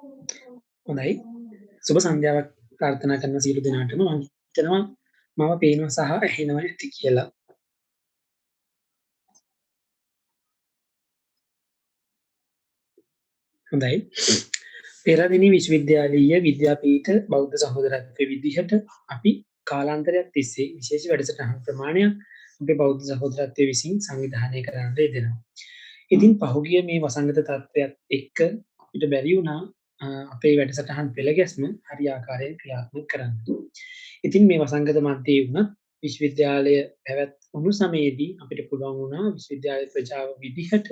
හොඳයි. සුබ සන්ධ්‍යාවක් ප්‍රාර්ථනා කරන සියලු දෙනාටම මම හිතනවා මම පේනවා සහ ඇහෙනවා ඇති කියලා. හොඳයි. පෙරදින විශ්වවිද්‍යාලීය විද්‍යාපීඨ බෞද්ධ සහෝදරත්වයේ විදිහට අපි කාලාන්තරයක් තිස්සේ විශේෂ වැඩසටහන් ප්‍රමාණයක් අපේ බෞද්ධ සහෝදරත්වයේ විසින් සංවිධානය කරන්නට යෙදෙනවා. ඉතින් පහුගිය මේ වසංගත තත්ත්වයක් එක්ක අපිට බැරි වුණා අපේ වැඩසටහන් පෙළ ගැස්ම හරියාකාරයෙන් ක්‍රියාත්මක කරන්න. ඉතින් මේ වසංගත මැදේ වුණත් විශ්වවිද්‍යාලය පැවැත්වුණු සමයේදී අපිට පුළුවන් වුණා විශ්වවිද්‍යාල ප්‍රජාව විදිහට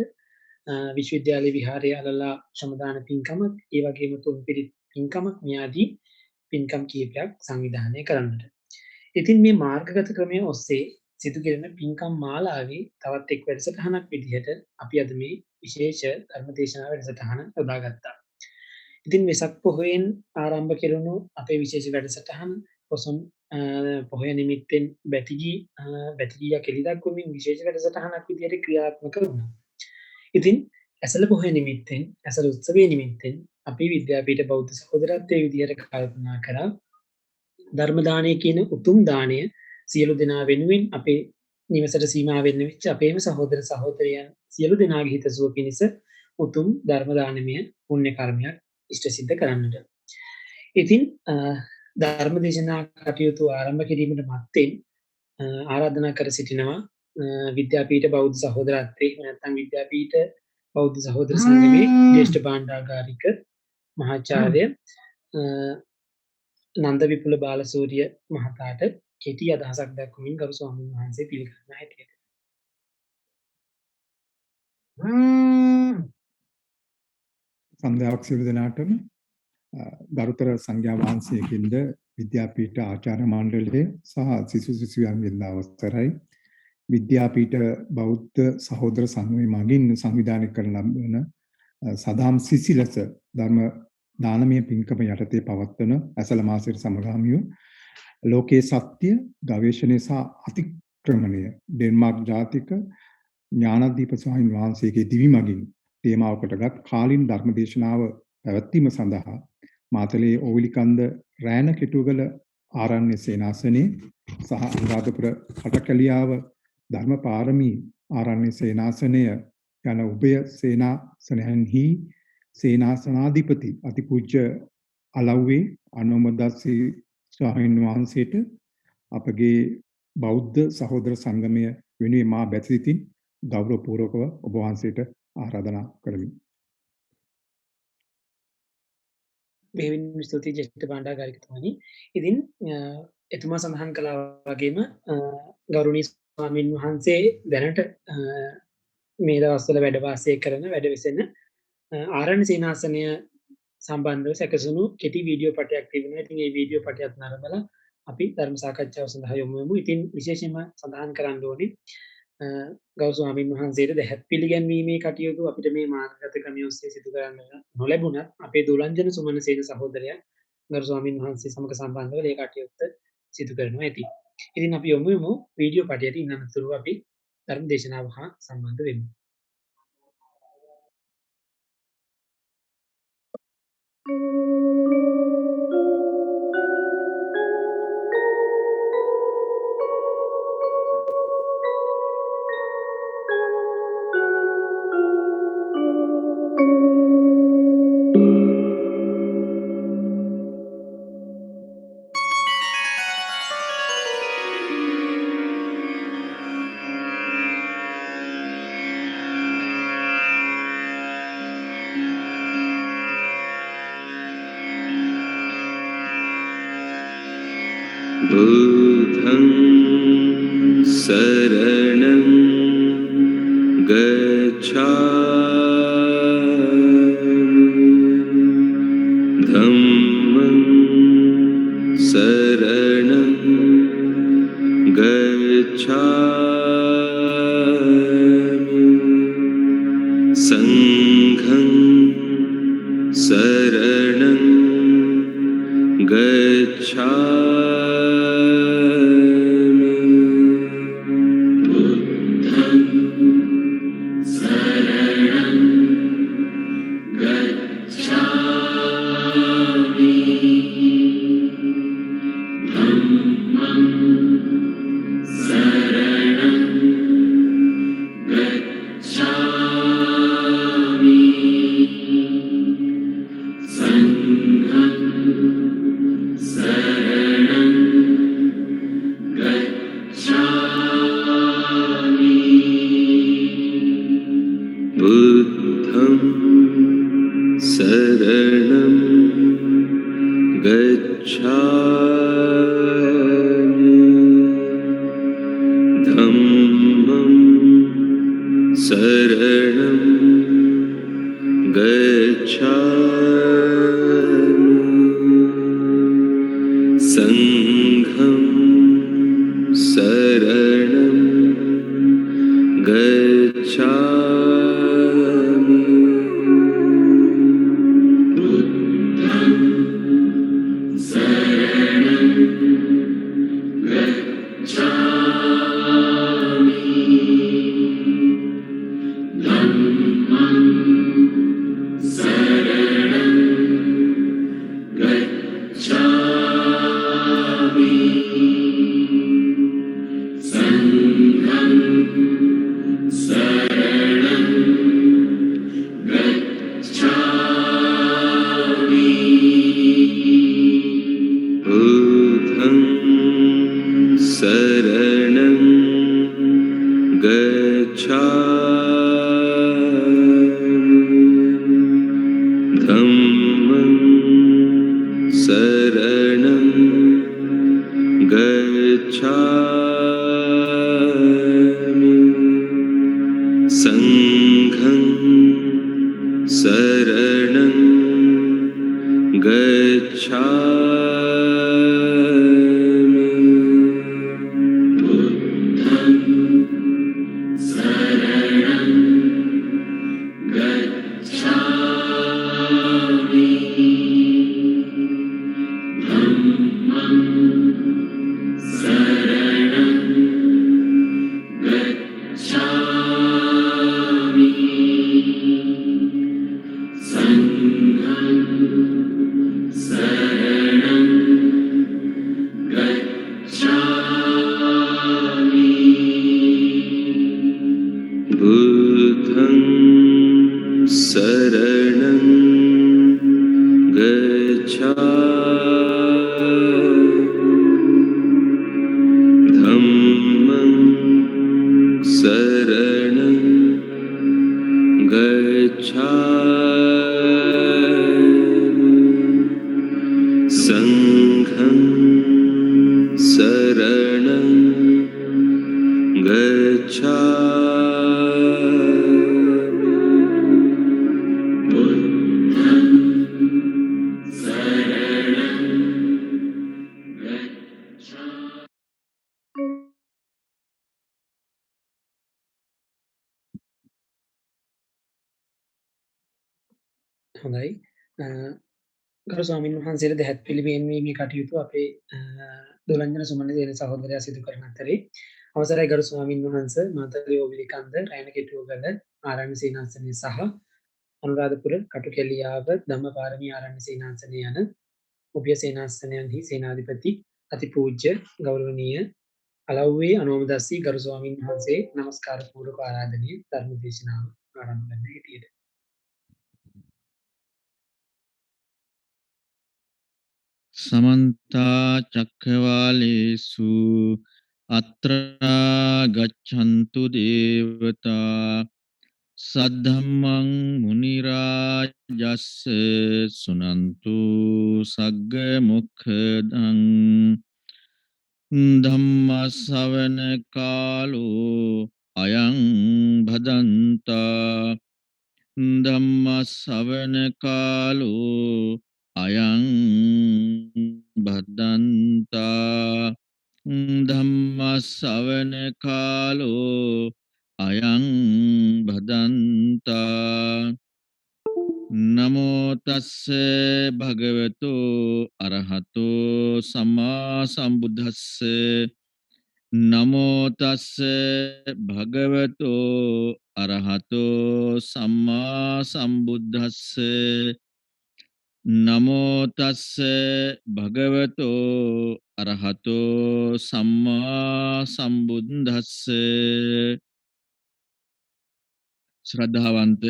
විශ්වවිද්‍යාලයේ විහාරය අලලා ශ්‍රමදාන පින්කමක් ඒ වගේම තුන් පිරිත් පින්කමක් මියාදී පින්කම් කීපයක් සංවිධානය කරන්නට. ඉතින් මේ මාර්ගගත ක්‍රමය ඔස්සේ සිදු කෙරෙන පින්කම් මාලාවේ තවත් එක් වැඩසටහනක් විදිහට අපි අද මේ විශේෂ ධර්මදේශනා වැඩසටහන යොදාගත්තා. ඉතින් වෙසක් පොහොයෙන් ආරම්භ කෙරුණු අපේ විශේෂ වැඩසටහන පොසොන් පොහොය නිමිත්තෙන් බැතිගිය කෙලි දක්වමින් විශේෂ වැඩසටහනක් විදිහට ක්‍රියාත්මක වුණා. ඉතින් ඇසළ පොහොය නිමිත්තෙන් ඇසළ උත්සවයේ නිමිත්තෙන් අපි විද්‍යාපීඨ බෞද්ධ සහෝදරත්වයේ විදිහට කල්පනා කරා ධර්ම දානය කියන උතුම් දාණය සියලු දෙනා වෙනුවෙන් අපේ නිවසට සීමා වෙන්න වෙච්ච අපේම සහෝදර සහෝදරයන් සියලු දෙනාගේ හිතසුව පිණිස උතුම් ධර්ම දානමය පුණ්‍ය කර්මයක් ඉෂ්ට සිද්ධ කරන්නට. ඉතින් ධර්ම දේශනා කටයුතු ආරම්භ කිරීමට මත්තෙන් ආරාධනා කර සිටිනවා විද්‍යාපීඨ බෞද්ධ සහෝදරත්වයේ නැත්නම් විද්‍යාපීඨ බෞද්ධ සහෝදර සංගමේ ජ්‍යෙෂ්ඨ භාණ්ඩාගාරික මහාචාර්ය නන්ද විපුල බාලසූරිය මහතාට කෙටි අදහසක් දක්වමින් ගරු ස්වාමීන් වහන්සේ පිළිගන්නා හැටියට. සන්ධ්‍යාවක් සියලු දෙනාටම ගරුතර සංඝයා වහන්සේකින්ද විද්‍යාපීඨ ආචාර්ය මණ්ඩලයේ සහ සිසු සිසුවියන්ගෙන් අවසරයි විද්‍යාපීඨ බෞද්ධ සහෝදර සංගමයේ මගින් සංවිධානය කරන ලබන සදාම් සිසිලස ධර්ම දානමය පින්කම යටතේ පවත්වන ඇසළ මාසයේ සමගාමීව ලෝකේ සත්‍ය ගවේෂණය සහ අතික්‍රමණය ඩෙන්මාර්ක් ජාතික ඥානදීප ස්වාමීන් වහන්සේගේ දිවි මගින් තේමාවකටගත් කාලින් ධර්ම දේශනාව පැවැත්වීම සඳහා මාතලේ ඕවිලිකන්ද රෑන කෙටුවගල ආරණ්‍ය සේනාසනේ සහ අනුරාධපුර කටකැලියාව ධර්ම පාරමී ආරණ්‍ය සේනාසනය යන උභය සේනාසනයන්හි සේනාසනාධිපති අතිපූජ්‍ය අලව්වේ අනුමදස්සි ස්වාමීන් වහන්සේට අපගේ බෞද්ධ සහෝදර සංගමය වෙනුවෙන් මා බැතිසිතින් ගෞරවපූර්වකව ඔබ වහන්සේට ආරාධනා කරමි. බෙහෙවින් ස්තුතියි ජ්‍යෙෂ්ඨ භාණ්ඩාගාරිකතුමනි. ඉතින් එතුමා සඳහන් කළා වගේම ගෞරවනීය ස්වාමීන් වහන්සේ දැනට මේ දවස්වල වැඩ වාසය කරන වැඩ වෙසෙන ආරණ්‍ය සේනාසනය සම්බන්ධව සැකසුණු කෙටි වීඩියෝ පටයක් තිබෙනවා. ඉතින් මේ වීඩියෝ පටයත් නරඹලා අපි ධර්ම සාකච්ඡාව සඳහා යොමු වෙමු. ඉතින් විශේෂයෙන්ම සඳහන් කරන්න ඕනේ ගෞරව ස්වාමීන් වහන්සේට දැහැත් පිළිගැන්වීමේ කටයුතු අපිට මේ මාර්ගගත ක්‍රමය ඔස්සේ සිදු කරන්න නොලැබුණත් අපේ දුලංජන සුමන සේන සහෝදරයා ගෞරව ස්වාමීන් වහන්සේ සමග සම්බන්ධව මේ කටයුත්ත සිදු කරනවා ඇති. ඉතින් අපි යොමු වෙමු වීඩියෝ පටයට. ඉන් අනතුරුව අපි ධර්ම දේශනාව හා සම්බන්ධ වෙමු. बुद्धं शरणं गच्छामि धम्मं शरणं गच्छामि संघं शरणं गच्छामि शरणं गच्छामि शरणं गच्छामि संघं शरणं गच्छामि बुद्धं शरणं गच्छामि धम्मं शरणं गच्छामि संघं शरणं गच्छामि बुद्धं शरणं गच्छामि धम्मं शरणं गच्छामि संघं शरणं गच्छामि बुद्धं शरणं गच्छामि धम्मं शरणं गच्छामि संघं शरणं गच्छामि बुद्धं शरणं गच्छामि धम्मं शरणं गच्छामि संघं शरणं गच्छामि बुद्धं शरणं गच्छामि හොඳයි. ගරු ස්වාමීන් වහන්සේට දැහැත් පිළිපෙන්වීමේ කටයුතු අපේ දොළංජන සුමනසේන සහෝදරයා සිදු කරන අතරේ අවසරයි ගරු ස්වාමීන් වහන්ස මාතලේ ඕවිලිකන්ද රැණකෙටුවගල ආරණ්‍ය සේනාසනය සහ අනුරාධපුර කටුකැලියාව ධම්මපාරමී ආරණ්‍ය සේනාසනය යන ඔබ්‍ය සේනාසනයන්හි සේනාධිපති අතිපූජ්‍ය ගෞරවනීය අලව්වේ අනෝමදස්සී ගරු ස්වාමීන් වහන්සේ නමස්කාර පූර්වක ආරාධනීය ධර්ම දේශනාව ආරම්භ කරන්න හිටියට. समन्ता चक्रवालेषु अत्रा गच्छन्तु देवता सद्धम्मं मुनिराजस्य सुनन्तु सग्गमुखदं धम्मश्रवण कालो अयं भदन्ता ධම්මස්සවන කාලෝ අයං භද්දන්තා ධම්මස්සවන කාලෝ අයං භදන්තා නමෝ තස්ස භගවතු අරහතෝ සම්මා සම්බුද්දස්ස නමෝ තස්ස භගවතු අරහතෝ සම්මා සම්බුද්දස්ස නමෝ තස්ස භගවතු අරහතෝ සම්මා සම්බුද්දස්ස ශ්‍රද්ධාවන්ත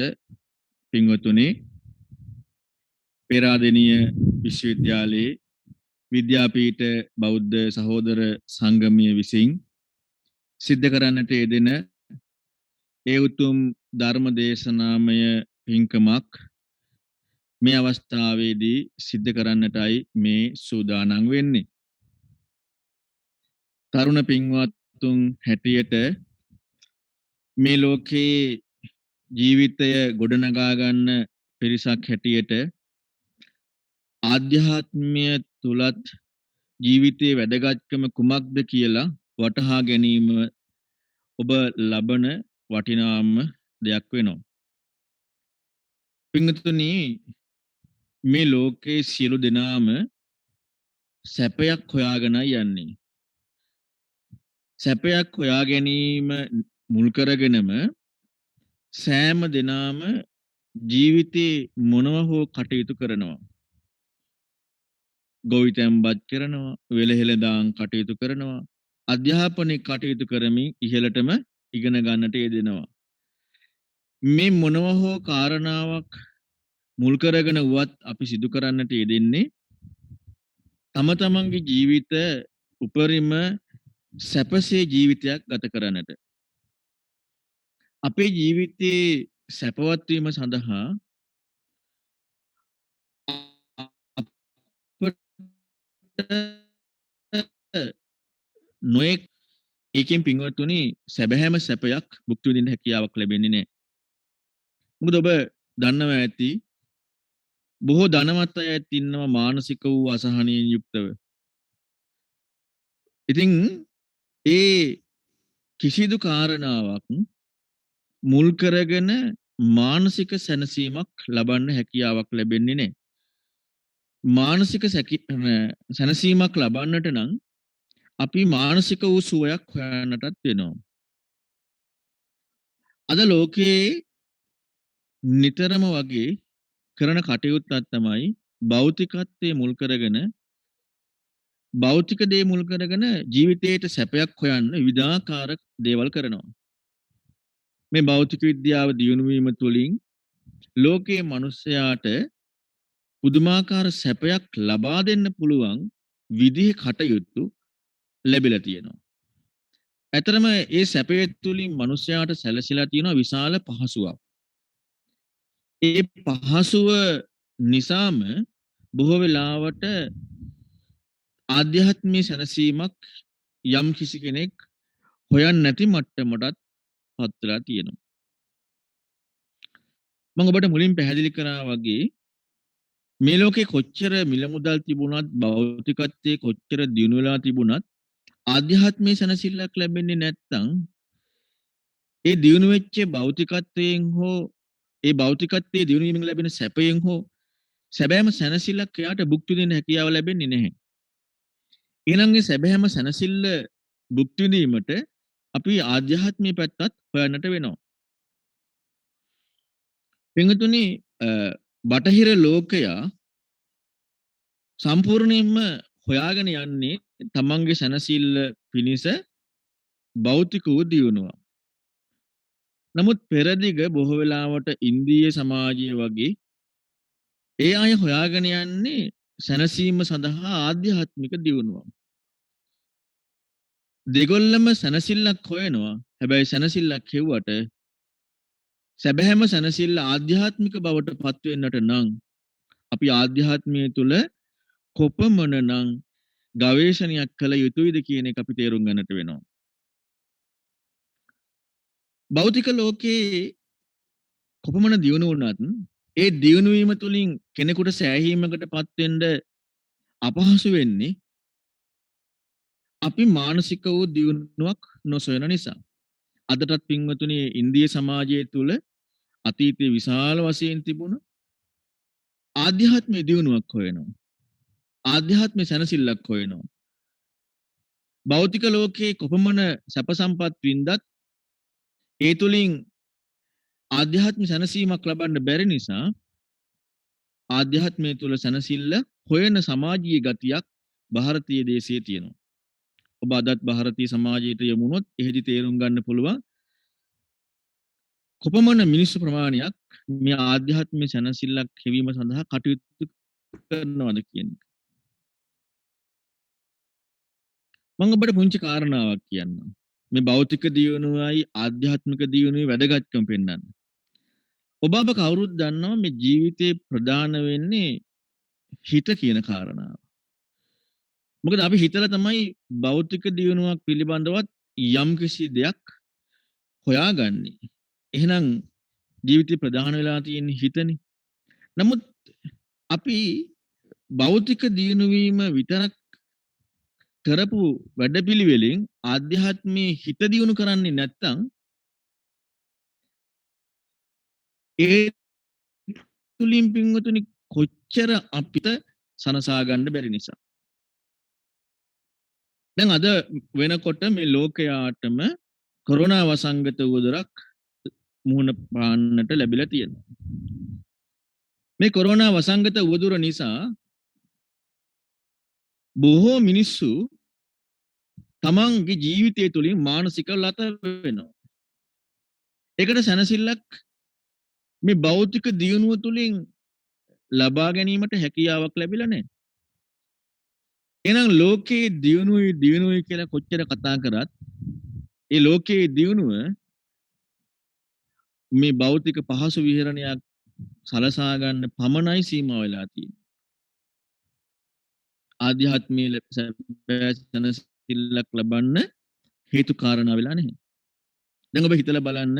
පින්වතුනි පෙරාදෙණිය විශ්වවිද්‍යාලයේ විද්‍යාපීඨ බෞද්ධ සහෝදර සංගමය විසින් සිද්ධ කරන්නට යෙදෙන ඒ උතුම් ධර්ම දේශනාමය පින්කමක් මේ අවස්ථාවේදී සිද්ධ කරන්නටයි මේ සූදානම් වෙන්නේ. තරුණ පින්වත්තුන් හැටියට මේ ලෝකේ ජීවිතය ගොඩනගා ගන්න පිරිසක් හැටියට ආධ්‍යාත්මය තුලත් ජීවිතයේ වැදගත්කම කුමක්ද කියලා වටහා ගැනීම ඔබ ලබන වටිනාම දෙයක් වෙනවා. පින්තුනි, මේ ලෝකයේ සියලු දෙනාම සැපයක් හොයාගෙනයි යන්නේ. සැපයක් හොයා ගැනීම මුල් කරගෙනම සෑම දෙනාම ජීවිතේ මොනව හෝ කටයුතු කරනවා. ගොවිතැන්පත් කරනවා, වෙළෙහෙළදාම් කටයුතු කරනවා, අධ්‍යාපනයේ කටයුතු කරමින් ඉහළටම ඉගෙන ගන්නට යෙදෙනවා. මේ මොනව හෝ කාරණාවක් මුල් කරගෙන වුවත් අපි සිදු කරන්නට යෙදෙන්නේ තම තමන්ගේ ජීවිත උපරිම සැපසේ ජීවිතයක් ගත කරන්නට. අපේ ජීවිතයේ සැපවත් වීම සඳහා අපට නොයෙක් ඒකෙන් පින්වත්තුනි සැබෑම සැපයක් භුක්ති විඳින්න හැකියාවක් ලැබෙන්නේ නැහැ. මොකද ඔබ දන්නවා ඇති බොහෝ ධනවත් අයත් ඉන්නවා මානසික වූ අසහනයෙන් යුක්තව. ඉතින් ඒ කිසිදු කාරණාවක් මුල් කරගෙන මානසික සැනසීමක් ලබන්න හැකියාවක් ලැබෙන්නේ නැහැ. මානසික සැනසීමක් ලබන්නට නම් අපි මානසික වූ සුවයක් හොයන්නටත් වෙනවා. අද ලෝකයේ නිතරම වගේ කරන කටයුත්තක් තමයි භෞතිකත්වයේ මුල් කරගෙන භෞතික දේ මුල් කරගෙන ජීවිතයට සැපයක් හොයන්න විවිධාකාර දේවල් කරනවා. මේ භෞතික විද්‍යාව දියුණු වීම තුළින් ලෝකයේ මිනිස්යාට පුදුමාකාර සැපයක් ලබා දෙන්න පුළුවන් විදිහේ කටයුතු ලැබිලා තියෙනවා. ඇතරම ඒ සැපය තුළින් මිනිස්යාට සැලසීලා තියෙන විශාල පහසුවක්. ඒ පහසුව නිසාම බොහෝ වෙලාවට ආධ්‍යාත්මීය සැනසීමක් යම් කිසි කෙනෙක් හොයන්නේ නැති මට්ටමටත් පත් වෙලා තියෙනවා. මම ඔබට මුලින් පැහැදිලි කරා වගේ මේ ලෝකේ කොච්චර මිල මුදල් තිබුණත් භෞතිකත්වයේ කොච්චර දියුණු වෙලා තිබුණත් ආධ්‍යාත්මීය සැනසෙල්ලක් ලැබෙන්නේ නැත්නම් ඒ දියුණු වෙච්ච භෞතිකත්වයෙන් හෝ ඒ භෞතිකත්වයේ දියුණු වීමෙන් ලැබෙන සැපයෙන් හෝ සැබෑම සැනසෙල්ලක් එයාට භුක්ති විඳින්න හැකියාව ලැබෙන්නේ නැහැ. එහෙනම් මේ සැබෑම සැනසෙල්ල භුක්ති විඳීමට අපි ආධ්‍යාත්මීය පැත්තත් හොයන්නට වෙනවා. පින්තුනි, බටහිර ලෝකයා සම්පූර්ණයෙන්ම හොයාගෙන යන්නේ තමන්ගේ සැනසෙල්ල පිණිස භෞතික වූ දියුණුව. නමුත් පෙරදිග බොහෝ වෙලාවට ඉන්දීය සමාජය වගේ ඒ අය හොයාගෙන යන්නේ සැනසීම සඳහා ආධ්‍යාත්මික දියුණුව. දෙගොල්ලම සැනසෙල්ලක් හොයනවා. හැබැයි සැනසෙල්ලක් හෙව්වට සැබෑම සැනසෙල්ල ආධ්‍යාත්මික බවට පත් වෙන්නට නම් අපි ආධ්‍යාත්මය තුල කොපමණනම් ගවේෂණයක් කළ යුතුයිද කියන එක අපි තේරුම් ගන්නට වෙනවා. භෞතික ලෝකයේ කොපමණ දියුණු වුණත් ඒ දියුණු වීම තුළින් කෙනෙකුට සෑහීමකටපත් වෙන්න අපහසු වෙන්නේ අපි මානසික වූ දියුණුවක් නොසොයන නිසා. අදටත් පින්වතුනි ඉන්දීය සමාජය තුළ අතීතයේ විශාල වශයෙන් තිබුණ ආධ්‍යාත්මික දියුණුවක් හොයනවා. ආධ්‍යාත්මික සැනසෙල්ලක් හොයනවා. භෞතික ලෝකයේ කොපමණ සැප සම්පත් වින්දත් ඒ තුලින් ආධ්‍යාත්මික සැනසීමක් ලබන්න බැරි නිසා ආධ්‍යාත්මය තුල සැනසෙල්ල හොයන සමාජීය ගතියක් ಭಾರತೀಯ දේශයේ තියෙනවා. ඔබ අදත් ಭಾರತೀಯ සමාජයට යමුනොත් එහෙදි තේරුම් ගන්න පුළුවන් කොපමණ මිනිස්සු ප්‍රමාණයක් මේ ආධ්‍යාත්මික සැනසෙල්ලක් ලැබීම සඳහා කටයුතු කරනවද කියන්නේ. මම ඔබට පුංචි කාරණාවක් කියන්නම්. මේ භෞතික දියුණුවයි ආධ්‍යාත්මික දියුණුවයි වැදගත්කම පෙන්වන්න. ඔබ කවුරුත් දන්නවා මේ ජීවිතේ ප්‍රධාන වෙන්නේ හිත කියන කාරණාව. මොකද අපි හිතලා තමයි භෞතික දියුණුවක් පිළිබඳවත් යම්කිසි දෙයක් හොයාගන්නේ. එහෙනම් ජීවිතේ ප්‍රධාන වෙලා තියෙන්නේ හිතනේ. නමුත් අපි භෞතික දියුණුවීම විතරක් කරපු වැඩපිළිවෙලෙන් ආධ්‍යාත්මයේ හිත දියුණු කරන්නේ නැත්නම් ඒ තුලින් පින්වතුනි කොච්චර අපිට සනසා ගන්න බැරි නිසා. දැන් අද වෙනකොට මේ ලෝකයාටම කොරෝනා වසංගත උවදුරක් මුහුණ පාන්නට ලැබිලා තියෙනවා. මේ කොරෝනා වසංගත උවදුර නිසා බොහෝ මිනිස්සු තමන්ගේ ජීවිතය තුළින් මානසික ලත වෙනවා. ඒකට සැනසෙල්ලක් මේ භෞතික දියුණුව තුළින් ලබා ගැනීමට හැකියාවක් ලැබිලා නැහැ. එහෙනම් ලෝකයේ දියුණුවයි කියලා කොච්චර කතා කරත් ඒ ලෝකයේ දියුණුව මේ භෞතික පහසු විහරණයක් සලසා ගන්න පමණයි සීමා වෙලා තියෙන්නේ. ආධ්‍යාත්මීය සැනසෙල්ලක් ලබන්න හේතු කාරණා වෙලා නැහැ. දැන් ඔබ හිතලා බලන්න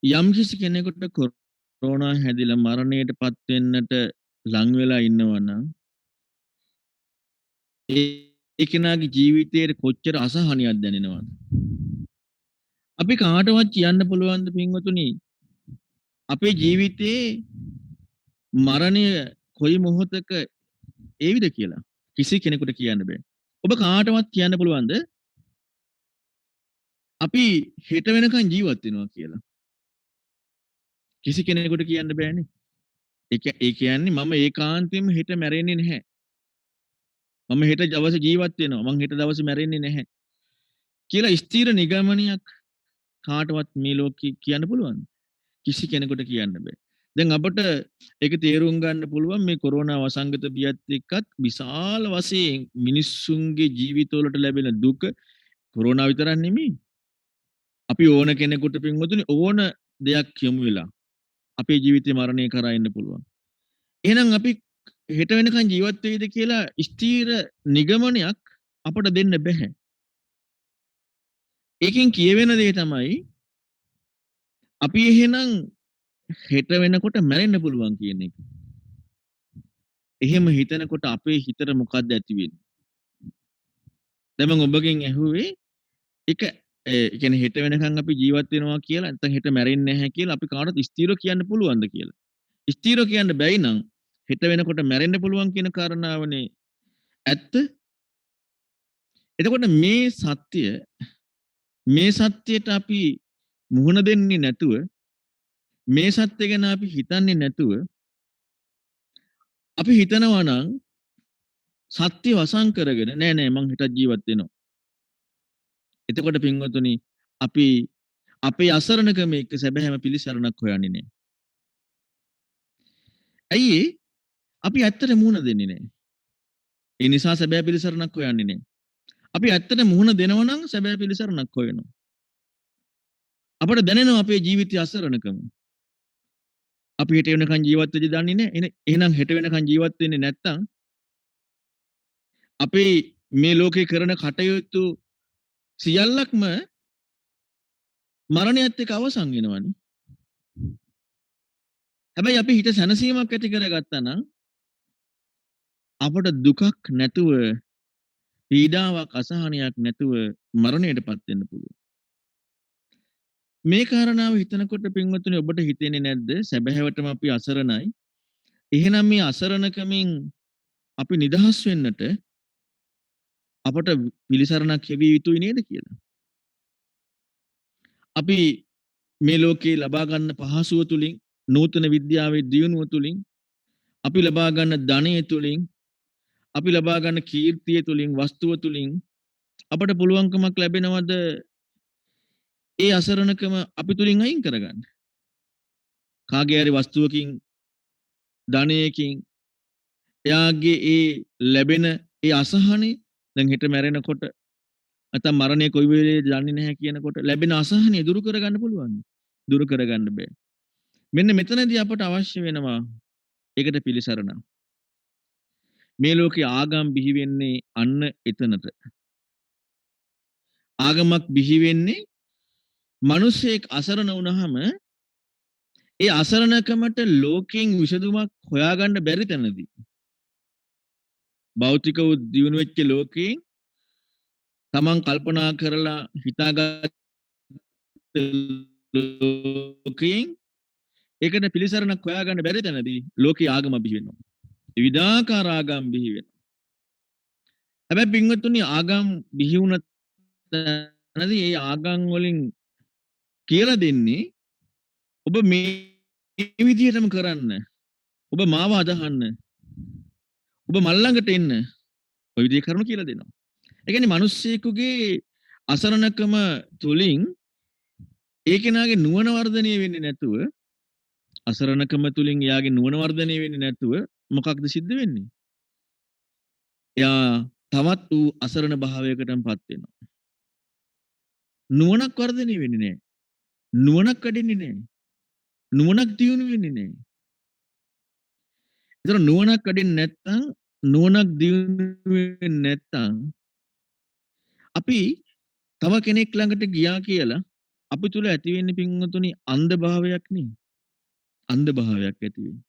යම්කිසි කෙනෙකුට කොරෝනා හැදිලා මරණයටපත් වෙන්නට ලං වෙලා ඉන්නවා නම් ඒ කෙනාගේ ජීවිතයේ කොච්චර අසහනයක් දැනෙනවද? අපි කාටවත් කියන්න පුළුවන් ද පින්වතුනි අපේ ජීවිතයේ මරණය කොයි මොහොතක ඒවිද කියලා? කිසි කෙනෙකුට කියන්න බෑ. ඔබ කාටවත් කියන්න පුළුවන්ද අපි හෙට වෙනකන් ජීවත් වෙනවා කියලා? කිසි කෙනෙකුට කියන්න බෑනේ. ඒ කියන්නේ මම ඒකාන්තයෙන්ම හෙට මැරෙන්නේ නැහැ. මම හෙට දවසේ ජීවත් වෙනවා. මං හෙට දවසේ මැරෙන්නේ නැහැ. කියලා ස්ථිර නිගමනයක් කාටවත් මේ ලෝකේ කියන්න පුළුවන්ද? කිසි කෙනෙකුට කියන්න බෑ. දැන් අපට ඒක තේරුම් ගන්න පුළුවන් මේ කොරෝනා වසංගත බියත් එක්කත් විශාල වශයෙන් මිනිස්සුන්ගේ ජීවිතවලට ලැබෙන දුක කොරෝනා විතරක් නෙමෙයි. අපි ඕන කෙනෙකුට පින්වතුනි ඕන දෙයක් යමු වෙලා අපේ ජීවිතේ මරණය කරා එන්න පුළුවන්. එහෙනම් අපි හෙට වෙනකන් ජීවත් වෙයිද කියලා ස්ථීර නිගමනයක් අපට දෙන්න බෑ. ඒකෙන් කියවෙන දේ තමයි අපි එහෙනම් හෙට වෙනකොට මැරෙන්න පුළුවන් කියන එක. එහෙම හිතනකොට අපේ හිතට මොකක්ද ඇති වෙන්නේ? දැන් මම ඔබගෙන් ඇහුවේ ඒක ඒ කියන්නේ හෙට වෙනකන් අපි ජීවත් වෙනවා කියලා නැත්නම් හෙට මැරෙන්නේ නැහැ කියලා අපි කාටවත් ස්ථීරව කියන්න පුළුවන්ද කියලා. ස්ථීරව කියන්න බැයි නම් හෙට වෙනකොට මැරෙන්න පුළුවන් කියන කාරණාවනේ ඇත්ත. එතකොට මේ සත්‍යයට අපි මුහුණ දෙන්නේ නැතුව මේ සත්‍ය ගැන අපි හිතන්නේ නැතුව අපි හිතනවා නම් සත්‍ය වසන් කරගෙන නෑ මං හෙට ජීවත් වෙනවා. එතකොට පින්වතුනි අපි අපේ අසරණකම එක්ක සැබෑම පිළිසරණක් හොයන්නේ නෑ. ඇයි අපි ඇත්තට මුහුණ දෙන්නේ නෑ. ඒ නිසා සැබෑ පිළිසරණක් හොයන්නේ නෑ. අපි ඇත්තට මුහුණ දෙනවා නම් සැබෑ පිළිසරණක් හොයනවා. අපට දැනෙනවා අපේ ජීවිතයේ අසරණකම. අපි හෙට වෙනකන් ජීවත් වෙද දන්නේ නැහැ. එහෙනම් හෙට වෙනකන් ජීවත් වෙන්නේ නැත්තම් අපේ මේ ලෝකේ කරන කටයුතු සියල්ලක්ම මරණයත් එක්ක අවසන් වෙනවනේ. හැබැයි අපි හිත සැනසීමක් ඇති කරගත්තා නම් අපට දුකක් නැතුව පීඩාවක් අසහනයක් නැතුව මරණයටපත් වෙන්න පුළුවන්. මේ කාරණාව හිතනකොට පින්වතුනි ඔබට හිතෙන්නේ නැද්ද සැබෑවටම අපි අසරණයි. එහෙනම් මේ අසරණකමින් අපි නිදහස් වෙන්නට අපට පිළිසරණක් ලැබිය යුතුයි නේද කියලා. අපි මේ ලෝකේ ලබා ගන්න පහසුව තුලින් නූතන විද්‍යාවේ දියුණුව තුලින් අපි ලබා ගන්න ධනය තුලින් අපි ලබා ගන්න කීර්තිය තුලින් වස්තුව තුලින් අපට පුළුවන්කමක් ලැබෙනවද ඒ අසරණකම අපි තුලින් අයින් කරගන්න? කාගේ හරි වස්තුවකින් ධනයකින් එයාගේ ඒ ලැබෙන ඒ අසහනේ දැන් හෙට මැරෙනකොට නැත්නම් මරණය කොයි වෙලේද දන්නේ නැහැ කියනකොට ලැබෙන අසහනය දුරු කරගන්න පුළුවන්ද? දුරු කරගන්න බෑ. මෙන්න මෙතනදී අපට අවශ්‍ය වෙනවා ඒකට පිළිසරණ. මේ ලෝකේ ආගම් බිහි වෙන්නේ අන්න එතනට. ආගමක් බිහි වෙන්නේ මිනිස්සෙක් අසරණ වුණාම ඒ අසරණකමට ලෝකයෙන් විසඳුමක් හොයාගන්න බැරි තැනදී භෞතිකව දියුණු වෙච්ච ලෝකයෙන් තමන් කල්පනා කරලා හිතාගත්ත ලෝකයෙන් ඒකට පිළිසරණක් හොයාගන්න බැරි තැනදී ලෝකයේ ආගම බිහි වෙනවා. විවිධාකාර ආගම් බිහි වෙනවා. හැබැයි පින්වත්තුනි ආගම් බිහි වුණ තැනදී ඒ ආගම් වලින් කියලා දෙන්නේ ඔබ මේ විදිහටම කරන්න. ඔබ මාව අදහන්න. ඔබ මල් ළඟට එන්න. ඔය විදිහේ කරුණු කියලා දෙනවා. ඒ කියන්නේ මිනිස්සෙකුගේ අසරණකම තුලින් ඒ කෙනාගේ නුවණ වර්ධනය වෙන්නේ නැතුව අසරණකම තුලින් එයාගේ නුවණ වර්ධනය වෙන්නේ නැතුව මොකක්ද සිද්ධ වෙන්නේ? එයා තවත් වූ අසරණ භාවයකටමපත් වෙනවා. නුවණක් වර්ධනය වෙන්නේ නැහැ. නුවණක් වැඩෙන්නේ නැහැ. නුවණක් දියුණු වෙන්නේ නැහැ. ඒතර නුවණක් වැඩෙන්නේ නැත්නම් නුවණක් දියුණු වෙන්නේ නැත්නම් අපි තව කෙනෙක් ළඟට ගියා කියලා අපි තුල ඇති වෙන්නේ පින්වතුනි අන්ධ භාවයක් නේ. අන්ධ භාවයක් ඇති වෙන්නේ.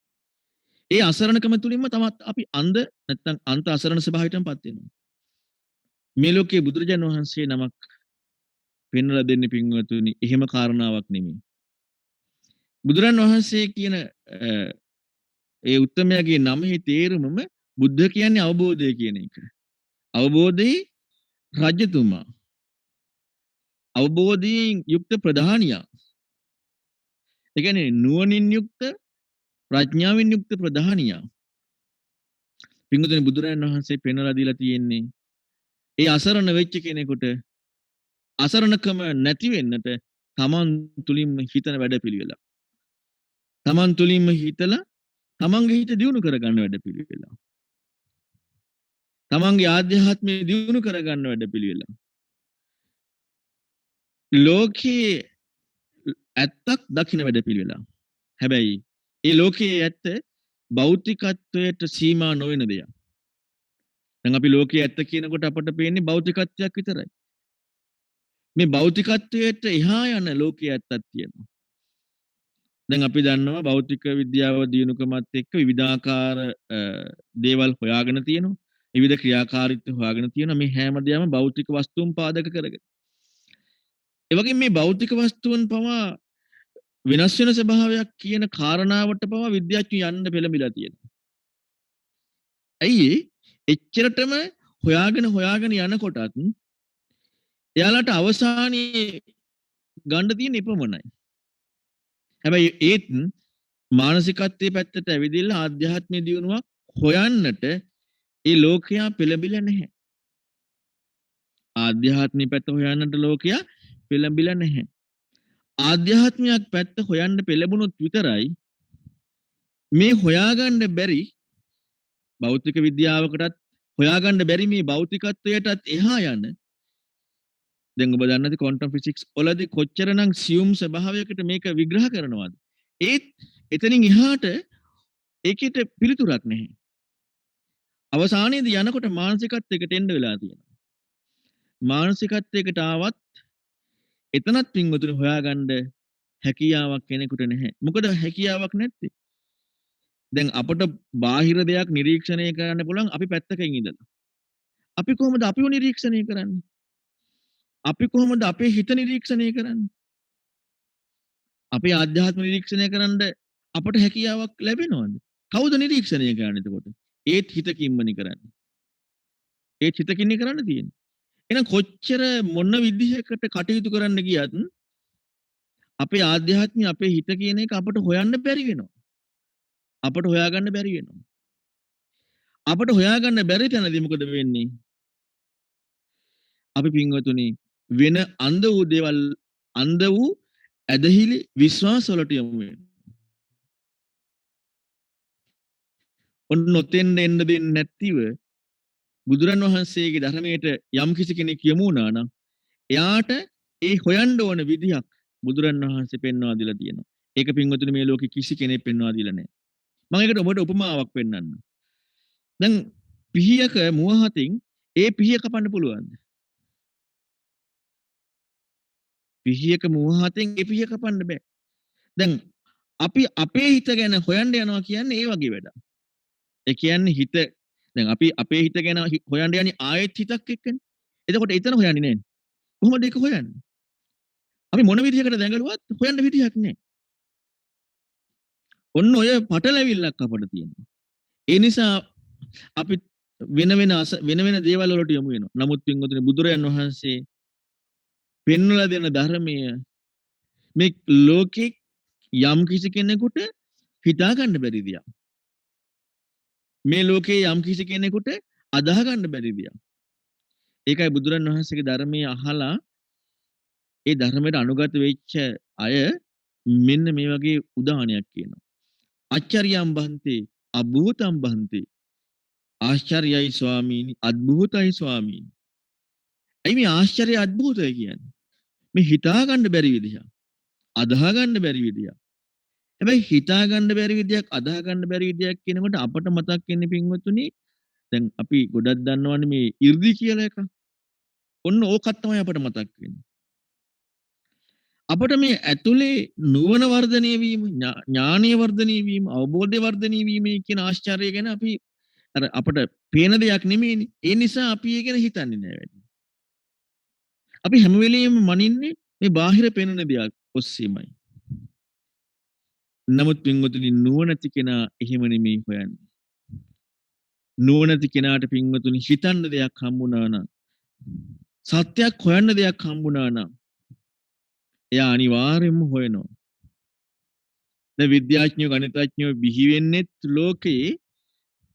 ඒ අසරණකම තුලින්ම තමත් අපි අන්ධ නැත්නම් අන්ත අසරණ ස්වභාවයටමපත් වෙනවා. මේ ලෝකයේ බුදුරජාණන් වහන්සේ නමක් පෙන්වලා දෙන්නේ පින්වතුනි එහෙම කාරණාවක් නෙමෙයි. බුදුරන් වහන්සේ කියන ඒ උත්තමයාගේ නමෙහි තේරුමම බුද්ධ කියන්නේ අවබෝධය කියන එක. අවබෝධයේ රජතුමා. අවබෝධයෙන් යුක්ත ප්‍රධානියා. ඒ කියන්නේ නුවණින් යුක්ත ප්‍රඥාවෙන් යුක්ත ප්‍රධානියා. පින්වතුනි බුදුරන් වහන්සේ පෙන්වලා දීලා තියෙන්නේ ඒ අසරණ වෙච්ච කෙනෙකුට අසරණකම නැති වෙන්නට තමන් තුලින්ම හිතන වැඩපිළිවෙල. තමන් තුලින්ම හිතලා තමන්ගේ හිත දියුණු කරගන්න වැඩපිළිවෙල. තමන්ගේ ආධ්‍යාත්මය දියුණු කරගන්න වැඩපිළිවෙල. ලෝකයේ ඇත්තක් දකින්න වැඩපිළිවෙල. හැබැයි ඒ ලෝකයේ ඇත්ත භෞතිකත්වයට සීමා නොවන දෙයක්. දැන් අපි ලෝකයේ ඇත්ත කියනකොට අපට පේන්නේ භෞතිකත්වයක් විතරයි. මේ භෞතිකත්වයට එහා යන ලෝකයේ ඇත්තක් තියෙනවා. දැන් අපි දන්නවා භෞතික විද්‍යාව දියුණුකමත් එක්ක විවිධාකාර දේවල් හොයාගෙන තියෙනවා. විවිධ ක්‍රියාකාරීත්ව හොයාගෙන තියෙනවා. මේ හැම දෙයක්ම භෞතික වස්තුන් පාදක කරගෙන. ඒ වගේම මේ භෞතික වස්තුන් පවා වෙනස් වෙන ස්වභාවයක් කියන කාරණාවට පවා විද්‍යාඥයෝ යන්න පෙළඹිලා තියෙනවා. ඇයි එච්චරටම හොයාගෙන යනකොටත් එයාලට අවසානයේ ගන්න තියෙන ඉපමණයි. හැබැයි ඒත් මානසිකත්වයේ පැත්තට ඇවිදilla ආධ්‍යාත්මික දියුණුවක් හොයන්නට ඒ ලෝකයා පෙළඹිලා නැහැ. ආධ්‍යාත්මික පැත්ත හොයන්නට ලෝකයා පෙළඹිලා නැහැ. ආධ්‍යාත්මික පැත්ත හොයන්න පෙළඹුණොත් විතරයි මේ හොයාගන්න බැරි භෞතික විද්‍යාවකටත් හොයාගන්න බැරි මේ භෞතිකත්වයටත් එහා යන දැන් ඔබ දන්නද ක්වොන්ටම් ෆිසික්ස් වලදී කොච්චරනම් සියුම් ස්වභාවයකට මේක විග්‍රහ කරනවද? ඒත් එතනින් එහාට ඒකෙට පිළිතුරක් නැහැ. අවසානයේදී යනකොට මානසිකත්වයකට එන්න වෙලා තියෙනවා. මානසිකත්වයකට ආවත් එතනත් පින්වතුනි හොයාගන්න හැකියාවක් කෙනෙකුට නැහැ. මොකද හැකියාවක් නැත්තේ. දැන් අපට බාහිර දෙයක් නිරීක්ෂණය කරන්න පුළුවන් අපි පැත්තකින් ඉඳලා. අපි කොහොමද අපිව නිරීක්ෂණය කරන්නේ? අපි කොහොමද අපේ හිත නිරීක්ෂණය කරන්නේ? අපේ ආධ්‍යාත්ම නිරීක්ෂණය කරන්න අපට හැකියාවක් ලැබෙනවද? කවුද නිරීක්ෂණය කරන්නේ එතකොට? ඒත් හිතකින්මනේ කරන්නේ. ඒත් හිතකින්නේ කරන්න තියෙන්නේ. එහෙනම් කොච්චර මොන විදිහකට කටයුතු කරන්න ගියත් අපේ ආධ්‍යාත්මය අපේ හිත කියන එක අපට හොයන්න බැරි වෙනවා. අපට හොයාගන්න බැරි වෙනවා. අපට හොයාගන්න බැරි තැනදී මොකද වෙන්නේ? අපි පින්වතුනි වෙන අන්ධ වූ දේවල් අන්ධ වූ ඇදහිලි විශ්වාස වලට යමු වෙනවා. ඔන්න ඔතෙන් එන්න දෙන්නේ නැතිව බුදුරන් වහන්සේගේ ධර්මයට යම් කිසි කෙනෙක් යමු වුණා නම් එයාට ඒ හොයන්න ඕන විදිහක් බුදුරන් වහන්සේ පෙන්වා දීලා තියෙනවා. ඒක පින්වතුනි මේ ලෝකෙ කිසි කෙනෙක් පෙන්වා දීලා නැහැ. මම ඒකට ඔබට උපමාවක් පෙන්නන්නම්. දැන් පිහියක මුව හතින් ඒ පිහිය කපන්න පුළුවන්ද? පිහියක මෝහයෙන් ඒ පිහිය කපන්න බෑ. දැන් අපි අපේ හිත ගැන හොයන්න යනවා කියන්නේ ඒ වගේ වැඩක්. ඒ කියන්නේ හිත දැන් අපි අපේ හිත ගැන හොයන්න යන්නේ ආයෙත් හිතක් එක්කනේ. එතකොට එතන හොයන්නේ නැහැ. කොහොමද ඒක හොයන්නේ? අපි මොන විදිහකට දැඟලුවත් හොයන්න විදිහක් නැහැ. ඔන්න ඔය පටලැවිල්ලක් අපිට තියෙනවා. ඒ නිසා අපි වෙන වෙන දේවල් වලට යොමු වෙනවා. නමුත් පින්වතුනි බුදුරයන් වහන්සේ පෙන්වලා දෙන ධර්මය මේ ලෝකේ යම් කිසි කෙනෙකුට හිතා ගන්න බැරි දෙයක්. මේ ලෝකේ යම් කිසි කෙනෙකුට අදාහ ගන්න බැරි දෙයක්. ඒකයි බුදුරන් වහන්සේගේ ධර්මයේ අහලා ඒ ධර්මයට අනුගත වෙච්ච අය මෙන්න මේ වගේ උදාහරණයක් කියනවා. අච්චරියම් බන්තේ අභූතම් බන්තේ ආශ්චර්යයි ස්වාමීනි අද්භූතයි ස්වාමීනි. ඇයි මේ ආශ්චර්ය අද්භූතයි කියන්නේ? මේ හිතා ගන්න බැරි විදිහ. අදාහ ගන්න බැරි විදිහ. හැබැයි හිතා ගන්න බැරි විදියක් අදාහ ගන්න බැරි විදියක් කියනකොට අපට මතක් වෙන්නේ පින්වතුනි දැන් අපි ගොඩක් දන්නවනේ මේ 이르දි කියලා එක. ඔන්න ඕකත් තමයි අපට මතක් වෙන්නේ. අපට මේ ඇතුලේ නුවණ වර්ධනය වීම, ඥානීය වර්ධනය වීම, අවබෝධය වර්ධනය වීම කියන ආශ්චර්යය ගැන අපි අර අපට පේන දෙයක් නෙමෙයිනේ. ඒ නිසා අපි ඒ ගැන හිතන්නේ නැහැ වැඩි. අපි හැම වෙලෙම මනින්නේ මේ බාහිර පෙනෙන දෙයක් ඔස්සේමයි. නමුත් පින්වතුනි නුවණැති කෙනා එහෙම නෙමෙයි හොයන්නේ. නුවණැති කෙනාට පින්වතුනි හිතන්න දෙයක් හම්බුණා නම් සත්‍යයක් හොයන්න දෙයක් හම්බුණා නම් එයා අනිවාර්යයෙන්ම හොයනවා. දැන් විද්‍යාඥයෝ ගණිතඥයෝ බිහි වෙන්නේ ලෝකයේ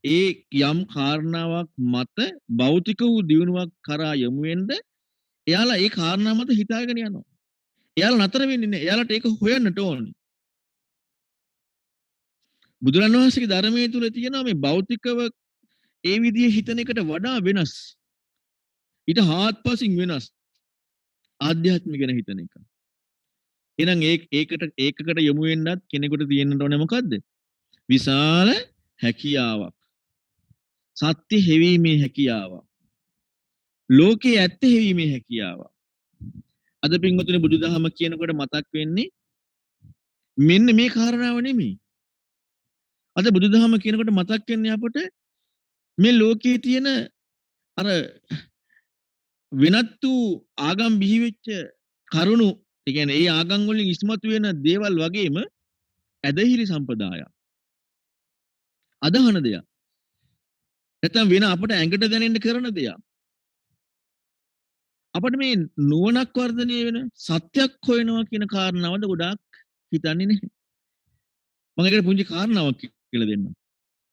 ඒ යම් කාරණාවක් මත භෞතික වූ දියුණුවක් කරා යමු වෙන්න එයාලා ඒ කාරණා මත හිතාගෙන යනවා. එයාලා නතර වෙන්නේ නැහැ. එයාලට ඒක හොයන්නට ඕනේ. බුදුරණන් වහන්සේගේ ධර්මයේ තුල තියෙනවා මේ භෞතිකව ඒ විදිහේ හිතන එකට වඩා වෙනස්. ඊට හාත්පසින් වෙනස්. ආධ්‍යාත්මික ගැන හිතන එක. එහෙනම් ඒකකට යොමු වෙන්නත් කෙනෙකුට තියෙන්න ඕනේ මොකද්ද? විශාල හැකියාවක්. සත්‍ය හෙවීමේ හැකියාවක්. ලෝකයේ ඇත්ත හෙවීමේ හැකියාවක්. අද පින්වතුනි බුදුදහම කියනකොට මතක් වෙන්නේ මෙන්න මේ කාරණාව නෙමෙයි. අද බුදුදහම කියනකොට මතක් වෙන්නේ අපට මේ ලෝකයේ තියෙන අර වෙනත් වූ ආගම් බිහි වෙච්ච කරුණු, ඒ කියන්නේ ඒ ආගම් වලින් ඉස්මතු වෙන දේවල් වගේම ඇදහිලි සම්පදායක්. අදහන දෙයක්. නැත්නම් වෙන අපට ඇඟට දැනෙන්න කරන දෙයක්. අපිට මේ නුවණක් වර්ධනය වෙන සත්‍යක් හොයනවා කියන කාරණාවද ගොඩාක් හිතන්නේ නැහැ. මම ඒකට පුංචි කාරණාවක් කියලා දෙන්නම්.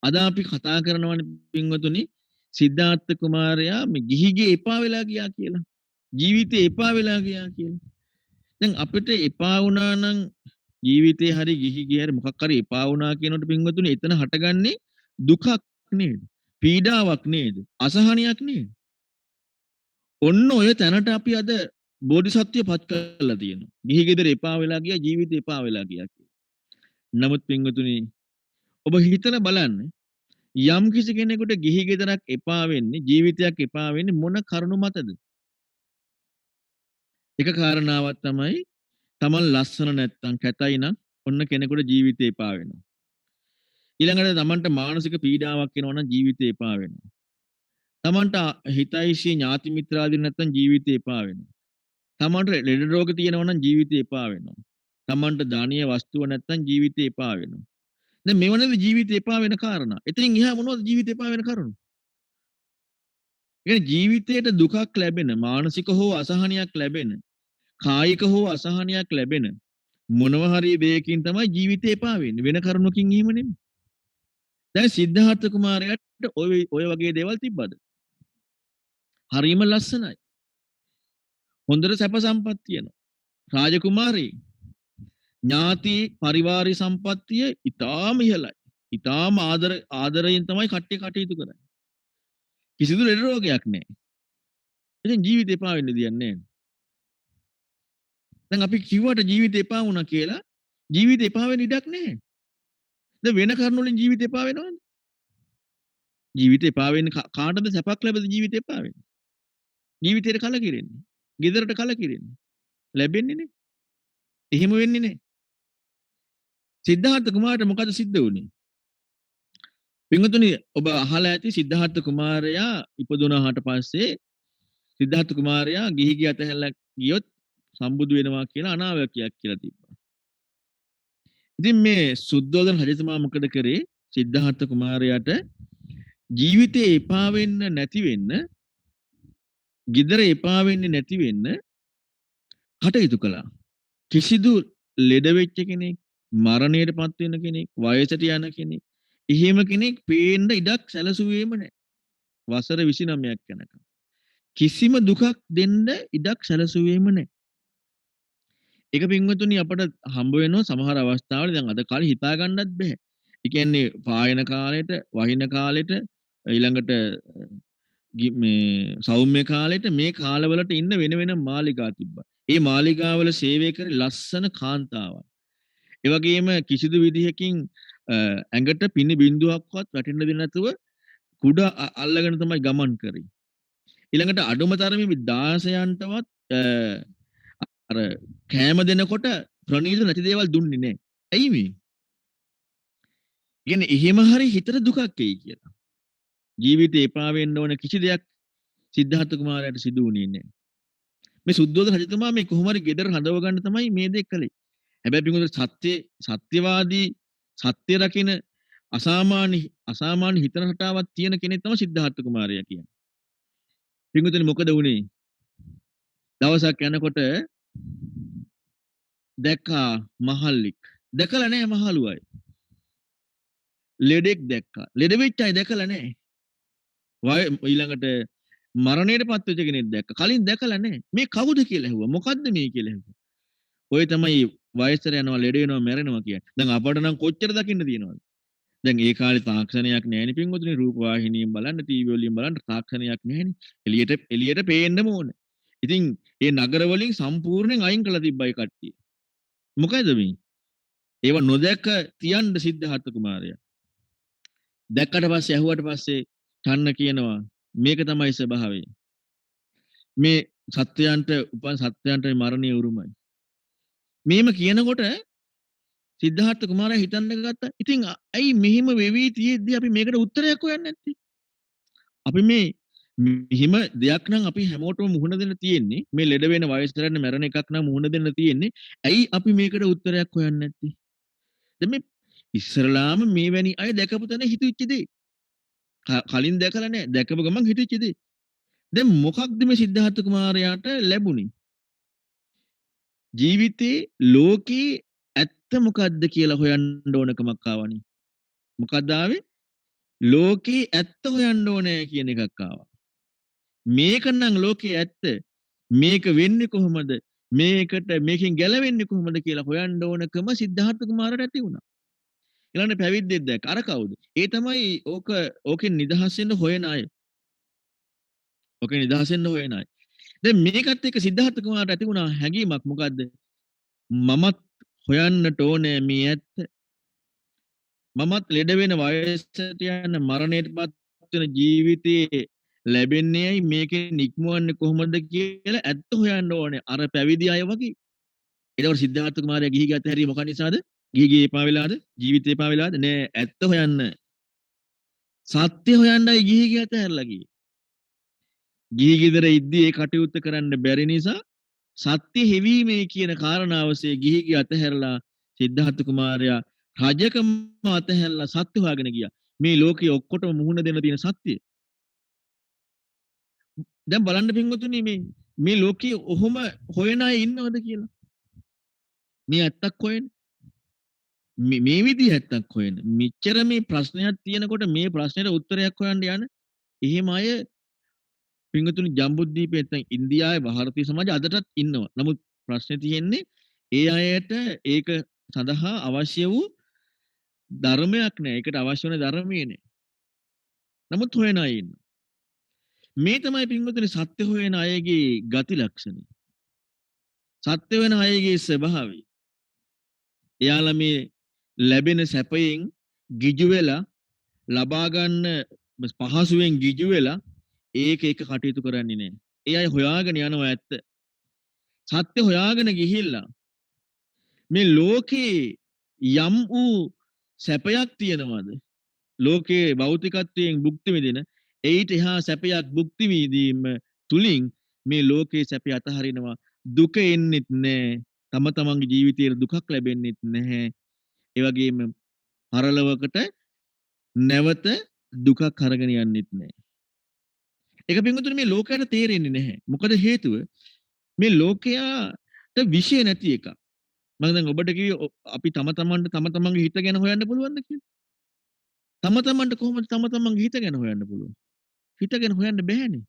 අද අපි කතා කරනවානේ පින්වතුනි සිද්ධාර්ථ කුමාරයා මේ ගිහිගේ එපා වෙලා ගියා කියලා. ජීවිතේ එපා වෙලා ගියා කියලා. දැන් අපිට එපා වුණා නම් ජීවිතේ හරි ගිහි ගිය හරි මොකක් හරි එපා වුණා කියනකොට පින්වතුනි එතන හටගන්නේ දුකක් නේද? පීඩාවක් නේද? අසහනයක් නේද? ඔන්න ඔය තැනට අපි අද බෝධිසත්වය පත් කරලා තියෙනවා. ගිහි ගෙදර එපා වෙලා ගියා ජීවිතේ එපා වෙලා ගියා කියලා. නමුත් පින්වතුනි ඔබ හිතලා බලන්න යම් කිසි කෙනෙකුට ගිහි ගෙදරක් එපා වෙන්නේ ජීවිතයක් එපා වෙන්නේ මොන කරුණු මතද? එක කාරණාවක් තමයි තමන් ලස්සන නැත්තම් කැතයි නම් ඔන්න කෙනෙකුට ජීවිතේ එපා වෙනවා. ඊළඟට තමන්ට මානසික පීඩාවක් එනවා නම් ජීවිතේ එපා වෙනවා. තමන්ට හිතයිෂී ඥාති මිත්‍රාදී නැත්තම් ජීවිතේ එපා වෙනවා. තමන්ට ලෙඩ රෝග තියෙනවා නම් ජීවිතේ එපා වෙනවා. තමන්ට ධානීය වස්තුව නැත්තම් ජීවිතේ එපා වෙනවා. දැන් මේවනේ ජීවිතේ එපා වෙන කාරණා. එතනින් එහා මොනවද ජීවිතේ එපා වෙන කරුණු? ඒ ජීවිතයට දුකක් ලැබෙන, මානසික හෝ අසහනයක් ලැබෙන, කායික හෝ අසහනයක් ලැබෙන මොනවා හරි දෙයකින් තමයි ජීවිතේ එපා වෙන්නේ. වෙන කරුණකින් එහෙම නෙමෙයි. දැන් සිද්ධාර්ථ කුමාරයාට ඔය වගේ දේවල් තිබ්බද? හරිම ලස්සනයි. හොඳට සැප සම්පත් තියෙනවා. රාජකුමාරී ඥාති පරිවාරී සම්පත්තිය ඊටාම ඉහළයි. ඊටාම ආදරයෙන් තමයි කටයුතු කරන්නේ. කිසිදු ලෙඩ රෝගයක් නැහැ. ඉතින් ජීවිතේ එපා වෙන්න දෙයක් නැහැ. දැන් අපි කිව්වට ජීවිතේ එපා වුණා කියලා ජීවිතේ එපා වෙන්න ඉඩක් නැහැ. දැන් වෙන කරුණු වලින් ජීවිතේ එපා වෙනවද? ජීවිතේ එපා වෙන්නේ කාටද සැපක් ලැබෙද ජීවිතේ එපා වෙන්නේ? ජීවිතේට කලකිරෙන්නේ. ගෙදරට කලකිරෙන්නේ. ලැබෙන්නේ නේ. එහෙම වෙන්නේ නේ. සිද්ධාර්ථ කුමාරට මොකද සිද්ධ වුනේ? පින්වතුනි ඔබ අහලා ඇති සිද්ධාර්ථ කුමාරයා ඉපදුනාට පස්සේ සිද්ධාර්ථ කුමාරයා ගිහි ගිය අතහැරලා ගියොත් සම්බුදු වෙනවා කියලා අනාවැකියක් කියලා තිබ්බා. ඉතින් මේ සුද්ධෝදන රජතුමා මොකද කරේ? සිද්ධාර්ථ කුමාරයාට ජීවිතේ එපා වෙන්න නැති වෙන්න, গিදර එපා වෙන්නේ නැති වෙන්න කටයුතු කළා. කිසිදු ලෙඩ වෙච්ච කෙනෙක්, මරණයටපත් වෙන කෙනෙක්, වයසට යන කෙනෙක්, එහෙම කෙනෙක් පේන්න ඉඩක් සැලසුවේම නැහැ. වසර 29ක් යනකම්. කිසිම දුකක් දෙන්න ඉඩක් සැලසුවේම නැහැ. ඒක පින්වතුනි අපට හම්බ වෙනවා සමහර අවස්ථාවල දැන් අද කාලේ හිතා ගන්නත් බෑ. ඒ කියන්නේ පායන කාලෙට, වහින කාලෙට ඊළඟට මේ සෞම්‍ය කාලෙට මේ කාලවලට ඉන්න වෙන වෙන මාලිගා තිබ්බා. ඒ මාලිගාවල සේවය කරේ ලස්සන කාන්තාවන්. ඒ වගේම කිසිදු විදිහකින් ඇඟට පිනි බිඳුවක්වත් වැටෙන්න දෙන්නේ නැතුව කුඩ අල්ලගෙන තමයි ගමන් කරේ. ඊළඟට අඩුම තරමේ 16යන්ටවත් අර කෑම දෙනකොට ප්‍රණීත නැති දේවල් දුන්නේ නැහැ. ඇයි මේ? කියන්නේ එහෙම හරි හිතට දුකක් එයි කියලා. ජීවිතේ එපා වෙන්න ඕන කිසි දෙයක් සිද්ධාර්ථ කුමාරයාට සිදු වුණේ නැහැ. මේ සුද්ධෝදන රජතුමා මේ කොහොම හරි ගෙදර හදව ගන්න තමයි මේ දේ කළේ. හැබැයි පිටුදුර සත්‍යවාදී සත්‍ය රකින අසාමාන්‍ය හිතන රටාවක් තියෙන කෙනෙක් තමයි සිද්ධාර්ථ කුමාරයා කියන්නේ. පිටුදුනේ මොකද වුනේ? දවසක් යනකොට දැක්කා මහල්ලෙක්. දැකලා නැහැ මහලු අය. ලෙඩෙක් දැක්කා. ලෙඩ වෙච්ච අය දැකලා නැහැ. ඊළඟට මරණයටපත් වෙච්ච කෙනෙක් දැක්කා. කලින් දැකලා නැහැ. මේ කවුද කියලා ඇහුවා. මොකද්ද මේ කියලා ඇහුවා. ඔය තමයි වයසට යනවා, ලෙඩ වෙනවා, මැරෙනවා කියන්නේ. දැන් අපට නම් කොච්චර දකින්න තියෙනවද? දැන් ඒ කාලේ තාක්ෂණයක් නැහැනේ පින්වතුනි. රූප වාහිනියෙන් බලන්න, ටීවී වලින් බලන්න තාක්ෂණයක් නැහැනේ. එළියට පේන්නම ඕන. ඉතින් මේ නගර වලින් සම්පූර්ණයෙන් අයින් කළා තිබ්බයි කට්ටිය. මොකද මේ? ඒව නොදැක තියන්න සිද්ධාර්ථ කුමාරයා. දැක්කට පස්සේ ඇහුවට පස්සේ චන්න කියනවා මේක තමයි ස්වභාවය. මේ සත්‍යයන්ට උපන් සත්‍යයන්ට මරණය උරුමයි. මේම කියනකොට සිද්ධාර්ථ කුමාරයා හිතන්න ගත්තා. ඉතින් ඇයි මෙහිම වෙවි තියෙද්දි අපි මේකට උත්තරයක් හොයන්නේ නැත්තේ? අපි මෙහිම දෙයක් නම් අපි හැමෝටම මුහුණ දෙන්න තියෙන්නේ. මේ ලෙඩ වෙන වයසට යන මැරෙන එකක් නම් මුහුණ දෙන්න තියෙන්නේ. ඇයි අපි මේකට උත්තරයක් හොයන්නේ නැත්තේ? දැන් මේ ඉස්සරලාම මේ වැනි අය දැකපු තැන හිතෙච්ච දේ. කලින් දැකලා නැහැ. දැකපු ගමන් හිතෙච්ච දේ. දැන් මොකක්ද මේ සිද්ධාර්ථ කුමාරයාට ලැබුණේ? ජීවිතේ ලෝකේ ඇත්ත මොකද්ද කියලා හොයන්න ඕනකමක් ආවනේ. මොකද්ද ආවේ? ලෝකේ ඇත්ත හොයන්න ඕනේ කියන එකක් ආවා. මේක නම් ලෝකේ ඇත්ත. මේක වෙන්නේ කොහොමද? මේකෙන් ගැලවෙන්නේ කොහොමද කියලා හොයන්න ඕනකම සිද්ධාර්ථ කුමාරට ඇති වුණා. ඊළඟට පැවිද්දෙක් දැක්ක. අර කවුද? ඒ තමයි ඕකෙන් නිදහස් වෙන්න හොයන අය. ඕකෙන් නිදහස් වෙන්න හොයන අය. දැන් මේකත් එක්ක සිද්ධාර්ථ කුමාරට ඇති වුණා හැඟීමක් මොකද්ද? මමත් හොයන්නට ඕනේ මේ ඇත්ත. මමත් ලෙඩ වෙන වයසට යන මරණයටපත් වෙන ජීවිතේ ලැබෙන්නේ ඇයි මේකෙන් නික්මවන්නේ කොහොමද කියලා ඇත්ත හොයන්න ඕනේ. අර පැවිදි අය වගේ. ඒකවල සිද්ධාර්ථ කුමාරයා ගිහි ගත හැරි මොකක් නිසාද? ගිහි එපා වෙලාද? ජීවිතේ එපා වෙලාද? නෑ ඇත්ත හොයන්න. සත්‍ය හොයන්නයි ගිහි ගත හැරලා ගියේ. ගිහි ගෙදර ඉද්දී ඒ කටයුත්ත කරන්න බැරි නිසා සත්‍ය හෙවීමේ කියන කාරණාවසේ ගිහි ගිය අතහැරලා සිද්ධාර්ථ කුමාරයා රජකම අතහැරලා සත්‍ය හොයාගෙන ගියා. මේ ලෝකයේ ඔක්කොටම මුහුණ දෙන්න තියෙන සත්‍ය. දැන් බලන්න පින්වතුනි මේ ලෝකයේ ඔහොම හොයන අය ඉන්නවද කියලා? මේ ඇත්තක් හොයන මේ විදිහ ඇත්තක් හොයන. මෙච්චර මේ ප්‍රශ්නයක් තියෙනකොට මේ ප්‍රශ්නෙට උත්තරයක් හොයන්න යන එහෙම අය පින්වතුනි ජම්බුද්වීපයේ නැත්නම් ඉන්දියාවේ ಭಾರತೀಯ සමාජය අදටත් ඉන්නවා. නමුත් ප්‍රශ්නේ තියෙන්නේ ඒ අයට ඒක සඳහා අවශ්‍ය වූ ධර්මයක් නැහැ. ඒකට අවශ්‍ය වෙන ධර්මයේ නැහැ. නමුත් හොයන අය ඉන්නවා. මේ තමයි පින්වතුනි සත්‍ය හොයන අයගේ ගති ලක්ෂණය. සත්‍ය වෙන අයගේ ස්වභාවය. එයාලා මේ ලැබෙන සැපයෙන් ගිජු වෙලා ලබා ගන්න පහසුවෙන් ගිජු වෙලා ඒක කටයුතු කරන්නේ නැහැ. ඒ අය හොයාගෙන යනවා ඇත්ත. සත්‍ය හොයාගෙන ගිහිල්ලා මේ ලෝකේ යම් වූ සැපයක් තියනවාද? ලෝකයේ භෞතිකත්වයෙන් භුක්ති විඳින ඊට එහා සැපයක් භුක්ති විඳීම තුලින් මේ ලෝකයේ සැපය අතහරිනවා. දුක එන්නෙත් නැහැ. තම තමන්ගේ ජීවිතයේ දුකක් ලැබෙන්නෙත් නැහැ. ඒ වගේම පරලොවකට නැවත දුකක් අරගෙන යන්නෙත් නැහැ. ඒක පින්වතුනි මේ ලෝකයට තේරෙන්නේ නැහැ. මොකද හේතුව මේ ලෝකයාට විෂය නැති එකක්. මම දැන් ඔබට කිව්වේ අපි තම තමන්ගේ හිත ගැන හොයන්න පුළුවන්ද කියලා? තම තමන්ට කොහොමද තම තමන්ගේ හිත ගැන හොයන්න පුළුවන්? හිත ගැන හොයන්න බෑනේ.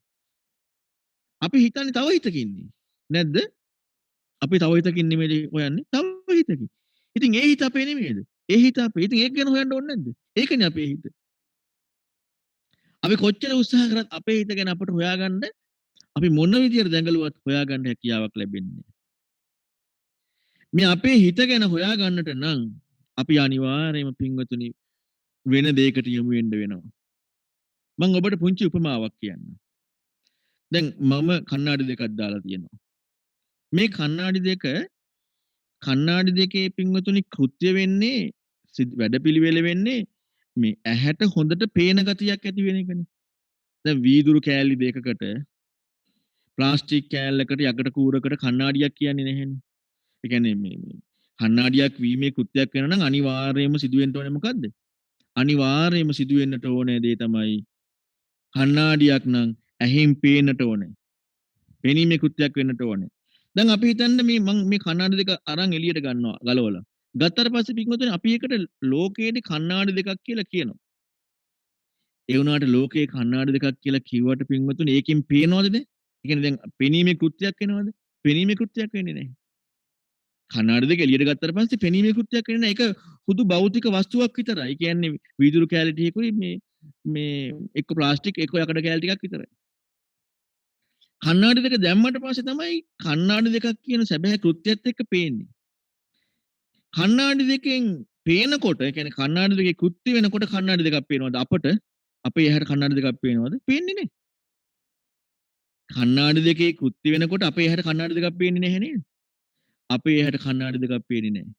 අපි හිතන්නේ තව හිතකින්නේ. නැද්ද? අපි තව හිතකින් නෙමෙයි හොයන්නේ. තව හිතකින්. ඉතින් ඒ හිත අපේ නෙමෙයිද? ඒ හිත අපේ. ඉතින් ඒක ගැන හොයන්න ඕනේ නැද්ද? ඒකනේ අපේ හිත. අපි කොච්චර උත්සාහ කරත් අපේ හිත ගැන අපට හොයාගන්න අපි මොන විදියට දැඟලුවත් හොයාගන්න හැකියාවක් වෙන්නේ නැහැ. මේ අපේ හිත ගැන හොයාගන්නට නම් අපි අනිවාර්යයෙන්ම පින්වතුනි වෙන දෙයකට යොමු වෙන්න වෙනවා. මම ඔබට පුංචි උපමාවක් කියන්නම්. දැන් මම කණ්ණාඩි දෙකක් දාලා තියෙනවා. මේ කණ්ණාඩි දෙකේ පින්වතුනි කෘත්‍ය වෙන්නේ වැඩපිළිවෙල වෙන්නේ මේ ඇහැට හොඳට පේන ගතියක් ඇති වෙන එකනේ. දැන් වීදුරු කෑලි දෙකකට ප්ලාස්ටික් කෑල්ලකට යකඩ කූරකට කණ්ණාඩියක් කියන්නේ නැහැනේ. ඒ කියන්නේ මේ කණ්ණාඩියක් වීමේ කෘත්‍යයක් වෙනවා නම් අනිවාර්යයෙන්ම සිදුවෙන්න ඕනේ මොකද්ද? අනිවාර්යයෙන්ම සිදුවෙන්නට ඕනේ දේ තමයි කණ්ණාඩියක් නම් ඇහෙන් පේන්නට ඕනේ. පෙනීමේ කෘත්‍යයක් වෙන්නට ඕනේ. දැන් අපි හිතන්න මේ කණ්ණාඩි දෙක අරන් එළියට ගලවලා. ගත්තට පස්සේ පිටුතුනේ අපි එකට ලෝකයේදී කණ්ණාඩි දෙකක් කියලා කියනවා. ඒ වුණාට ලෝකයේ කණ්ණාඩි දෙකක් කියලා කිව්වට පිටුතුනේ ඒකෙන් පේනවද දැන්? ඒ කියන්නේ දැන් පෙනීමේ කෘත්‍යයක් වෙනවද? පෙනීමේ කෘත්‍යයක් වෙන්නේ නැහැ. කණ්ණාඩි දෙක එළියට ගත්තට පස්සේ පෙනීමේ කෘත්‍යයක් වෙන්නේ නැහැ. ඒක හුදු භෞතික වස්තුවක් විතරයි. ඒ කියන්නේ වීදුරු කෑලි ටිකකුයි මේ එක්ක ප්ලාස්ටික් එක්ක යකඩ කෑලි ටිකක් විතරයි. කණ්ණාඩි දෙක දැම්මට පස්සේ තමයි කණ්ණාඩි දෙකක් කියන සැබෑ කෘත්‍යයත් එක්ක පේන්නේ. කණ්ණාඩි දෙකෙන් පේනකොට ඒ කියන්නේ කණ්ණාඩි දෙකේ කෘත්‍ය වෙනකොට කණ්ණාඩි දෙකක් පේනවද අපට? අපේ ඇහැට කණ්ණාඩි දෙකක් පේනවද? පේන්නේ නැහැ. කණ්ණාඩි දෙකේ කෘත්‍ය වෙනකොට අපේ ඇහැට කණ්ණාඩි දෙකක් පේන්නේ නැහැ නේද? අපේ ඇහැට කණ්ණාඩි දෙකක් පේන්නේ නැහැ.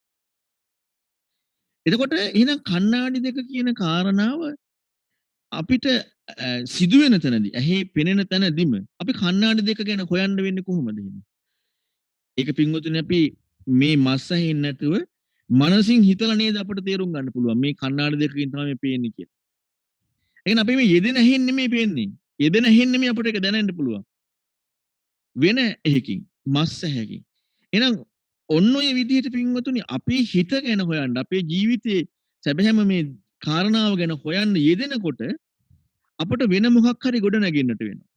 එතකොට එහෙනම් කණ්ණාඩි දෙක කියන කාරණාව අපිට සිදුවෙන තැනදී ඇහි පෙනෙන තැනදීම අපි කණ්ණාඩි දෙක ගැන හොයන්න වෙන්නේ කොහොමද එහෙනම්? ඒක පින්වතුනි අපි මේ මස් ඇහෙන්නේ නැතුව මනසින් හිතලා නේද අපිට තේරුම් ගන්න පුළුවන් මේ කණ්ණාඩි දෙකකින් තමයි මේ පේන්නේ කියලා. එහෙනම් අපි මේ යෙදෙන ඇහෙන් නෙමෙයි පේන්නේ. යෙදෙන ඇහෙන් නෙමෙයි අපිට ඒක දැනෙන්න පුළුවන්. වෙන ඇහකින් මස් ඇහකින්. එහෙනම් ඔන්න ඔය විදිහට පින්වතුනි අපේ හිත ගැන හොයන්න අපේ ජීවිතයේ සැබෑම මේ කාරණාව ගැන හොයන්න යෙදෙනකොට අපට වෙන මොකක් හරි ගොඩ නැගෙන්නට වෙනවා.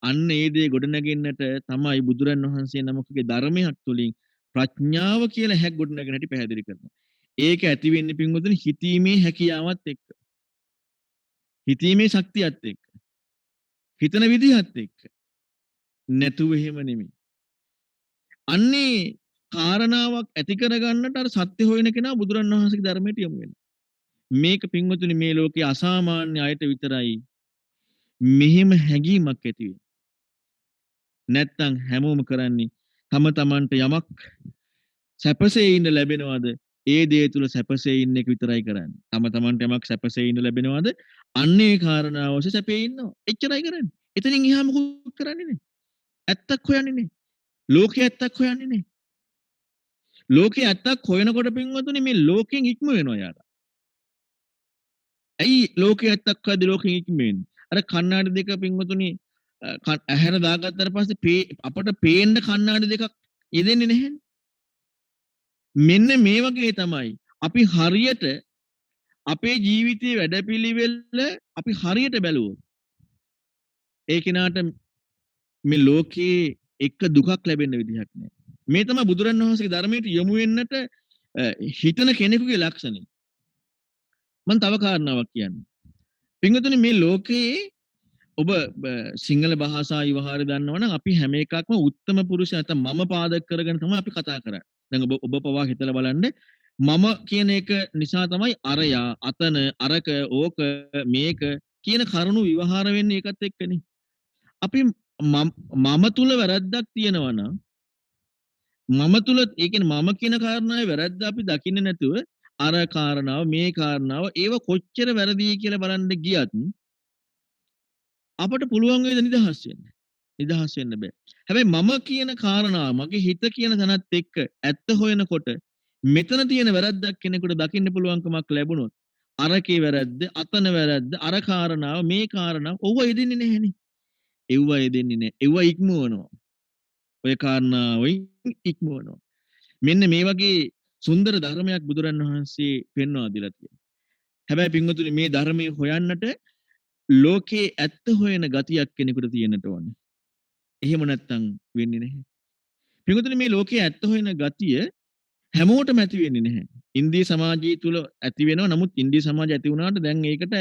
අන්න ඒ දේ ගොඩ නැගෙන්නට තමයි බුදුරන් වහන්සේ නමකගේ ධර්මයක් තුළින් ප්‍රඥාව කියලා හැක් ගොඩ නැගෙන හැටි පැහැදිලි කරනවා. ඒක ඇති වෙන්නේ පින්වතුනි හිතීමේ හැකියාවත් එක්ක. හිතීමේ ශක්තියත් එක්ක. හිතන විදිහත් එක්ක. නැතුව එහෙම නෙමෙයි. අන්නේ කාරණාවක් ඇති කරගන්නට අර සත්‍ය හොයන කෙනා බුදුරන් වහන්සේගේ ධර්මයට යොමු වෙනවා. මේක පින්වතුනි මේ ලෝකේ අසාමාන්‍ය අයට විතරයි මෙහෙම හැඟීමක් ඇති වෙන්නේ. නැත්තම් හැමෝම කරන්නේ තම තමන්ට යමක් සැපසේ ඉන්න ලැබෙනවද ඒ දේ තුල සැපසේ ඉන්න එක විතරයි කරන්නේ. තම තමන්ට යමක් සැපසේ ඉන්න ලැබෙනවද අන්නේ කාරණාව ඔස්සේ සැපේ ඉන්නවා. එච්චරයි කරන්නේ. එතනින් එහා මොකුත් කරන්නේ නැහැ. ඇත්තක් හොයන්නේ නැහැ. ලෝකයේ ඇත්තක් හොයන්නේ නැහැ. ලෝකයේ ඇත්තක් හොයනකොට පින්වතුනි මේ ලෝකෙන් ඉක්ම වෙනවා යාට. ඇයි ලෝකයේ ඇත්තක් හොයද්දී ලෝකෙන් ඉක්ම වෙන්නේ? අර කණ්ණාඩි දෙක පින්වතුනි ඇහැර දාගත්තට පස්සේ අපට පේන්න කණ්ණාඩි දෙකක් යෙදෙන්නේ නැහැ. මෙන්න මේ වගේ තමයි අපි හරියට අපේ ජීවිතයේ වැඩපිළිවෙල අපි හරියට බැලුවොත් ඒ කෙනාට මේ ලෝකේ එක දුකක් ලැබෙන්න විදිහක් නැහැ. මේ තමයි බුදුරන් වහන්සේගේ ධර්මයට යොමු වෙන්නට හිතන කෙනෙකුගේ ලක්ෂණය. මම තව කාරණාවක් කියන්නම්. පින්වතුනි මේ ලෝකයේ ඔබ සිංහල භාෂා විවහාරය දන්නවනම් අපි හැම එකක්ම උත්තම පුරුෂ නැත්නම් මම පාදක කරගෙන තමයි අපි කතා කරන්නේ. දැන් ඔබ පවා හිතලා බලන්න මම කියන එක නිසා තමයි අරයා අතන අරක ඕක මේක කියන කරුණු විවහාර වෙන්නේ ඒකත් එක්කනේ. අපි මම තුල වැරද්දක් තියෙනවා නම් මම තුල ඒ කියන්නේ මම කියන කාරණාවේ වැරද්ද අපි දකින්නේ නැතුව අර කාරණාව මේ කාරණාව ඒව කොච්චර වැරදි කියලා බලන්න ගියත් අපට පුළුවන් වේද නිදහස් වෙන්න. නිදහස් වෙන්න බෑ. හැබැයි මම කියන කාරණාව මගේ හිත කියන තැනත් එක්ක ඇත්ත හොයනකොට මෙතන තියෙන වැරද්දක් කෙනෙකුට දකින්න පුළුවන්කමක් ලැබුණොත් අරකේ වැරද්ද, අතන වැරද්ද, අර කාරණාව, මේ කාරණාව ඔව්ව යෙදෙන්නේ නැහෙනේ. එව්ව යෙදෙන්නේ නැහැ. එව්ව ඉක්මවනවා. ඔය කාරණාවෙන් ඉක්මවනවා. මෙන්න මේ වගේ සුන්දර ධර්මයක් බුදුරන් වහන්සේ පෙන්වා දීලා තියෙනවා. හැබැයි පින්වතුනි මේ ධර්මයේ හොයන්නට ලෝකේ ඇත්ත හොයන ගතියක් කෙනෙකුට තියෙන්නට ඕනේ. එහෙම නැත්තම් වෙන්නේ නැහැ. පින්වතුනි මේ ලෝකේ ඇත්ත හොයන ගතිය හැමෝටම ඇති වෙන්නේ නැහැ. ඉන්දිය සමාජය තුල ඇති වෙනවා. නමුත් ඉන්දිය සමාජය ඇති වුණාට දැන් ඒකට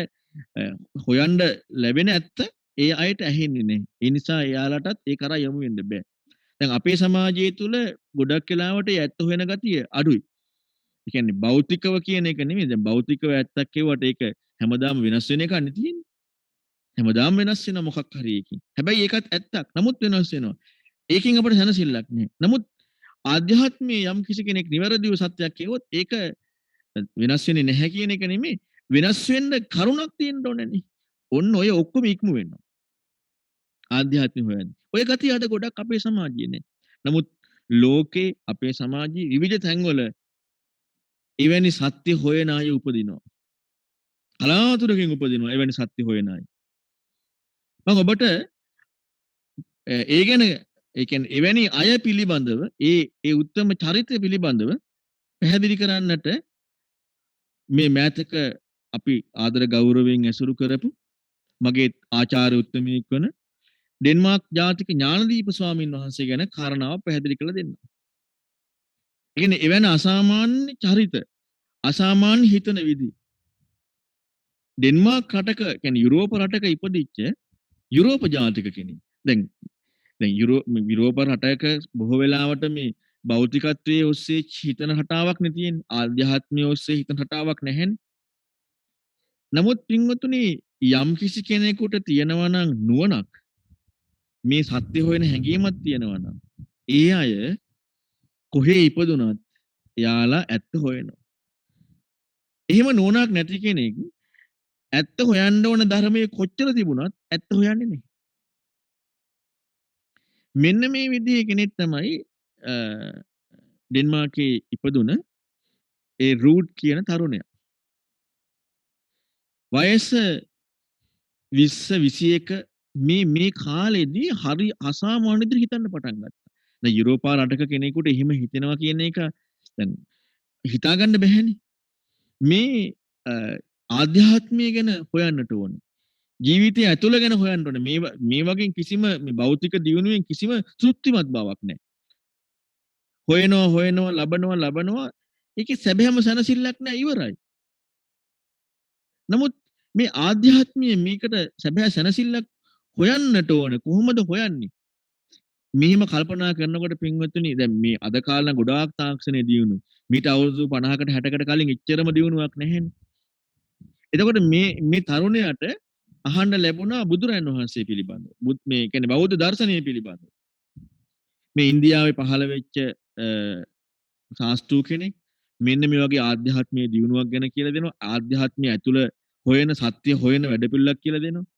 හොයන්න ලැබෙන ඇත්ත ඒ අයට ඇහෙන්නේ නැහැ. ඒ නිසා එයාලටත් ඒ කරා යමු වෙන්න බෑ. දැන් අපේ සමාජය තුල ගොඩක් වෙලාවට ඒ ඇත්ත හොයන ගතිය අඩුයි. ඒ කියන්නේ භෞතිකව කියන එක නෙමෙයි. දැන් භෞතිකව ඇත්තක් කියවට ඒක හැමදාම වෙනස් වෙන එකක් නේ තියෙන්නේ. හැමදාම වෙනස් වෙන මොකක් හරි එකකින්. හැබැයි ඒකත් ඇත්තක්. නමුත් වෙනස් වෙනවා. ඒකෙන් අපිට සැනසෙල්ලක් නෑ. නමුත් ආධ්‍යාත්මයේ යම් කිසි කෙනෙක් නිවැරදිව සත්‍යයක් කියවොත් ඒක වෙනස් වෙන්නේ නැහැ කියන එක නෙමෙයි. වෙනස් වෙන්න කරුණක් තියෙන්න ඕනේනේ. ඔන්න ඔය ඔක්කොම ඉක්මු වෙනවා. ආධ්‍යාත්මික හොයන්නේ. ඔය ගතිය අද ගොඩක් අපේ සමාජයේ නෑ. නමුත් ලෝකේ අපේ සමාජයේ විවිධ තැන්වල එවැනි සත්‍ය හොයන අය උපදිනවා. කලාතුරකින් උපදිනවා එවැනි සත්‍ය හොයන අය. මම ඔබට ඒ ගැන ඒ කියන්නේ එවැනි අය පිළිබඳව ඒ උත්තම චරිතය පිළිබඳව පැහැදිලි කරන්නට මේ මෑතක අපි ආදර ගෞරවයෙන් ඇසුරු කරපු මගේ ආචාර්ය උත්තමයෙක් වන ඩෙන්මාර්ක් ජාතික ඥානදීප ස්වාමීන් වහන්සේ ගැන කාරණාවක් පැහැදිලි කරලා දෙන්න. ඒ කියන්නේ එවැනි අසාමාන්‍ය චරිත, අසාමාන්‍ය හිතන විදි. ඩෙන්මාර්ක් රටක කියන්නේ යුරෝප රටක ඉපදිච්ච යුරෝප ජාතික කෙනෙක්. දැන් යුරෝප රටක බොහෝ වෙලාවට මේ භෞතිකත්වයේ ඔස්සේ හිතන රටාවක් නේ තියෙන්නේ. ආධ්‍යාත්මයේ ඔස්සේ හිතන රටාවක් නැහැනේ. නමුත් පින්වතුනි යම් කිසි කෙනෙකුට තියෙනවා නම් නුවණක් මේ සත්‍ය හොයන හැඟීමක් තියෙනවා නම් ඒ අය කොහේ ඉපදුනත් එයාලා ඇත්ත හොයනවා. එහෙම නුවණක් නැති කෙනෙක් ඇත්ත හොයන්න ඕන ධර්මයේ කොච්චර තිබුණත් ඇත්ත හොයන්නේ නැහැ. මෙන්න මේ විදිහේ කෙනෙක් තමයි ඩෙන්මාර්කේ ඉපදුන ඒ රූට් කියන තරුණයා. වයස 20 21 මේ කාලෙදී හරි අසාමාන්‍ය විදිහට හිතන්න පටන් ගත්තා. දැන් යුරෝපා රටක කෙනෙකුට එහෙම හිතෙනවා කියන එක දැන් හිතා ගන්න බැහැනේ. මේ ආධ්‍යාත්මය ගැන හොයන්නට ඕනේ. ජීවිතය ඇතුළ ගැන හොයන්න ඕනේ. මේ වගේ කිසිම මේ භෞතික දියුණුවෙන් කිසිම තෘප්තිමත් බවක් නැහැ. හොයනවා ලබනවා ඒකේ සැබෑම සැනසෙල්ලක් නැහැ ඉවරයි. නමුත් මේ ආධ්‍යාත්මය මේකට සැබෑ සැනසෙල්ලක් හොයන්නට ඕන කොහොමද හොයන්නේ? මෙහිම කල්පනා කරනකොට පින්වත්නි දැන් මේ අද කාලේ ගොඩාක් තාක්ෂණයේ දියුණුව. මීට අවුරුදු 50කට 60කට කලින් එච්චරම දියුණුවක් නැහැනේ. එතකොට මේ තරුණයාට අහන්න ලැබුණා බුදුරජාණන් වහන්සේ පිළිබඳව. මේ කියන්නේ බෞද්ධ දර්ශනය පිළිබඳව. මේ ඉන්දියාවේ පහළ වෙච්ච ශාස්ත්‍රූ කෙනෙක් මෙන්න මේ වගේ ආධ්‍යාත්මීය දියුණුවක් ගැන කියලා දෙනවා. ආධ්‍යාත්මය ඇතුළ හොයන සත්‍ය හොයන වැඩපිළිවෙලක් කියලා දෙනවා.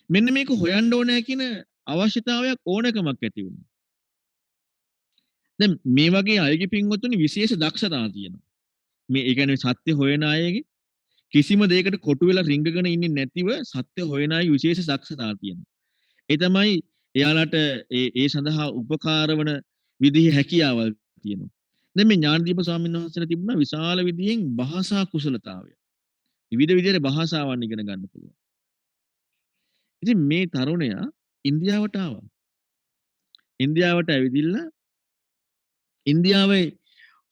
මෙන්න මේක හොයන්න ඕනේ කියන අවශ්‍යතාවයක් ඕනකමක් ඇති වුණා. දැන් මේ වගේ අයගේ පින්වතුනි විශේෂ දක්ෂතා තියෙනවා. මේ ඒ කියන්නේ සත්‍ය හොයන අයගේ කිසිම දෙයකට කොටු වෙලා රිංගගෙන ඉන්නේ නැතිව සත්‍ය හොයන අය විශේෂ දක්ෂතා තියෙනවා. ඒ තමයි එයාලට ඒ සඳහා උපකාර වන විදිහේ හැකියාවල් තියෙනවා. දැන් මේ ඥානදීප ස්වාමීන් වහන්සේලා තිබුණා විශාල විදිහෙන් භාෂා කුසලතාවය. විවිධ විදිහේ භාෂාවන් ඉගෙන ගන්න පුළුවන්. ඉතින් මේ තරුණයා ඉන්දියාවට ආවා. ඉන්දියාවට ඇවිදින්න ඉන්දියාවේ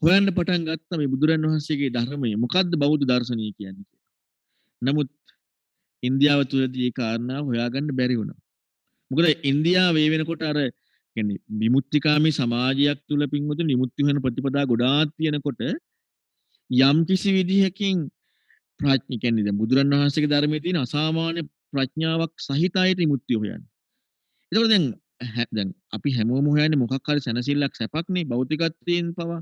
හොයන්න පටන් ගත්තා මේ බුදුරන් වහන්සේගේ ධර්මය. මොකද්ද බෞද්ධ දර්ශනය කියන්නේ කියලා. නමුත් ඉන්දියාව තුළදී ඒ කාරණාව හොයාගන්න බැරි වුණා. මොකද ඉන්දියාව ඒ වෙනකොට අර කියන්නේ විමුක්තිකාමී සමාජයක් තුළ පින්වතුනි විමුක්ති වෙන ප්‍රතිපදා ගොඩාක් තියෙනකොට යම් කිසි විදිහකින් ප්‍රඥා කියන්නේ දැන් බුදුරන් වහන්සේගේ ධර්මයේ තියෙන අසාමාන්‍ය ප්‍රඥාවක් සහිත අයට විමුක්තිය හොයන්නේ. ඒකෝට දැන් දැන් අපි හැමෝම හොයන්නේ මොකක් හරි සැනසෙල්ලක් සැපක්නේ භෞතිකත්වයෙන් පවා.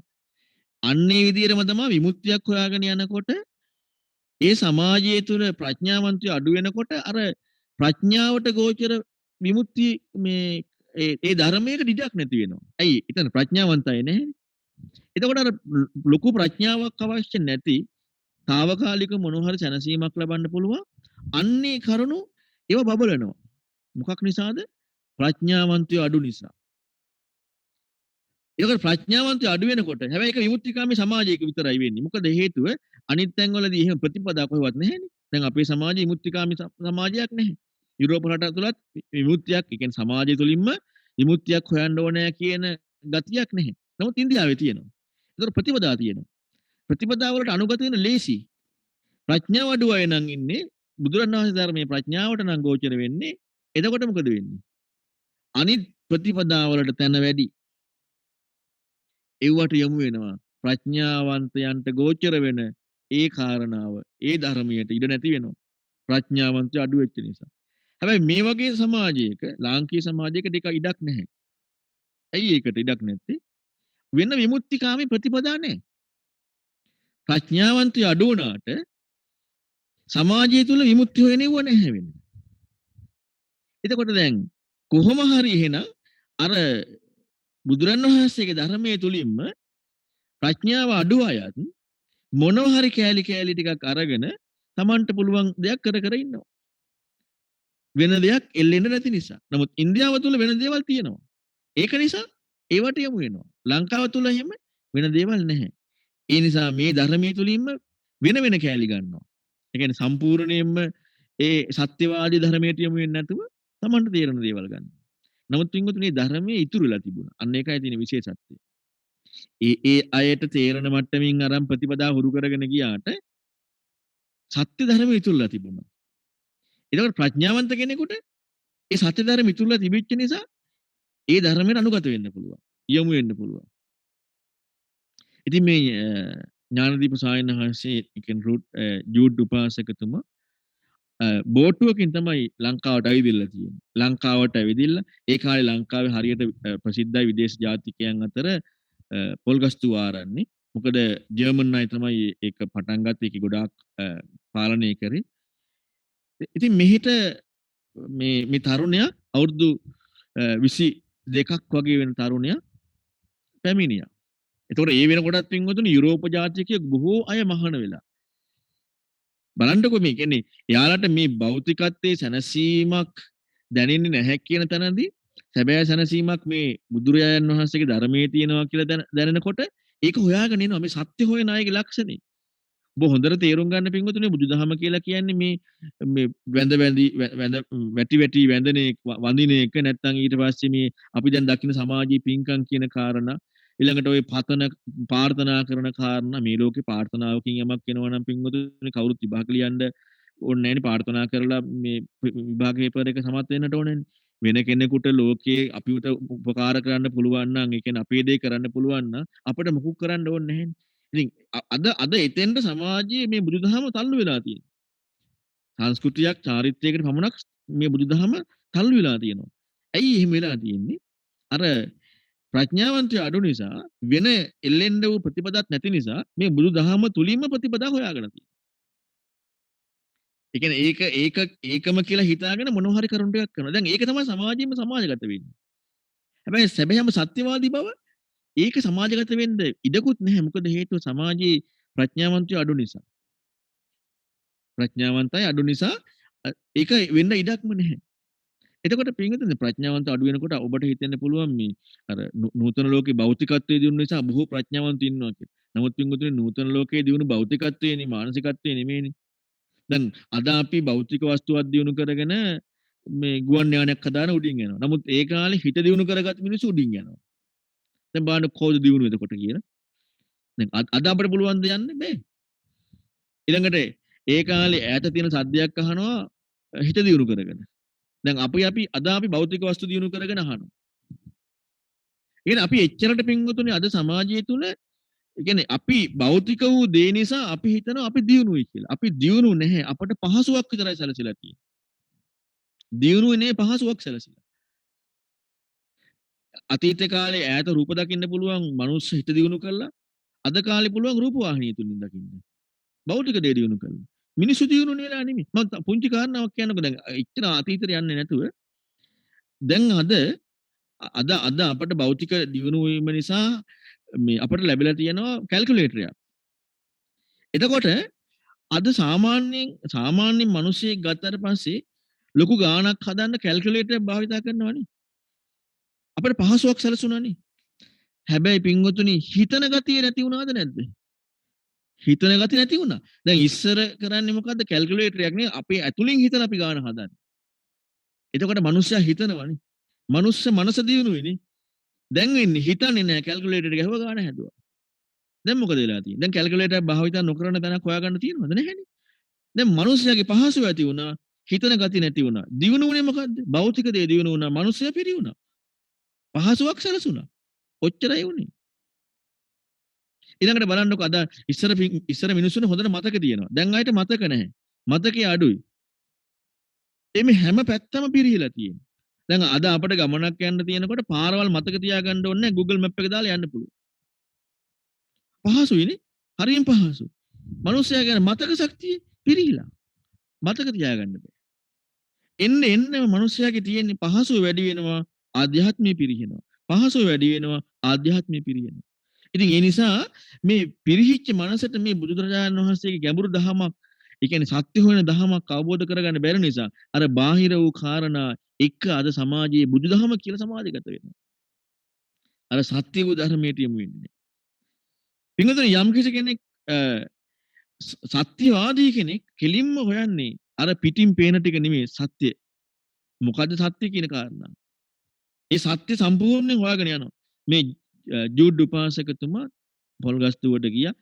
අන්නේ විදිහටම තමයි විමුක්තියක් හොයාගෙන යනකොට ඒ සමාජය තුළ ප්‍රඥාවන්තයෝ අඩු වෙනකොට අර ප්‍රඥාවට ගෝචර විමුක්තිය මේ ඒ ධර්මයක ඉඩක් නැති වෙනවා. ඇයි? එතන ප්‍රඥාවන්තය නැහැ. එතකොට අර ලොකු ප්‍රඥාවක් අවශ්‍ය නැති తాවකාලික මොන හරි සැනසීමක් ලබන්න පුළුවන්. අන්නේ කරුණු ඒව බබලනවා. මොකක් නිසාද? ප්‍රඥාවන්තයෝ අඩු නිසා. ඒකට ප්‍රඥාවන්තයෝ අඩු වෙනකොට හැබැයි ඒක විමුක්තිකාමී සමාජයක විතරයි වෙන්නේ. මොකද හේතුව අනිත් තැන්වලදී එහෙම ප්‍රතිපදා කොහෙවත් නැහැනේ. දැන් අපේ සමාජය විමුක්තිකාමී සමාජයක් නැහැ. යුරෝප රට තුලත් විමුක්තියක්, ඒ කියන්නේ සමාජය තුලින්ම විමුක්තියක් හොයන්න ඕනෑ කියන ගතියක් නැහැ. නමුත් ඉන්දියාවේ තියෙනවා. ඒතර ප්‍රතිපදා තියෙනවා. ප්‍රතිපදා වලට අනුගත වෙන ලේසි. ප්‍රඥාව අඩු අය නම් ඉන්නේ බුදුරණවහන්සේ ධර්මයේ ප්‍රඥාවට නම් ගෝචර වෙන්නේ. එතකොට මොකද වෙන්නේ? අනිත් ප්‍රතිපදා වලට තැන වැඩි. ඒවට යොමු වෙනවා. ප්‍රඥාවන්තයන්ට ගෝචර වෙන ඒ කාරණාව, ඒ ධර්මයට ඉඩ නැති වෙනවා. ප්‍රඥාවන්තය අඩු වෙච්ච නිසා. හැබැයි මේ වගේ සමාජයක, ලාංකීය සමාජයක ටික ඉඩක් නැහැ. ඇයි ඒකට ඉඩක් නැත්තේ? වෙන විමුක්තිකාමී ප්‍රතිපදා නැහැ. ප්‍රඥාවන්තය අඩු වුණාට සමාජය තුල විමුක්තිය හොයනෙව නැහැ වෙන්නේ. එතකොට දැන් කොහොම හරි එහෙනම් අර බුදුරණවහන්සේගේ ධර්මයේ තුලින්ම ප්‍රඥාව අඩු අයත් මොනවා හරි කෑලි ටිකක් අරගෙන Tamanට පුළුවන් දෙයක් කර ඉන්නවා. වෙන දෙයක් එල්ලෙන්න නැති නිසා. නමුත් ඉන්දියාව තුල වෙන දේවල් තියෙනවා. ඒක නිසා ඒවට යමු වෙනවා. ලංකාව තුල එහෙම වෙන දේවල් නැහැ. ඒ නිසා මේ ධර්මයේ තුලින්ම වෙන කෑලි ගන්නවා. ඒ කියන්නේ සම්පූර්ණයෙන්ම ඒ සත්‍යවාදී ධර්මයට යමු වෙන්නේ නැතුව Tamanට තේරෙන දේවල් ගන්නවා. නමුත් පින්වතුනි ධර්මයේ ඉතුරු වෙලා තිබුණා. අන්න ඒකයි තියෙන විශේෂත්වය. ඒ අයට තේරෙන මට්ටමින් අරන් ප්‍රතිපදා හුරු කරගෙන ගියාට සත්‍ය ධර්ම ඉතුරුලා තිබුණා. ඒකට ප්‍රඥාවන්ත කෙනෙකුට ඒ සත්‍ය ධර්ම ඉතුරුලා තිබිච්ච නිසා ඒ ධර්මයට අනුගත වෙන්න පුළුවන්. යොමු වෙන්න පුළුවන්. ඉතින් මේ ඥානදීප සායනහන්සේ කියන ජූඩ් උපාසකතුමා බෝට්ටුවකින් තමයි ලංකාවට ඇවිදilla තියෙන්නේ. ලංකාවට ඇවිදilla ඒ කාලේ ලංකාවේ හරියට ප්‍රසිද්ධයි විදේශ ජාතිකයන් අතර පොල්ගස්තු ආරන්නේ. මොකද ජර්මන් අය තමයි ඒක පටන් ගත්තේ. ඒක ගොඩාක් පාලනය කරේ. ඉතින් මෙහෙට මේ තරුණයා අවුරුදු 22ක් වගේ වෙන තරුණයා පැමිණියා. එතකොට ඒ වෙනකොටත් පින්වතුනි යුරෝප ජාතිකයෙක් බොහෝ අය මහාන වෙලා. බලන්නකො මේ කියන්නේ එයාලට මේ භෞතිකත්වයේ සැනසීමක් දැනෙන්නේ නැහැ කියන තැනදී සැබෑ සැනසීමක් මේ බුදුරජාණන් වහන්සේගේ ධර්මයේ තියෙනවා කියලා දැනෙනකොට ඒක හොයාගෙන ඉනවා. මේ සත්‍ය හොයන අයගේ ලක්ෂණේ. ඔබ හොඳට තේරුම් ගන්න පින්වතුනි බුදුදහම කියලා කියන්නේ මේ වැටි වැඳන එක වඳින එක නැත්නම් ඊට පස්සේ මේ අපි දැන් දකින්න සමාජීය පින්කම් කියන කාරණා ඊළඟට ওই පතන ප්‍රාර්ථනා කරන කාරණා මේ ලෝකේ ප්‍රාර්ථනාවකින් යමක් වෙනවා නම් පින්වතුනි කවුරුත් විභාග ලියන්න ඕනේ නැහැනේ ප්‍රාර්ථනා කරලා මේ විභාග පේපර් එක සමත් වෙන්නට ඕනේ වෙන කෙනෙකුට ලෝකයේ අපිට උපකාර කරන්න පුළුවන් නම් ඒ කියන්නේ අපේ දේ කරන්න පුළුවන් නම් අපිට මොකුත් කරන්න ඕනේ නැහැනේ. ඉතින් අද එතෙන්ට සමාජයේ මේ බුදුදහම තල්ලු වෙලා තියෙනවා. සංස්කෘතියක් චාරිත්‍රයකට පමණක් මේ බුදුදහම තල්ලු වෙලා තියෙනවා. ඇයි එහෙම වෙලා තියෙන්නේ? අර ප්‍රඥාවන්තය අඩු නිසා වෙන එල්ලෙන්න වූ ප්‍රතිපදාවක් නැති නිසා මේ බුදුදහම තුලින්ම ප්‍රතිපදා හොයාගෙන තියෙනවා. ඒ කියන්නේ ඒකම කියලා හිතාගෙන මොනවා හරි කරුණු ටිකක් කරනවා. දැන් ඒක තමයි සමාජයෙන්ම සමාජගත වෙන්නේ. හැබැයි සැබෑම සත්‍යවාදී බව ඒක සමාජගත වෙන්න ඉඩකුත් නැහැ. මොකද හේතුව සමාජයේ ප්‍රඥාවන්තයෝ අඩු නිසා. ප්‍රඥාවන්තය අඩු නිසා ඒක වෙන්න ඉඩක්ම නැහැ. එතකොට පින්විතනේ ප්‍රඥාවන්ත අඩු වෙනකොට ඔබට හිතෙන්න පුළුවන් මේ අර නූතන ලෝකේ භෞතිකත්වයේ දියුණු නිසා බොහෝ ප්‍රඥාවන්ත ඉන්නවා කියලා. නමුත් පින්විතනේ නූතන ලෝකයේ දියුණු භෞතිකත්වයේනේ මානසිකත්වයේ නෙමෙයිනේ. දැන් අද අපි භෞතික වස්තුවක් දියුණු කරගෙන මේ ගුවන් යානයක් හදාන උඩින් යනවා. නමුත් ඒ කාලේ හිත දියුණු කරගත් මිනිස්සු උඩින් යනවා. දැන් බලන්න කොහොමද දියුණු එතකොට කියලා. දැන් අද අපිට පුළුවන් ද යන්න බෑ. ඊළඟට ඒ කාලේ ඈත තියෙන සද්දයක් අහනවා හිත දියුණු කරගෙන. දැන් අපි භෞතික වස්තු දියුණු කරගෙන අහනවා. ඒ අපි එච්චරට පින්වතුනි අද සමාජය තුල කියන්නේ අපි භෞතික වූ දේ නිසා අපි හිතනවා අපි දියුණුයි කියලා. අපි දියුණු නැහැ. අපට පහසුවක් විතරයි සැලසিলা තියෙන්නේ. දියුණුවේ නේ පහසුවක් සැලසিলা. අතීත කාලේ ඈත රූප දකින්න පුළුවන් මනුස්ස හිත දියුණු කළා. අද කාලේ පුළුවන් රූප වාහිනිය තුලින් දකින්න. භෞතික දේ දියුණු කළා. මිනිස්සු දියුණු වෙලා නෙමෙයි. මම පුංචි කාරණාවක් කියන්නකෝ දැන් ඉච්චර අතීතයට යන්නේ නැතුව දැන් අද අපට භෞතික දියුණු වීම නිසා මේ අපට ලැබිලා තියෙනවා කැල්කියුලේටරයක්. එතකොට අද සාමාන්‍යයෙන් මිනිස්සෙක් ගත්තට පස්සේ ලොකු ගාණක් හදන්න කැල්කියුලේටරයක් භාවිතා කරනවනේ. අපිට පහසුවක් සැලසුණානේ. හැබැයි පින්වතුනි හිතන ගතිය නැති වුණාද නැද්ද? හිතන ගතිය නැති වුණා. දැන් ඉස්සර කරන්නේ මොකද්ද? කැල්කියුලේටරයක් නේ අපේ ඇතුලින් හිතලා අපි ගාණ හදන්නේ. එතකොට මිනිස්සයා හිතනවනේ. මනුස්ස මනස දියුණුවේනේ. දැන් වෙන්නේ හිතන්නේ නැහැ කැල්කියුලේටර් එක ගහුවා ගාණ හැදුවා. දැන් මොකද වෙලා තියෙන්නේ? දැන් කැල්කියුලේටර් භාවිතා නොකරන තැනක් හොයාගන්න තියෙනවද? නැහැනේ. දැන් මිනිස්සයාගේ පහසුව ඇති වුණා, හිතන ගතිය නැති වුණා. දියුණුවනේ මොකද්ද? භෞතික දේ දියුණු වුණා, මිනිස්සයා පිරි වුණා. පහසුවක් සැලසුණා. ඔච්චරයි වුණේ. ඊළඟට බලන්නකො අද ඉස්සර මිනිස්සුන්ට හොඳට මතක තියෙනවා. දැන් ආයෙත් මතක නැහැ. මතකයේ අඩුයි. එමේ හැම පැත්තම පිරීලා තියෙනවා. දැන් අද අපිට ගමනක් යන්න තියෙනකොට පාරවල් මතක තියාගන්න ඕනේ Google Map එක දාලා යන්න පුළුවන්. පහසුයිනේ. හරියම පහසුයි. මිනිස්සයා කියන මතක ශක්තිය පිරීලා. මතක තියාගන්න බෑ. එන්න මිනිස්සයාගේ තියෙන පහසුව වැඩි වෙනවා ආධ්‍යාත්මය පිරිහෙනවා. පහසුව වැඩි වෙනවා ආධ්‍යාත්මය පිරිහෙනවා. ඉතින් ඒ නිසා මේ පිරිහිච්ච මනසට මේ බුදුරජාණන් වහන්සේගේ ගැඹුරු දහමක්, ඒ කියන්නේ සත්‍ය හොයන දහමක් අවබෝධ කරගන්න බැරි නිසා අර බාහිර වූ කාරණා එක අද සමාජයේ බුදුදහම කියලා සමාජගත වෙනවා. අර සත්‍ය වූ ධර්මයට යමු වෙන්නේ. පින්වතුනි යම් කෙනෙක් සත්‍යවාදී කෙනෙක් කෙලින්ම හොයන්නේ අර පිටින් පේන ටික නෙමෙයි සත්‍ය. මොකද්ද සත්‍ය කියන කාරණා. ඒ සත්‍ය සම්පූර්ණයෙන් හොයාගෙන යනවා. මේ ජූඩ් උපාසකතුමා පොල්ගස්තුවට ගියා.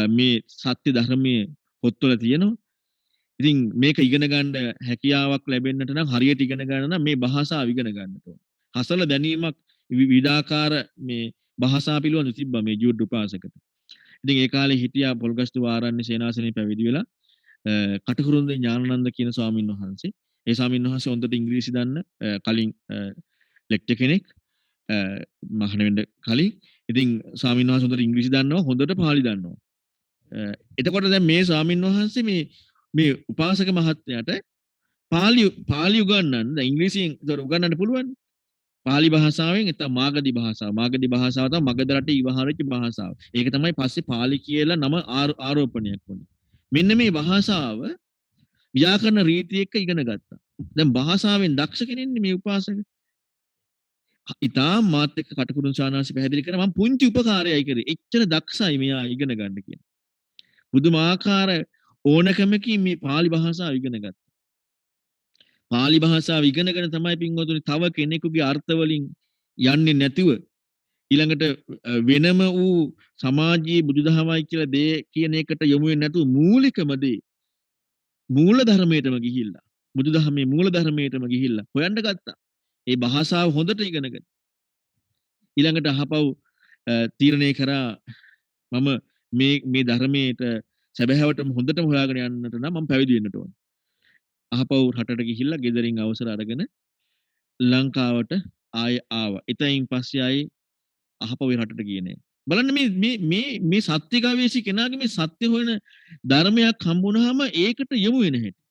මේ සත්‍ය ධර්මයේ පොත්වල තියෙනවා. ඉතින් මේක ඉගෙන ගන්න හැකියාවක් ලැබෙන්නට නම් හරියට ඉගෙන ගන්න නම් මේ භාෂාව ඉගෙන ගන්නට ඕන. හසල දැනීමක් විවිධාකාර මේ භාෂා පිළිබඳ තිබ්බා මේ ජූඩ් උපාසකට. ඉතින් ඒ කාලේ හිටියා පොල්ගස්තුව ආරණ්‍ය සේනාසනේ පැවිදි වෙලා කටුකුරුන්දේ ඥානানন্দ කියන ස්වාමීන් වහන්සේ. ඒ ස්වාමීන් වහන්සේ හොඳට ඉංග්‍රීසි දන්න කලින් ලෙක්චර් කෙනෙක් මහාන වෙන්න කලින්. ඉතින් ස්වාමීන් වහන්සේ හොඳට ඉංග්‍රීසි දන්නවා, හොඳට පාලි දන්නවා. එතකොට දැන් මේ ස්වාමීන් වහන්සේ මේ උපාසක මහත්තයාට පාලි උගන්වන්න දැන් ඉංග්‍රීසියෙන් ඒතර උගන්වන්න පුළුවන්. පාලි භාෂාවෙන් නැත්නම් මාගධි භාෂාව. මාගධි භාෂාව තමයි මගධ රටේ ඉවහාර වෙච්ච භාෂාව. ඒක තමයි පස්සේ පාලි කියලා නම ආරෝපණයක් වුණේ. මෙන්න මේ භාෂාව ව්‍යාකරණ රීතිය එක්ක ඉගෙන ගත්තා. දැන් භාෂාවෙන් දක්ෂ කෙනෙන්නේ මේ උපාසක. ඉතාම මාත් එක්ක කටුකුරුන් ශානාසි පැහැදිලි කරා මම පුංචි උපකාරයයි කරේ. එච්චර දක්ෂයි මෙයා ඉගෙන ගන්න කියන. බුදුමාකාර ඕනකමකින් මේ පාලි භාෂාව ඉගෙන ගත්තා. පාලි භාෂාව ඉගෙනගෙන තමයි පින්වතුනි තව කෙනෙකුගේ අර්ථ වලින් යන්නේ නැතිව ඊළඟට වෙනම වූ සමාජීය බුදුදහමයි කියලා දේ කියන එකට යොමු වෙන්නේ නැතුව මූලිකම දේ මූල ධර්මයටම ගිහිල්ලා බුදුදහමේ මූල ධර්මයටම ගිහිල්ලා හොයන්න ගත්තා. ඒ භාෂාව හොඳට ඉගෙනගෙන ඊළඟට අහපව් තීරණය කරා මම මේ ධර්මයට සැබෑවටම හොඳටම හොයාගෙන යන්නට නම් මම පැවිදි වෙන්නට ඕන. අහපව් රටට ගිහිල්ලා ගෙදරින් අවසර අරගෙන ලංකාවට ආවා. ඉතින් පස්සේ ආයේ අහපව් රටට ගියේ නෑ. බලන්න මේ සත්‍ය ගවේෂී කෙනාගේ මේ සත්‍ය හොයන ධර්මයක් හම්බුනහම ඒකට යොමු වෙන හැටි.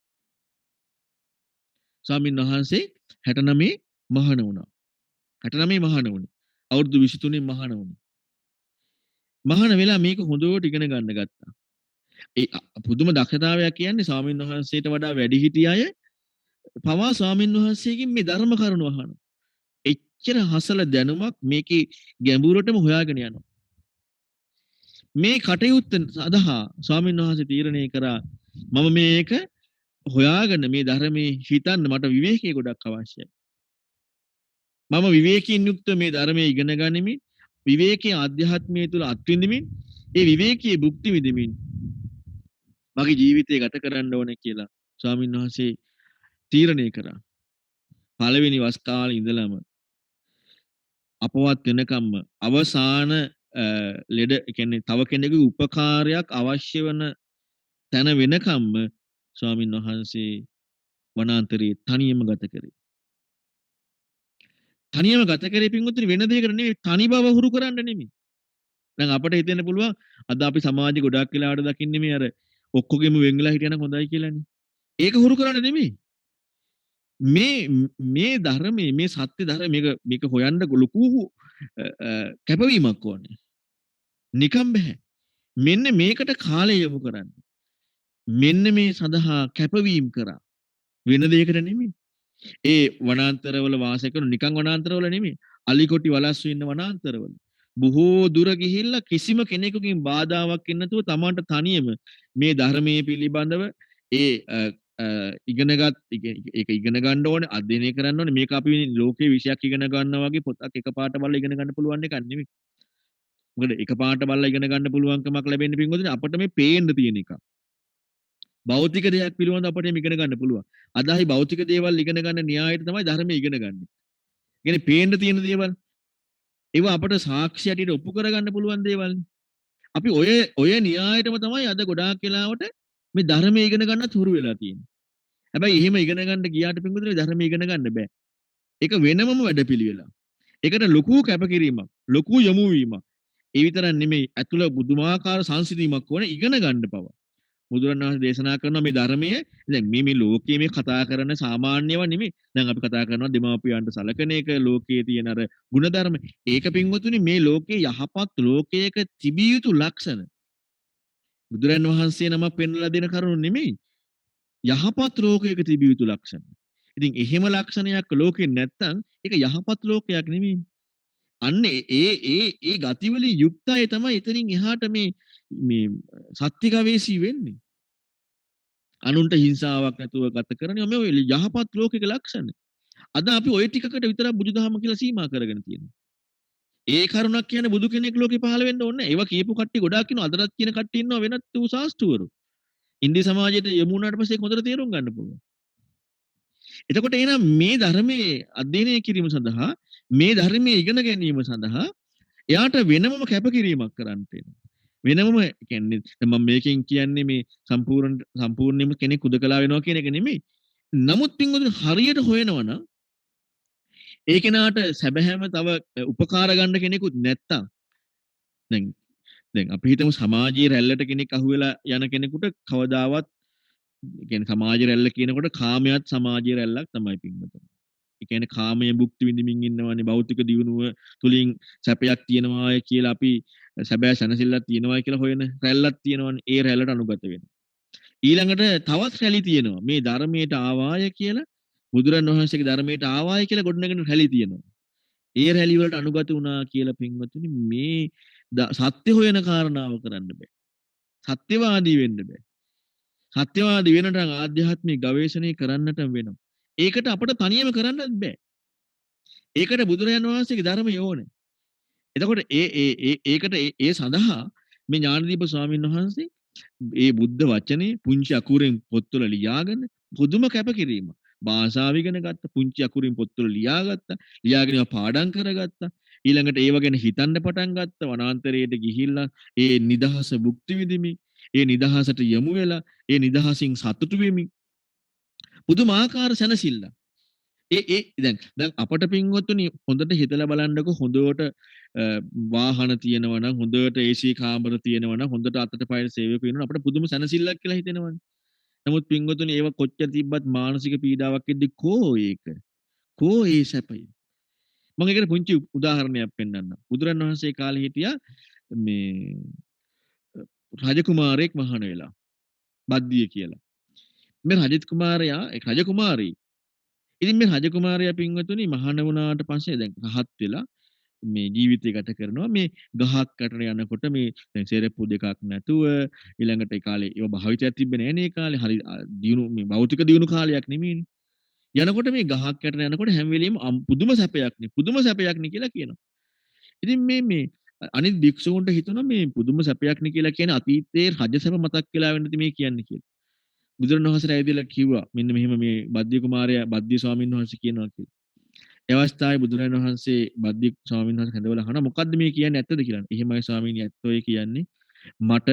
ස්වාමීන් වහන්සේ 69 මහාන වුණා. 69 මහාන වුණේ. අවුරුදු 23 මහාන වුණේ. මහාන වෙලා මේක හොඳට ඉගෙන ගන්න ගත්තා. ඒ පුදුම දක්ෂතාවයක් කියන්නේ ස්වාමීන් වහන්සේට වඩා වැඩිහිටි අය පවා ස්වාමීන් වහන්සේගෙන් මේ ධර්ම කරුණු අහනවා. එච්චර හසල දැනුමක් මේකේ ගැඹුරටම හොයාගෙන යනවා. මේ කටයුත්ත සඳහා ස්වාමීන් වහන්සේ තීරණය කරා මම මේක හොයාගෙන මේ ධර්මයේ හිතන්න මට විවේකී ගොඩක් අවශ්‍යයි. මම විවේකීන් යුක්ත මේ ධර්මයේ ඉගෙන ගනිමින් විවේකී ආධ්‍යාත්මය තුළ අත්විඳිමින් ඒ විවේකී භුක්ති විඳිමින් මගේ ජීවිතය ගත කරන්න ඕනේ කියලා ස්වාමීන් වහන්සේ තීරණය කරා. පළවෙනි වස් කාලේ ඉඳලම අපවත් වෙනකම්ම අවසාන ලෙඩ කියන්නේ තව කෙනෙකුගේ උපකාරයක් අවශ්‍ය වන තැන වෙනකම්ම ස්වාමීන් වහන්සේ වනාන්තරයේ තනියම ගත කරේ. තනියම ගත කරේ පින්වතුනි වෙන දෙයකට නෙවෙයි තනි බව හුරු කරන්න නෙමෙයි. දැන් අපිට හිතෙන්න පුළුවන් අද අපි සමාජෙ ගොඩක් වෙලාවට දකින්නේ මේ අර ඔක්කොගෙම වෙන් වෙලා හිටියනම් හොඳයි කියලානේ. ඒක හුරු කරන්න නෙමෙයි. මේ මේ ධර්මයේ මේ සත්‍ය ධර්ම මේක හොයන්න ලොකු කැපවීමක් ඕනේ. නිකම් බෑ. මෙන්න මේකට කාලය යොමු කරන්න. මෙන්න මේ සඳහා කැපවීම කරා. වෙන දෙයකට නෙමෙයි. ඒ වනාන්තරවල වාසය කරන නිකන් වනාන්තරවල නෙමෙයි. අලිකොටි වලස්සු ඉන්න වනාන්තරවල. බොහෝ දුර ගිහිල්ලා කිසිම කෙනෙකුකින් බාධාවක් නැතුව තමන්ට තනියම මේ ධර්මයේ පිළිබඳව ඒ ඉගෙනගත් ඒක ඉගෙන ගන්න ඕනේ අධ්‍යයනය කරන්න ඕනේ මේක අපි ලෝකේ විෂයක් ඉගෙන ගන්නවා වගේ පොතක් එකපාරට බලලා ඉගෙන ගන්න පුළුවන් එකක් නෙමෙයි. මොකද එකපාරට බලලා ඉගෙන ගන්න පුළුවන්කමක් ලැබෙන්නේ පින්වතුනි අපිට මේ පේන්න තියෙන එක. භෞතික දෙයක් පිළිබඳව අපිට ඉගෙන ගන්න පුළුවන්. අදාහි භෞතික දේවල් ඉගෙන ගන්න න්‍යායයට තමයි ධර්මයේ ඉගෙන ගන්න. කියන්නේ පේන්න තියෙන දේවල්. ඒවා අපිට සාක්ෂියට ඔප්පු කරගන්න පුළුවන් දේවල්. අපි ඔය න්‍යායයටම තමයි අද ගොඩාක් වෙලාවට මේ ධර්මයේ ඉගෙන ගන්නත් හුරු වෙලා තියෙන්නේ. හැබැයි එහෙම ඉගෙන ගන්න ගියාට පින්වතුනි ධර්මයේ ඉගෙන ගන්න බෑ. ඒක වෙනමම වැඩපිළිවෙලක්. ඒකට ලොකු කැපකිරීමක්, ලොකු යොමු වීමක්. ඒ විතරක් නෙමෙයි ඇතුළ බුදුමාකාර සංසිඳීමක් ඕන ඉගෙන ගන්න පව. බුදුරණවහන්සේ දේශනා කරන මේ ධර්මයේ දැන් මේ ලෝකයේ මේ කතා කරන සාමාන්‍යව නෙමෙයි. දැන් අපි කතා කරනවා දෙමාපියන්ට සලකන එක ලෝකයේ තියෙන අර ಗುಣධර්ම. ඒක පින්වතුනි මේ ලෝකයේ යහපත් ලෝකයක තිබිය යුතු ලක්ෂණ. බුදුරණවහන්සේ නමක් පෙන්වලා දෙන කරුණු නෙමෙයි. යහපත් ලෝකයක තිබිය යුතු ලක්ෂණ. ඉතින් එහෙම ලක්ෂණයක් ලෝකෙ නැත්තම් ඒක යහපත් ලෝකයක් නෙමෙයි. අන්න ඒ ගතිවලින් යුක්ත අය තමයි එතනින් එහාට මේ සත්‍ය ගවේෂී වෙන්නේ. අනුන්ට හිංසාවක් නැතුව ගත කරන්නේ මේ යහපත් ලෝකයක ලක්ෂණ. අද අපි ওই ටිකකට විතරක් බුදුදහම කියලා සීමා කරගෙන තියෙනවා. ඒ කරුණක් කියන්නේ බුදු කෙනෙක් ලෝකේ පහළ වෙන්න ඕනේ නැහැ. ඒවා කියපු කට්ටිය ගොඩාක් ඉන්නවා. අදටත් කියන කට්ටිය ඉන්නවා වෙනත් වූ ශාස්ත්‍රවරු. ඉන්දිය සමාජයට යමු වුණාට පස්සේ ඒක හොඳට තේරුම් ගන්න පුළුවන්. එතකොට එහෙනම් මේ ධර්මයේ අධ්‍යයනය කිරීම සඳහා මේ ධර්මයේ ඉගෙන ගැනීම සඳහා එයාට වෙනමම කැපකිරීමක් කරන්න වෙනවා. වෙනමම කියන්නේ මම මේකෙන් කියන්නේ මේ සම්පූර්ණයෙන්ම කෙනෙක් උදකලා වෙනවා කියන එක නෙමෙයි. නමුත් පින්වතුනි හරියට හොයනවා නම් ඒ කෙනාට සැබෑම තව උපකාර ගන්න කෙනෙකුත් නැත්තම් දැන් අපි හිතමු සමාජයේ රැල්ලට කෙනෙක් අහුවෙලා යන කෙනෙකුට කවදාවත් කියන්නේ සමාජ රැල්ල කියනකොට කාමයට සමාජයේ රැල්ලක් තමයි පින්වතුනි. ඒ කියන්නේ කාමයේ භුක්ති විඳින්මින් ඉන්නවනේ භෞතික දියුණුව තුලින් සැපයක් තියෙනවාය කියලා අපි සැබෑ සැනසෙල්ලක් තියෙනවායි කියලා හොයන රැල්ලක් තියෙනවනේ. ඒ රැල්ලට අනුගත වෙනවා. ඊළඟට තවත් රැලි තියෙනවා. මේ ධර්මයට ආවාය කියලා බුදුරණවහන්සේගේ ධර්මයට ආවාය කියලා ගොඩනගෙන රැලි තියෙනවා. ඒ රැලි වලට අනුගත වුණා කියලා පින්වතුනි මේ සත්‍ය හොයන කාරණාව කරන්න බෑ. සත්‍යවාදී වෙන්න බෑ. සත්‍යවාදී වෙනට ආධ්‍යාත්මික ගවේෂණය කරන්නට වෙනවා. ඒකට අපිට තනියම කරන්නත් බෑ. ඒකට බුදුරජාණන් වහන්සේගේ ධර්මය ඕනේ. එතකොට ඒකට ඒ සඳහා මේ ඥානදීප ස්වාමීන් වහන්සේ ඒ බුද්ධ වචනේ පුංචි අකුරෙන් පොත්වල ලියාගෙන පුදුම කැපකිරීම. භාෂාව ඉගෙන ගත්ත පුංචි අකුරින් පොත්වල ලියාගත්තා. ලියාගෙන ඒවා පාඩම් කරගත්තා. ඊළඟට ඒව ගැන හිතන්න පටන් ගත්තා. වනාන්තරයට ගිහිල්ලා ඒ නිදහස භුක්ති විඳිමින් ඒ නිදහසට යමු වෙලා ඒ නිදහසින් සතුටු වෙමින් පුදුමාකාර සැනසෙල්ල. දැන් අපට පින්වත්තුනි හොඳට හිතලා බලන්නකො හොඳට වාහන තියෙනවා නම් හොඳට AC කාමර තියෙනවා නම් හොඳට අතට පයට සේවක වෙනවා අපිට පුදුම සැනසෙල්ලක් කියලා හිතෙනවනේ. නමුත් පින්වත්තුනි ඒව කොච්චර තිබ්බත් මානසික පීඩාවක් එද්දි කෝ ඒ සැපය. මම ඒකට පුංචි උදාහරණයක් පෙන්නන්නම්. බුදුරණවහන්සේ කාලේ හිටියා මේ රජකුමාරයෙක් මහාන වෙලා. බද්දිය කියලා. මේ රජකුමාරයා රජකුමාරී. ඉතින් මේ රජකුමාරයා පින්වතුනි මහාන වුණාට පස්සේ දැන් රහත් වෙලා මේ ජීවිතය ගත කරනවා. මේ ගහක් යටට යනකොට මේ දැන් සෙරෙප්පු දෙකක් නැතුව ඊළඟට ඒ කාලේ ඒව භාවිතයක් තිබ්බේ නෑනේ ඒ කාලේ. හරි දියුණු මේ භෞතික දියුණු කාලයක් නෙමෙයිනේ. යනකොට මේ ගහක් යටට යනකොට හැම වෙලෙම පුදුම සැපයක් නේ කියලා කියනවා. ඉතින් මේ අනිත් භික්ෂූන්ට හිතුණා මේ පුදුම සැපයක් නේ කියලා කියන්නේ අතීතයේ රජසැප මතක් වෙලා වෙන්නද මේ කියන්නේ කියලා. බුදුරණවහන්සේ ඇවිදලා කිව්වා මෙන්න මෙහෙම මේ බද්දිය කුමාරයා බද්දිය ස්වාමීන් වහන්සේ කියනවා කියලා. ඒ අවස්ථාවේ බුදුරජාණන් වහන්සේ බද්දිය ස්වාමීන් වහන්සේ හැඳවලා අහනවා මොකද්ද මේ කියන්නේ ඇත්තද කියලා. එහෙමයි ස්වාමීනි ඇත්තෝයි කියන්නේ. මට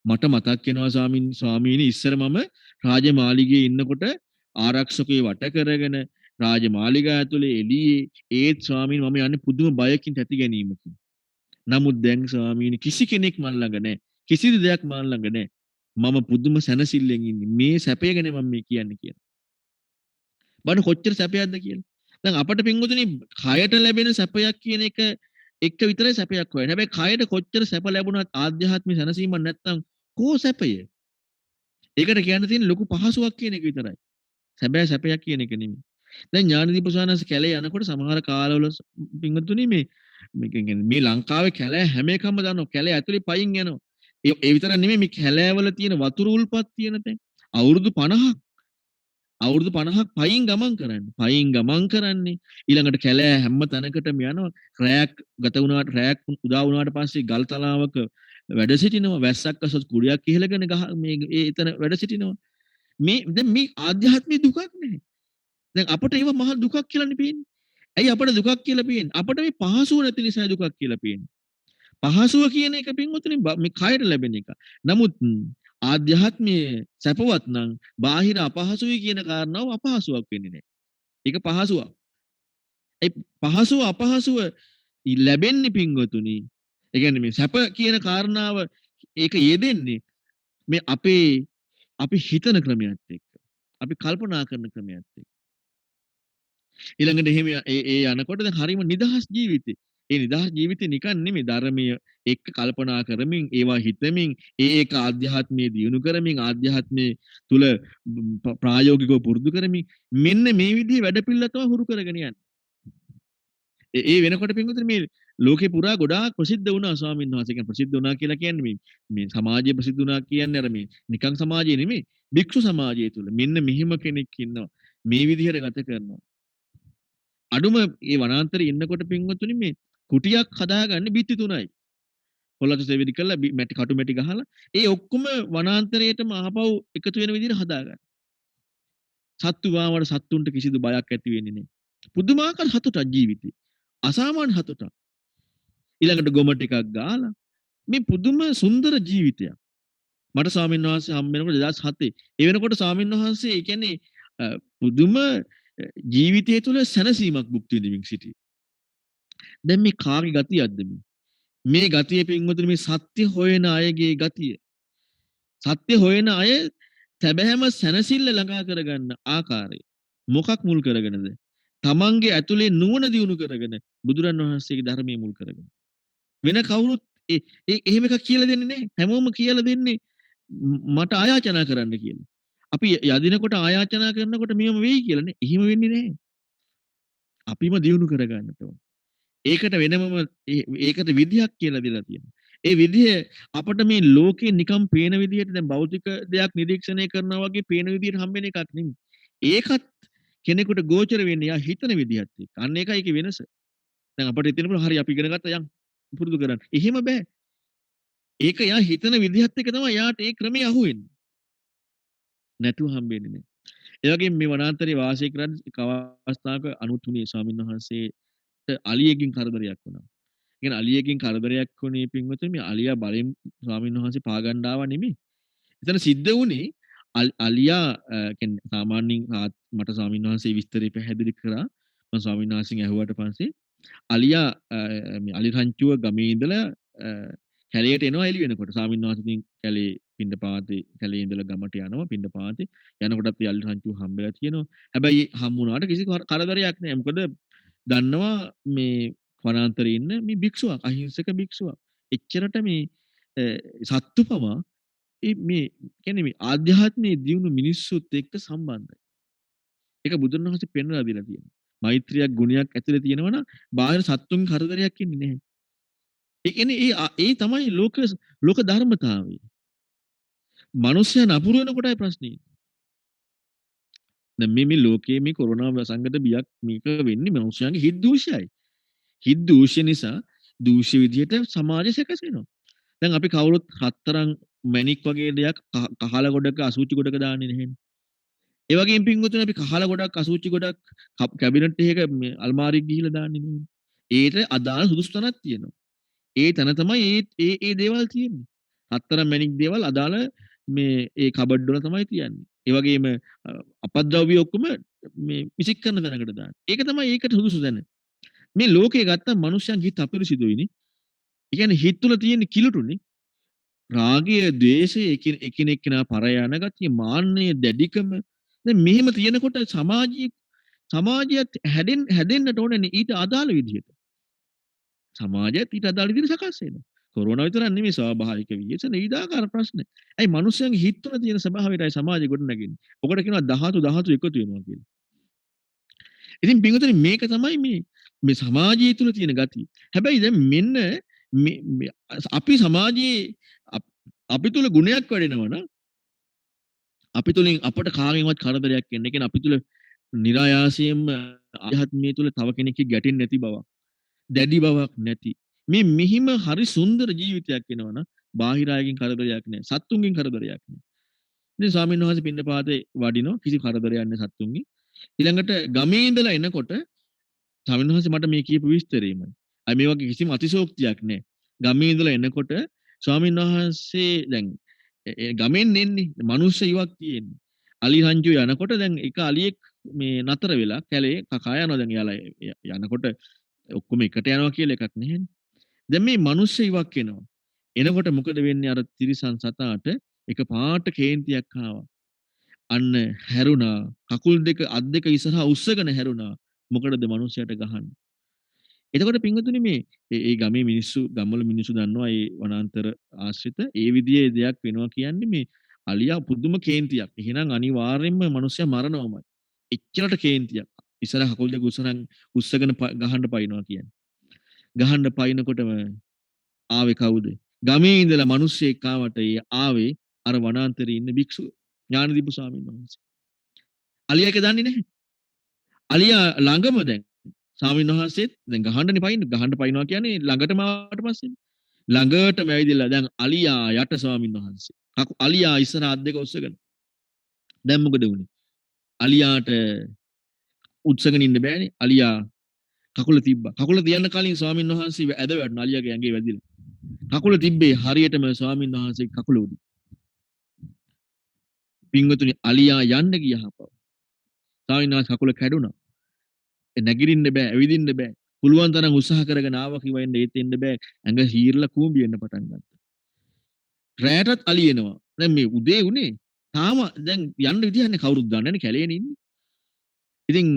මතක් වෙනවා ස්වාමීනි ඉස්සර මම රාජමාලිගයේ ඉන්නකොට ආරක්ෂකයෝ වට කරගෙන රාජමාලිගාව ඇතුලේ එළියේ ඒත් ස්වාමීනි මම යන්නේ පුදුම බයකින් තැති ගැනීමකින්. නමුත් දැන් ස්වාමීනි කිසි කෙනෙක් මන් ළඟ නැහැ. කිසිදු දෙයක් මන් ළඟ නැහැ. මම පුදුම සැනසෙල්ලෙන් ඉන්නේ. මේ සැපය ගැන මම මේ කියන්නේ කියලා. බලන්න කොච්චර සැපයක්ද කියලා. දැන් අපට පින්වතුනි කයට ලැබෙන සැපයක් කියන එක විතරයි සැපයක් හොයන්නේ. හැබැයි කයට කොච්චර සැප ලැබුණත් ආධ්‍යාත්මික සැනසීමක් නැත්නම් කෝ සැපය? ඒකට කියන්න තියෙන ලොකු පහසුවක් කියන එක විතරයි. සැබෑ සැපයක් කියන එක නෙමෙයි. දැන් ඥානදීප ස්වාමීන් කැලේ යනකොට සමහර කාලවල පින්වතුනි මේ කියන්නේ මේ ලංකාවේ කැලෑ හැම එකම දන්නවා. කැලේ ඇතුලේ පයින් යනවා. ඒ විතරක් නෙමෙයි මේ කැලෑවල තියෙන වතුර උල්පත් තියෙන තැන් අවුරුදු 50ක් පයින් ගමන් කරන්නේ. පයින් ගමන් කරන්නේ. ඊළඟට කැලෑ හැම තැනකටම යනවා. රැයක් උදා වුණාට පස්සේ ගල් තලාවක වැඩ සිටිනවා. වැස්සක් අසස් කුඩයක් ඉහළගෙන මේ එතන වැඩ සිටිනවා. දැන් මේ ආධ්‍යාත්මික දුකක් නැහැ. දැන් අපට ඒව මහා දුකක් කියලානේ පේන්නේ. ඇයි අපට දුකක් කියලා පේන්නේ? අපට මේ පහසුව නැති නිසා දුකක් කියලා පේන්නේ. පහසුව කියන එක පින්වතුනි මේ කයට ලැබෙන එක. නමුත් ආධ්‍යාත්මයේ සැපවත් නම් බාහිර අපහසුයි කියන කාරණාව අපහසුවක් වෙන්නේ නැහැ. ඒක පහසුවක්. ඒ පහසුව අපහසුව ලැබෙන්නේ පින්වතුනි. ඒ කියන්නේ මේ සැප කියන කාරණාව ඒක යෙදෙන්නේ මේ අපි හිතන ක්‍රමයක් එක්ක. අපි කල්පනා කරන ක්‍රමයක් එක්ක. ඊළඟට එහෙම ඒ යනකොට දැන් හරිම නිදහස් ජීවිතේ. ඒ නිදහස් ජීවිතේ නිකන් නෙමෙයි ධර්මීය එක්ක කල්පනා කරමින් ඒවා හිතමින් ඒක ආධ්‍යාත්මයේ දියුණු කරමින් ආධ්‍යාත්මයේ තුල ප්‍රායෝගිකව පුරුදු කරමින් මෙන්න මේ විදිහේ වැඩපිළිවෙල තමයි හුරු කරගෙන යන්නේ. ඒ වෙනකොට පින්වතුනි මේ ලෝකේ පුරා ගොඩාක් ප්‍රසිද්ධ වුණා ස්වාමීන් වහන්සේ. කියන්නේ ප්‍රසිද්ධ වුණා කියලා කියන්නේ මේ සමාජයේ ප්‍රසිද්ධ වුණා කියන්නේ අර මේ නිකන් සමාජයේ නෙමෙයි භික්ෂු සමාජය තුල මෙන්න මෙහිම කෙනෙක් ඉන්නවා. මේ විදිහට ගත කරනවා. අඩුම ඒ වනාන්තරේ ඉන්නකොට පින්වතුනි මේ කුටියක් හදාගන්නේ බිත්ති 3යි. පොළොට සෙවිලි කරලා මැටි කටු මැටි ගහලා ඒ ඔක්කොම වනාන්තරයේටම ආපහු එකතු වෙන විදිහට හදාගන්න. සත්තු වාමට සත්තුන්ට කිසිදු බයක් ඇති වෙන්නේ නැහැ. පුදුමාකාර සතුටක් ජීවිතේ. අසාමාන්‍ය සතුටක්. ඊළඟට ගොම ටිකක් ගාලා මේ පුදුම සුන්දර ජීවිතයක්. මට ස්වාමීන් වහන්සේ හම්බ වෙනකොට 2007 ඒ වෙනකොට ස්වාමීන් වහන්සේ ඒ කියන්නේ පුදුම ජීවිතය තුළ සැනසීමක් භුක්ති විඳින්මින් සිටියේ. දැන් මේ කාගේ ගතියක්ද මේ? මේ ගතිය පින්වතුනි මේ සත්‍ය හොයන අයගේ ගතිය. සත්‍ය හොයන අය තැබෑම සැනසෙල්ල ළඟා කරගන්න ආකාරය. මොකක් මුල් කරගෙනද? තමන්ගේ ඇතුලේ නුවණ දියුණු කරගෙන බුදුරන් වහන්සේගේ ධර්මයේ මුල් කරගෙන. වෙන කවුරුත් එහෙම එකක් කියලා දෙන්නේ නැහැ. හැමෝම කියලා දෙන්නේ මට ආයාචනා කරන්න කියලා. අපි යදිනකොට ආයාචනා කරනකොට මෙහෙම වෙයි කියලානේ. එහෙම වෙන්නේ නැහැ. අපිම දියුණු කරගන්නට ඕන. ඒකට වෙනමම ඒකට විදිහක් කියලා දීලා තියෙනවා. ඒ විදිහ අපිට මේ ලෝකේ නිකම් පේන විදිහට දැන් භෞතික දෙයක් නිරීක්ෂණය කරනවා වගේ පේන විදිහට හම්බෙන එකක් නෙමෙයි. ඒකත් කෙනෙකුට ගෝචර වෙන්නේ යා හිතන විදිහත් එක්ක. අන්න ඒකයි ඒකේ වෙනස. දැන් අපිට හිතෙන්න පුළුවන් හරි අපි ඉගෙන ගත්තා යන් පුරුදු කරන්න. එහෙම බෑ. ඒක යා හිතන විදිහත් එක්ක තමයි යාට ඒ ක්‍රමයේ අහුවෙන්නේ. නැතුව හම්බෙන්නේ නැහැ. ඒ වගේම මේ වනාන්තරයේ වාසය කරද්දී එක් අවස්ථාවක 93 ස්වාමීන් වහන්සේට අලියෙක්ගෙන් කරදරයක් වුණා. ඒ කියන්නේ අලියෙක්ගෙන් කරදරයක් වුණේ පින්වතුනි මේ අලියා බලෙන් ස්වාමීන් වහන්සේ පාගන්න ආවා නෙමෙයි. එතන සිද්ධ වුණේ අලියා කියන්නේ සාමාන්‍යයෙන් මට ස්වාමීන් වහන්සේ විස්තරය පැහැදිලි කරා. මම ස්වාමීන් වහන්සේගෙන් ඇහුවට පස්සේ අලියා මේ අලි රංචුව ගමේ ඉඳලා කැලේට එනවා එළි වෙනකොට. ස්වාමීන් වහන්සේ ඉතින් කැලේ පින්ඩපාතේ කැලේ ඉඳලා ගමට යනවා පින්ඩපාතේ. යනකොටත් ඒ අලි රංචුව හම්බෙලා තියෙනවා. හැබැයි හම්බුනාට කිසි කරදරයක් නැහැ. මොකද දන්නවා මේ වනාන්තරේ ඉන්න මේ භික්ෂුවක් අහිංසක භික්ෂුවක්. එච්චරට මේ සත්තුපම මේ කියන්නේ මේ ආධ්‍යාත්මයේ දියුණු මිනිස්සුත් එක්ක සම්බන්ධයි. ඒක බුදුන් වහන්සේ පෙන්වලා දීලා තියෙනවා. මෛත්‍රියක් ගුණයක් ඇතුලේ තියෙනවා නම් බාහිර සත්තුන්ගේ කරදරයක් ඉන්නේ නැහැ. ඒ කියන්නේ ඒ තමයි ලෝක ධර්මතාවය. මිනිස්සයා නපුරු වෙන කොටයි ප්‍රශ්නේ. දැන් මේ ලෝකයේ මේ කොරෝනා වසංගත බියක් මේක වෙන්නේ මිනිස්සුන්ගේ හිත් දූෂයයි. හිත් දූෂ්‍ය නිසා දූෂ්‍ය විදියට සමාජය සැකසෙනවා. දැන් අපි කවුරුත් හතරන් මැණික් වගේ දෙයක් කහල ගොඩක අසුචි ගොඩක දාන්නේ නැහැනේ. ඒ වගේම පින්වතුනි අපි කහල ගොඩක් අසුචි ගොඩක් කැබිනට් එකක මේ අල්මාරියක ගිහිලා දාන්නේ නෙවෙයි. ඒට අදාළ සුදුසු තැනක් තියෙනවා. ඒ තැන තමයි ඒ දේවල් තියෙන්නේ. හතරන් මැණික් දේවල් අදාළ මේ ඒ කබඩ් වල තමයි තියන්නේ. ඒ වගේම අපද්‍රව්‍ය ඔක්කොම මේ විසික් කරන තැනකට දාන්න. ඒක තමයි ඒකට සුදුසු තැන. මේ ලෝකේ ගත්තම මනුෂ්‍යයන්ගේ හිත අපිරිසිදුයිනේ. ඒ කියන්නේ හිත තුළ තියෙන කිලුටුනේ. රාගය, ද්වේෂය, එකිනෙක කෙනා පර යන ගතිය, මාන්නය, දැඩිකම. දැන් මෙහෙම තියෙනකොට සමාජයත් හැදෙන්නට ඕනේ ඊට අදාළ විදිහට. සමාජයත් ඊට අදාළ විදිහට සකස් වෙනවා. කොරෝනා විතරක් නෙමෙයි ස්වාභාවික විශේෂ විවිධාකාර ප්‍රශ්න. ඇයි මිනිස්යන්ගේ හිත තුළ තියෙන ස්වභාවයටයි සමාජය ගොඩ නැගෙන්නේ. ඔකට කියනවා ධාතු එකතු වෙනවා කියලා. ඉතින් පින්වතුනි මේක තමයි මේ සමාජය තුළ තියෙන ගතිය. හැබැයි දැන් මෙන්න අපි සමාජයේ අපි තුළ ගුණයක් වැඩෙනවා නම් අපි තුළින් අපට කාගෙන්වත් කරදරයක් එන්නේ. ඒ කියන්නේ අපි තුළ નિરાයාසයෙන්ම ආධ්‍යාත්මය තුළ තව කෙනෙක්ගේ ගැටෙන්නේ නැති බවක්, දැඩි බවක් නැති. මෙහිම හරි සුන්දර ජීවිතයක් එනවනම් බාහිර අයගෙන් කරදරයක් නැහැ. සත්තුන්ගෙන් කරදරයක් නැහැ. ඉතින් ස්වාමීන් වහන්සේ පින්නපාතේ වඩිනවා කිසි කරදරයක් නැහැ සත්තුන්ගෙන්. ඊළඟට ගමේ ඉඳලා එනකොට ස්වාමීන් වහන්සේ මට මේ කියපු විස්තරෙමයි. අය මේ වගේ කිසිම අතිශෝක්තියක් නැහැ. ගමේ ඉඳලා එනකොට ස්වාමීන් වහන්සේ දැන් ගමෙන් එන්නේ මනුස්ස ඉවක් තියෙන්නේ. අලි රංචුව යනකොට දැන් එක අලියෙක් මේ නතර වෙලා කැලේ කකා යනවා දැන් යාලා යනකොට ඔක්කොම එකට යනවා කියලා එකක් නැහැනේ. දැන් මේ මනුස්ස ඉවක් එනවා. එනකොට මොකද වෙන්නේ අර තිරිසන් සතාට එක පාට කේන්තියක් ආවා. අන්න හැරුණා. කකුල් දෙක අත් දෙක ඉස්සරහා උස්සගෙන හැරුණා. මොකටද මනුස්සයට ගහන්නේ? එතකොට පින්වතුනි ඒ ගමේ මිනිස්සු ගම්වල මිනිස්සු දන්නවා ඒ වනාන්තර ආශ්‍රිත ඒ විදිහේ දෙයක් වෙනවා කියන්නේ මේ අලියා පුදුම කේන්තියක්. එහෙනම් අනිවාර්යෙන්ම මනුස්සයා මරණවමයි. එච්චරට කේන්තියක්. ඉස්සර කකුල් දෙක උස්සගෙන ගහන්න පයින්නවා කියන්නේ. ගහන්න පයින්නකොටම ආවේ කවුද? ගමේ ඉඳලා මිනිස්සෙක් ආවට ඒ ආවේ අර වනාන්තරයේ ඉන්න භික්ෂුව ඥානදීප ස්වාමීන් වහන්සේ. අලියා ඒක දන්නේ නැහැ. අලියා ළඟම දැන් ස්වාමීන් වහන්සේත් දැන් ගහන්න පයින්නවා කියන්නේ ළඟටම ආවට පස්සේ. ළඟටම ඇවිදලා දැන් අලියා යට ස්වාමීන් වහන්සේ. අලියා ඉස්සර අත් දෙක උස්සගෙන. දැන් මොකද වුනේ? අලියාට උත්සගෙන ඉන්න බෑනේ. අලියා කකුල තිබ්බා. කකුල තියන්න කලින් ස්වාමීන් වහන්සේ ඇද වැටුණා අලියාගේ ඇඟේ වැදිලා. කකුල තිබ්බේ හරියටම ස්වාමීන් වහන්සේ කකුල උඩින්. පින්වතුනි අලියා යන්න ගියාපව. ස්වාමීන් වහන්සේ කකුල කැඩුනා. නැගිටින්න බෑ, ඇවිදින්න බෑ. පුළුවන් තරම් උත්සාහ කරගෙන ආවා කිව්වා එන්න ඒත් එන්න බෑ. ඇඟ හීරලා කූඹියෙන්න පටන් ගත්තා. රැයටත් අලියනවා. දැන් මේ උදේ උනේ තාම දැන් යන්න විදියක් නැහැ කවුරුත් දන්නේ නැහැ කැලේනේ ඉන්නේ. ඉතින්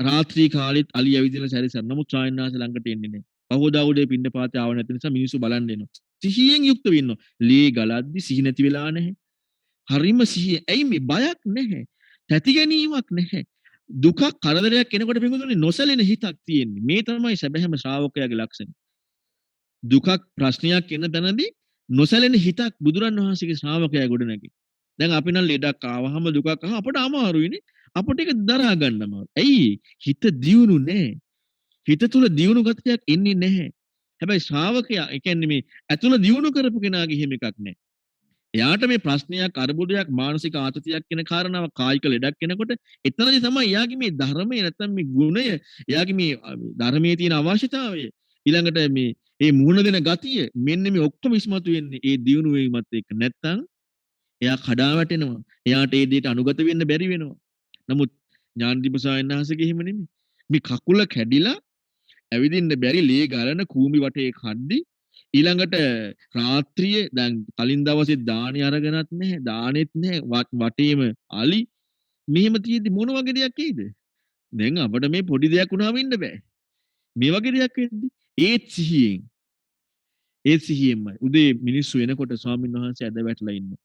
රාත්‍රී කාලෙත් අලි ඇවිදින සැරිසර නමුත් ස්වාමීන් වහන්සේ ළඟට එන්නේ නැහැ. පහවදා උදේ පින්නපාතේ ආව නැති නිසා මිනිස්සු බලන් එනවා. සිහියෙන් යුක්තව ඉන්නවා. ලී ගලද්දි සිහි නැති වෙලා නැහැ. හරිම සිහිය. ඇයි මේ බයක් නැහැ. තැති ගැනීමක් නැහැ. දුකක් කරදරයක් එනකොට පිටුදුනේ නොසැලෙන හිතක් තියෙන්නේ. මේ තමයි සැබෑම ශ්‍රාවකයාගේ ලක්ෂණ. දුකක් ප්‍රශ්නයක් එන තැනදී නොසැලෙන හිතක් බුදුරන් වහන්සේගේ ශ්‍රාවකයා ගොඩ නැගී. දැන් අපි නම් ලෙඩක් ආවහම දුකක් ආවම අපට අමාරුයිනේ. අපට ඒක දරා ගන්න අමාරුයි. ඇයි? හිත දියුණු නැහැ. හිත තුල දියුණු ගතියක් එන්නේ නැහැ. හැබැයි ශ්‍රාවකයා, ඒ කියන්නේ මේ ඇතුළ දියුණු කරපු කෙනාගේ හිම එකක් නැහැ. එයාට මේ ප්‍රශ්නයක්, අර්බුදයක්, මානසික ආතතියක් කියන කාරණාව කායික ලෙඩක් වෙනකොට එතනදී තමයි එයාගේ මේ ධර්මය නැත්තම් මේ ගුණය, එයාගේ මේ ධර්මයේ තියෙන අවශ්‍යතාවය, ඊළඟට මේ මුහුණ දෙන ගතිය මෙන්න මේ ඔක්කොම ඉස්මතු වෙන්නේ ඒ දියුණු වීමත් එක්ක. නැත්තම් එයා කඩා වැටෙනවා. එයාට ඒ දෙයට අනුගත වෙන්න බැරි වෙනවා. නමුත් ඥානදීප ස්වාමීන් වහන්සේගේ එහෙම නෙමෙයි. මේ කකුල කැඩිලා ඇවිදින්න බැරි ලේ ගලන කූඹි වටේ කද්දි ඊළඟට රාත්‍රියේ දැන් කලින් දවසේ දානි අරගෙනත් නැහැ දානෙත් නැහැ වටේම අලි මෙහෙම තියෙද්දි මොන වගේ දෙයක් එයිද දැන් අපිට මේ පොඩි දෙයක් වුණාම ඉන්න බෑ මේ වගේ දෙයක් වෙද්දි ඒත් සිහියෙන්මයි උදේ මිනිස්සු එනකොට ස්වාමීන් වහන්සේ ඇද වැටලා ඉන්නවා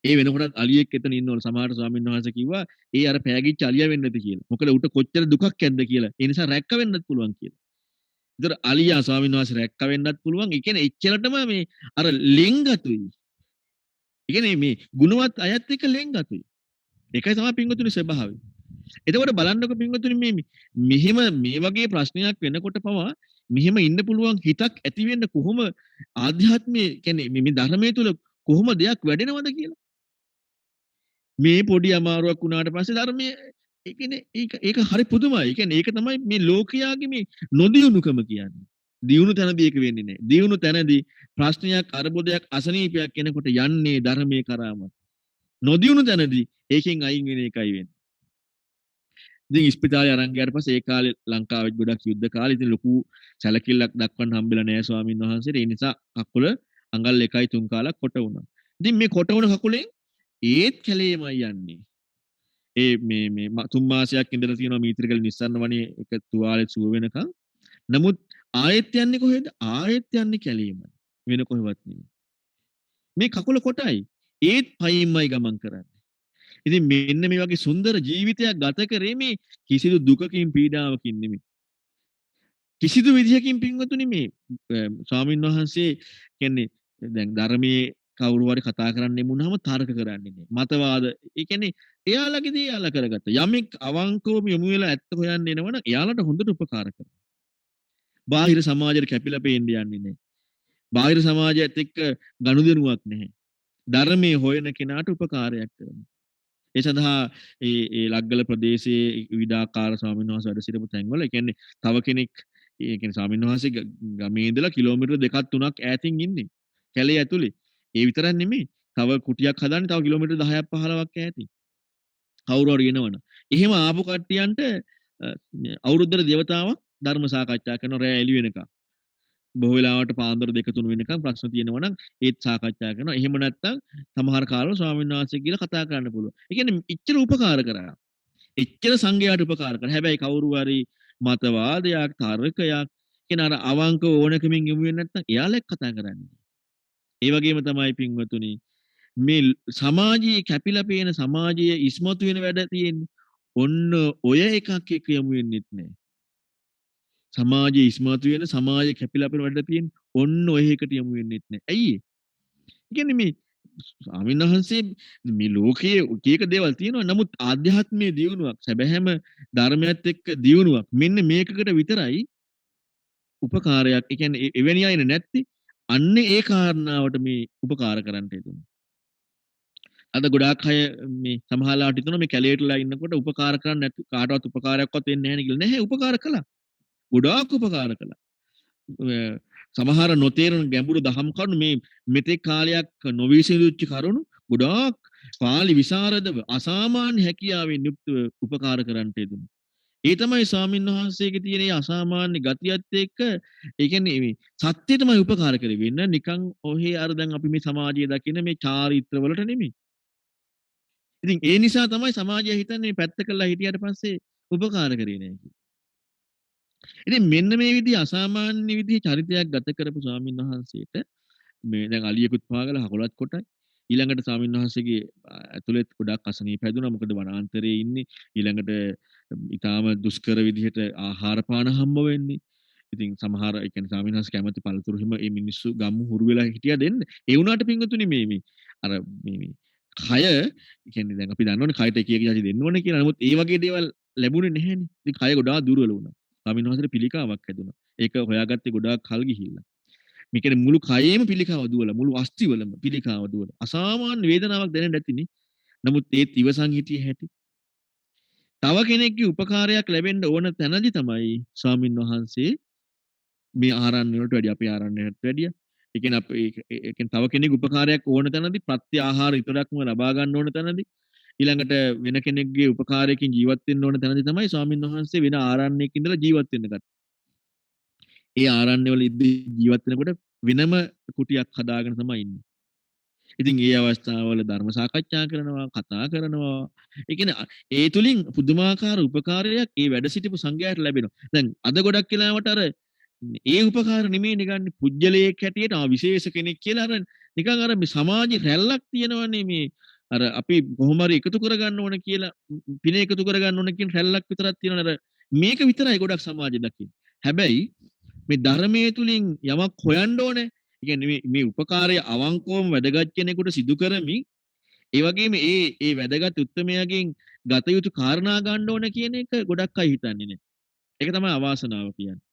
ඒ වෙනකොටත් අලියෙක් එතන ඉන්නවලු සමහර ස්වාමීන් වහන්සේ කිව්වා ඒ අර පෑගිච්ච අලියා වෙන්නේ නැති කියලා මොකද උට කොච්චර දුකක් ඇද්ද කියලා ඒ නිසා රැක්ක වෙන්නත් පුළුවන් කියලා ඉතින් අලියා ස්වාමීන් වහන්සේ රැක්ක වෙන්නත් පුළුවන්. ඒ කියන්නේ එච්චරටම මේ අර ලෙන්ගතුයි. ඒ කියන්නේ මේ ගුණවත් අයත් එක්ක ලෙන්ගතුයි. ඒකයි තමයි පින්වතුනි ස්වභාවය. එතකොට බලන්නකො පින්වතුනි මෙහෙම මේ වගේ ප්‍රශ්නයක් වෙනකොට පවා මෙහෙම ඉන්න පුළුවන් හිතක් ඇති වෙන්න කොහොම ආධ්‍යාත්මයේ කියන්නේ මේ ධර්මයේ තුල කොහොම දෙයක් වැඩෙනවද කියලා. මේ පොඩි අමාරුවක් වුණාට පස්සේ ධර්මයේ ඒ කියන්නේ ඒක හරි පුදුමයි. ඒ කියන්නේ ඒක තමයි මේ ලෝකයාගේ මේ නොදියුණුකම කියන්නේ. දියුණු තැනදී ඒක වෙන්නේ නැහැ. දියුණු තැනදී ප්‍රශ්නයක්, අර්බුදයක්, අසනීපයක් එනකොට යන්නේ ධර්මයේ කරාමයි. නොදියුණු තැනදී ඒකෙන් අයින් වෙන එකයි වෙන්නේ. ඉතින් ඉස්පිතාලේ අරන් ගියාට පස්සේ ඒ කාලේ ලංකාවේ ගොඩක් යුද්ධ කාලේ ඉතින් ලොකු සැලකිල්ලක් දක්වන්න හම්බෙලා නෑ ස්වාමීන් වහන්සේට. ඒ නිසා කකුල අඟල් 1යි 3 කාලක් කොට වුණා. ඉතින් මේ කොට වුණ කකුලෙන් ඒත් කැලේමයි යන්නේ. ඒ මේ 3 මාසයක් ඉඳලා තියෙනවා මීත්‍රිගල නිස්සරණ වනේ එක තුවාලේ සුව වෙනකන්. නමුත් ආයෙත් යන්නේ කොහෙද? ආයෙත් යන්නේ කැලේමයි. වෙන කොහෙවත් නෙමෙයි. මේ කකුල කොටයි. ඒත් පයින්මයි ගමන් කරන්නේ. ඉතින් මෙන්න මේ වගේ සුන්දර ජීවිතයක් ගත කරේ මේ කිසිදු දුකකින් පීඩාවකින් නෙමෙයි. කිසිදු විදිහකින් පින්වතුනි මේ ස්වාමින් වහන්සේ කියන්නේ දැන් ධර්මයේ කවුරු හරි කතා කරන්න එමුනහම තර්ක කරන්නේ නැහැ. මතවාද ඒ කියන්නේ එයාලගේ දේ එයාලා කරගත්තා. යමෙක් අවංකවම යොමු වෙලා ඇත්ත හොයන්න එනවනම් එයාලට හොඳට උපකාර කරනවා. බාහිර සමාජයට කැපිලා පේන්න යන්නේ නැහැ. බාහිර සමාජයත් එක්ක ගනුදෙනුවක් නැහැ. ධර්මයේ හොයන කෙනාට උපකාරයක් කරනවා. ඒ සඳහා ඒ ලග්ගල ප්‍රදේශයේ විවිධාකාර ස්වාමීන් වහන්සේ වැඩ සිටපු තැන්වල ඒ කියන්නේ තව කෙනෙක් ඒ කියන්නේ ස්වාමීන් වහන්සේ ගමේ ඉඳලා කිලෝමීටර් 2ක් 3ක් ඈතින් ඉන්නේ කැලේ ඇතුලේ. ඒ විතරක් නෙමෙයි. තව කුටියක් හදන්නේ තව කිලෝමීටර් 10ක් 15ක් ඈතින්. කවුරු හරි එනවනම්. එහෙම ආපු කට්ටියන්ට අවුරුද්දට දේවතාවක් ධර්ම සාකච්ඡා කරන රැය එළි වෙනකම්. බොහෝ වෙලාවට පාන්දර 2 3 වෙනකම් ප්‍රශ්න තියෙනවා නම් ඒත් සාකච්ඡා කරනවා. එහෙම නැත්නම් සමහර කාලවල ස්වාමීන් වහන්සේ කියලා කතා කරන්න පුළුවන්. ඒ කියන්නේ එච්චර උපකාර කරා. එච්චර සංඝයාට උපකාර කරා. හැබැයි කවුරු හරි මතවාදයක්, තර්කයක් කියන අර අවංකව ඕනකමින් යොමු වෙන්නේ නැත්නම් එයාලා එක්ක කතා කරන්නේ. ඒ වගේම තමයි පින්වතුනි මේ සමාජයේ කැපිලා පේන සමාජයේ ඉස්මතු වෙන වැඩ තියෙන්නේ. ඔන්න ඔය එකක් එක්ක යොමු වෙන්නෙත් නෑ. සමාජයේ ඉස්මතු වෙන සමාජයේ කැපිලා පේන වැඩ තියෙන්නේ. ඔන්න ඔය එකට යොමු වෙන්නෙත් නෑ. ඇයි ඒ? කියන්නේ මේ ස්වාමීන් වහන්සේ මේ ලෝකයේ එක එක දේවල් තියෙනවා. නමුත් ආධ්‍යාත්මයේ දියුණුවක් සැබෑම ධර්මයත් එක්ක දියුණුවක් මෙන්න මේකකට විතරයි උපකාරයක්. ඒ කියන්නේ එවැනි අය නැත්තේ අන්න ඒ කාරණාවට මේ උපකාර කරන්නට යුතුයි. අද ගොඩාක් අය මේ සමහරලාට හිතනවා මේ කැලේටලා ඉන්නකොට උපකාර කරන්න නැතු කාටවත් උපකාරයක්වත් වෙන්නේ නැහැ නේ කියලා. නැහැ උපකාර කළා. ගොඩාක් උපකාර කළා. සමහර නොතේරෙන ගැඹුරු දහම් කරුණු මේ මෙතෙක් කාලයක් නොවිසඳුච්ච කරුණු ගොඩාක් පාලි විසරදව අසාමාන්‍ය හැකියාවෙන් යුක්තව උපකාර කරන්නට යෙදුණා. ඒ තමයි ස්වාමීන් වහන්සේගේ තියෙන මේ අසාමාන්‍ය ගතියත් එක්ක ඒ කියන්නේ මේ සත්‍යයටමයි උපකාර කරේ වෙන්න නිකන් ඔහේ අර දැන් අපි මේ සමාජයේ දකින මේ චාරිත්‍ර වලට නෙමෙයි. ඉතින් ඒ නිසා තමයි සමාජය හිතන්නේ මේ පැත්ත කළා හිටියට පස්සේ උපකාර කරේ නැහැ කියලා. ඉතින් මෙන්න මේ විදිහ අසාමාන්‍ය විදිහේ චරිතයක් ගත කරපු ස්වාමීන් වහන්සේට මේ දැන් අලියෙකුත් පාගලා හකොලත් කොටයි. ඊළඟට ස්වාමීන් වහන්සේගේ ඇතුළෙත් ගොඩක් අසනීප හැදුනා. මොකද වනාන්තරයේ ඉන්නේ. ඊළඟට ඊටාම දුෂ්කර විදිහට ආහාර පාන හම්බ වෙන්නේ. ඉතින් සමහර ඒ කියන්නේ ස්වාමීන් වහන්සේ කැමති පළතුරු හිම මේ මිනිස්සු ගම්මු හුරු වෙලා හිටියා දෙන්න. ඒ වුණාට පින්වතුනි මේ අර මේ කය කියන්නේ දැන් අපි දන්නවනේ කයට එක එක යටි දෙන්න ඕනේ කියලා. නමුත් ඒ වගේ දේවල් ලැබුණේ නැහැනේ. ඉතින් කය ගොඩාක් දුර්වල වුණා. ස්වාමීන් වහන්සේට පිළිකාවක් හැදුනා. ඒක හොයාගත්තේ ගොඩාක් කල් ගිහිල්ලා. මේ කියන්නේ මුළු කයෙම පිළිකාව දුවලා මුළු අස්ථිවලම පිළිකාව දුවලා. අසාමාන්‍ය වේදනාවක් දැනෙන්න ඇතිනේ. නමුත් ඒත් ඉවසන් හිටියේ හැටි. තව කෙනෙක්ගේ උපකාරයක් ලැබෙන්න ඕන තැනදී තමයි ස්වාමීන් වහන්සේ මේ ආරණ්‍ය වලට වැඩි අපේ ආරණ්‍යයට වැඩිය. ඒ කියන්නේ අපේ ඒ කියන්නේ තව කෙනෙකුගේ උපකාරයක් ඕන තැනදී ප්‍රත්‍ය ආහාර විතරක්ම ලබා ගන්න ඕන තැනදී ඊළඟට වෙන කෙනෙක්ගේ උපකාරයකින් ජීවත් වෙන්න ඕන තැනදී තමයි ස්වාමීන් වහන්සේ වෙන ආරණ්‍යයක ඉඳලා ජීවත් වෙන්න ගත්තේ. ඒ ආරණ්‍යවල ඉඳි ජීවත් වෙනකොට වෙනම කුටියක් හදාගෙන තමයි ඉන්නේ. ඉතින් ඒ අවස්ථාවල ධර්ම සාකච්ඡා කරනවා, කතා කරනවා. ඒ කියන්නේ ඒ තුලින් පුදුමාකාර උපකාරයක් ඒ වැඩ සිටපු සංඝයාට ලැබෙනවා. දැන් අද ගොඩක් වෙලාවට අර ඒ උපකාර නෙමෙයිනේ ගන්න පුජ්‍යලයක් හැටියට විශේෂ කෙනෙක් කියලා අර නිකන් අර මේ සමාජේ රැල්ලක් තියෙනවනේ මේ අර අපි කොහොම හරි එකතු කරගන්න ඕන කියලා පින එකතු කරගන්න ඕන කියන රැල්ලක් විතරක් තියෙනවනේ අර මේක විතරයි ගොඩක් සමාජෙ දකින්නේ. හැබැයි මේ ධර්මයේ තුලින් යමක් හොයන්න ඕනේ. ඒ කියන්නේ මේ උපකාරය අවංකවම වැදගත් කෙනෙකුට සිදු කරමින් ඒ වගේම ඒ වැදගත් උත්මයගෙන් ගත යුතු කාරණා ගන්න ඕන කියන එක ගොඩක් අය හිතන්නේ නැහැ. ඒක තමයි අවාසනාව කියන්නේ.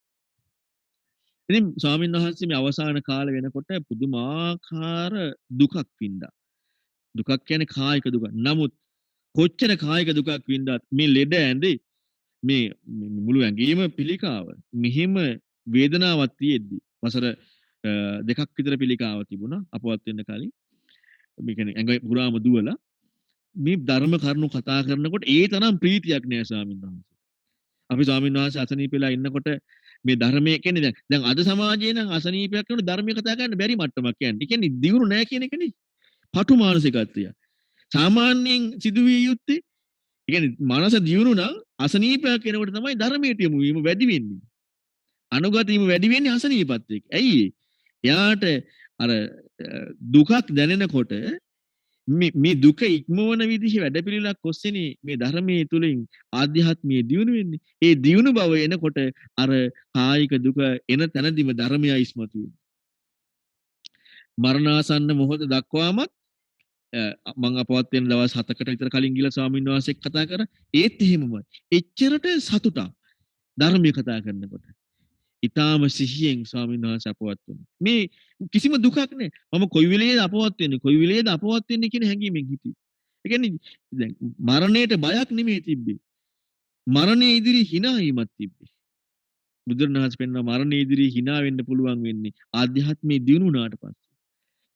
ඉතින් ස්වාමීන් වහන්සේ මේ අවසාන කාලේ වෙනකොට පුදුමාකාර දුකක් වින්දා. දුකක් කියන්නේ කායික දුක. නමුත් කොච්චර කායික දුකක් වින්දත් මේ ලෙඩ ඇඳේ මේ මුළු ඇඟේම පිළිකාව මෙහිම වේදනාවක් තියෙද්දි වසර දෙකක් විතර පිළිකාව තිබුණා අපවත් වෙන්න කලින්. මේ කියන්නේ ඇඟ පුරාම දුවලා මේ ධර්ම කරුණු කතා කරනකොට ඒ තරම් ප්‍රීතියක් නෑ ස්වාමීන් වහන්සේ. අපි ස්වාමීන් වහන්සේ අසනීප වෙලා ඉන්නකොට මේ ධර්මයේ කියන්නේ දැන් අද සමාජයේ නම් අසනීපයක් වෙනකොට ධර්මයේ කතා කරන්න බැරි මට්ටමක් කියන්නේ. ඒ කියන්නේ දියුණු නෑ කියන එකනේ. පටු මානසිකත්වය. සාමාන්‍යයෙන් සිදුවිය යුත්තේ ඒ කියන්නේ මනස දියුණු නම් අසනීපයක් වෙනකොට තමයි ධර්මයට යොමු වීම වැඩි වෙන්නේ. අනුගත වීම වැඩි වෙන්නේ අසනීපත් එක්ක. ඇයි? එයාට අර දුකක් දැනෙනකොට මේ දුක ඉක්මවන විදිහේ වැඩපිළිවෙලක් ඔස්සේනේ මේ ධර්මයේ තුලින් ආධ්‍යාත්මයේ දියුණු වෙන්නේ. ඒ දියුණු බව එනකොට අර කායික දුක එන තැනදීම ධර්මයයි ඉස්මතු වෙන්නේ. මරණාසන්න මොහොත දක්වාමත් මම අපවත් වෙන දවස් 7කට විතර කලින් ගිහලා ස්වාමීන් වහන්සේක් කතා කරා. ඒත් එහෙමමයි. එච්චරට සතුටක් ධර්මයේ කතා කරනකොට. ඊටාම සිහියෙන් ස්වාමීන් වහන්සේ අපවත් වුණා. මේ කිසිම දුකක් නැහැ. මම කොයි වෙලේද අපවත් වෙන්නේ? කොයි වෙලේද අපවත් වෙන්නේ කියන හැඟීමෙන් හිටියේ. ඒ කියන්නේ දැන් මරණයට බයක් නෙමෙයි තිබ්බේ. මරණය ඉදිරි hinaවීමක් තිබ්බේ. බුදුරණවහන්සේ පෙන්වන මරණය ඉදිරි hina වෙන්න පුළුවන් වෙන්නේ ආධ්‍යාත්මයේ දියුණු වුණාට පස්සේ.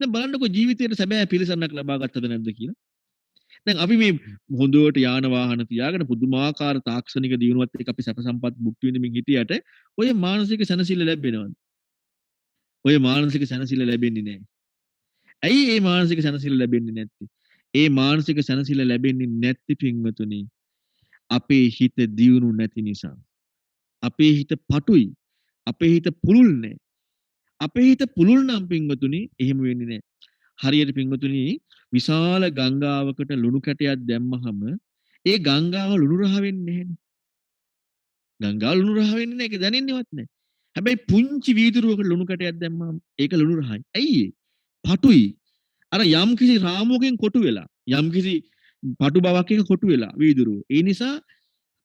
දැන් බලන්නකො ජීවිතේට සැබෑ පිළිසරණක් ලබා ගත්තද නැද්ද කියලා. දැන් අපි මේ හොඳට යාන වාහන තියාගෙන පුදුමාකාර තාක්ෂණික දියුණුවත් එක්ක අපි සැප සම්පත් භුක්ති විඳින්මින් හිටියට ඔය මානසික සැනසෙල්ල ලැබෙනවද? ඔය මානසික සැනසෙල්ල ලැබෙන්නේ නැහැ. ඇයි මේ මානසික සැනසෙල්ල ලැබෙන්නේ නැත්තේ? ඒ මානසික සැනසෙල්ල ලැබෙන්නේ නැති පින්වතුනි අපේ හිත දියුණු නැති නිසා. අපේ හිත පටුයි. අපේ හිත පුළුල් නැහැ. අපේ හිත පුළුල් නම් පින්වතුනි එහෙම වෙන්නේ නැහැ. හරියට පින්වතුනි විශාල ගංගාවකට ලුණු කැටයක් දැම්මහම ඒ ගංගාව ලුණු රහ වෙන්නේ නැහැනේ. ගංගාව ලුණු රහ වෙන්නේ නැහැ. ඒක දැනෙන්නේවත් නැහැ. හැබැයි පුංචි වීදුරුවකට ලුණු කැටයක් දැම්මම ඒක ලුණු රහයි. ඇයි ඒ? පටුයි. අර යම්කිසි රාමුවකින් කොටු වෙලා යම්කිසි පටු බවක් එක කොටු වෙලා වීදුරුව. ඒ නිසා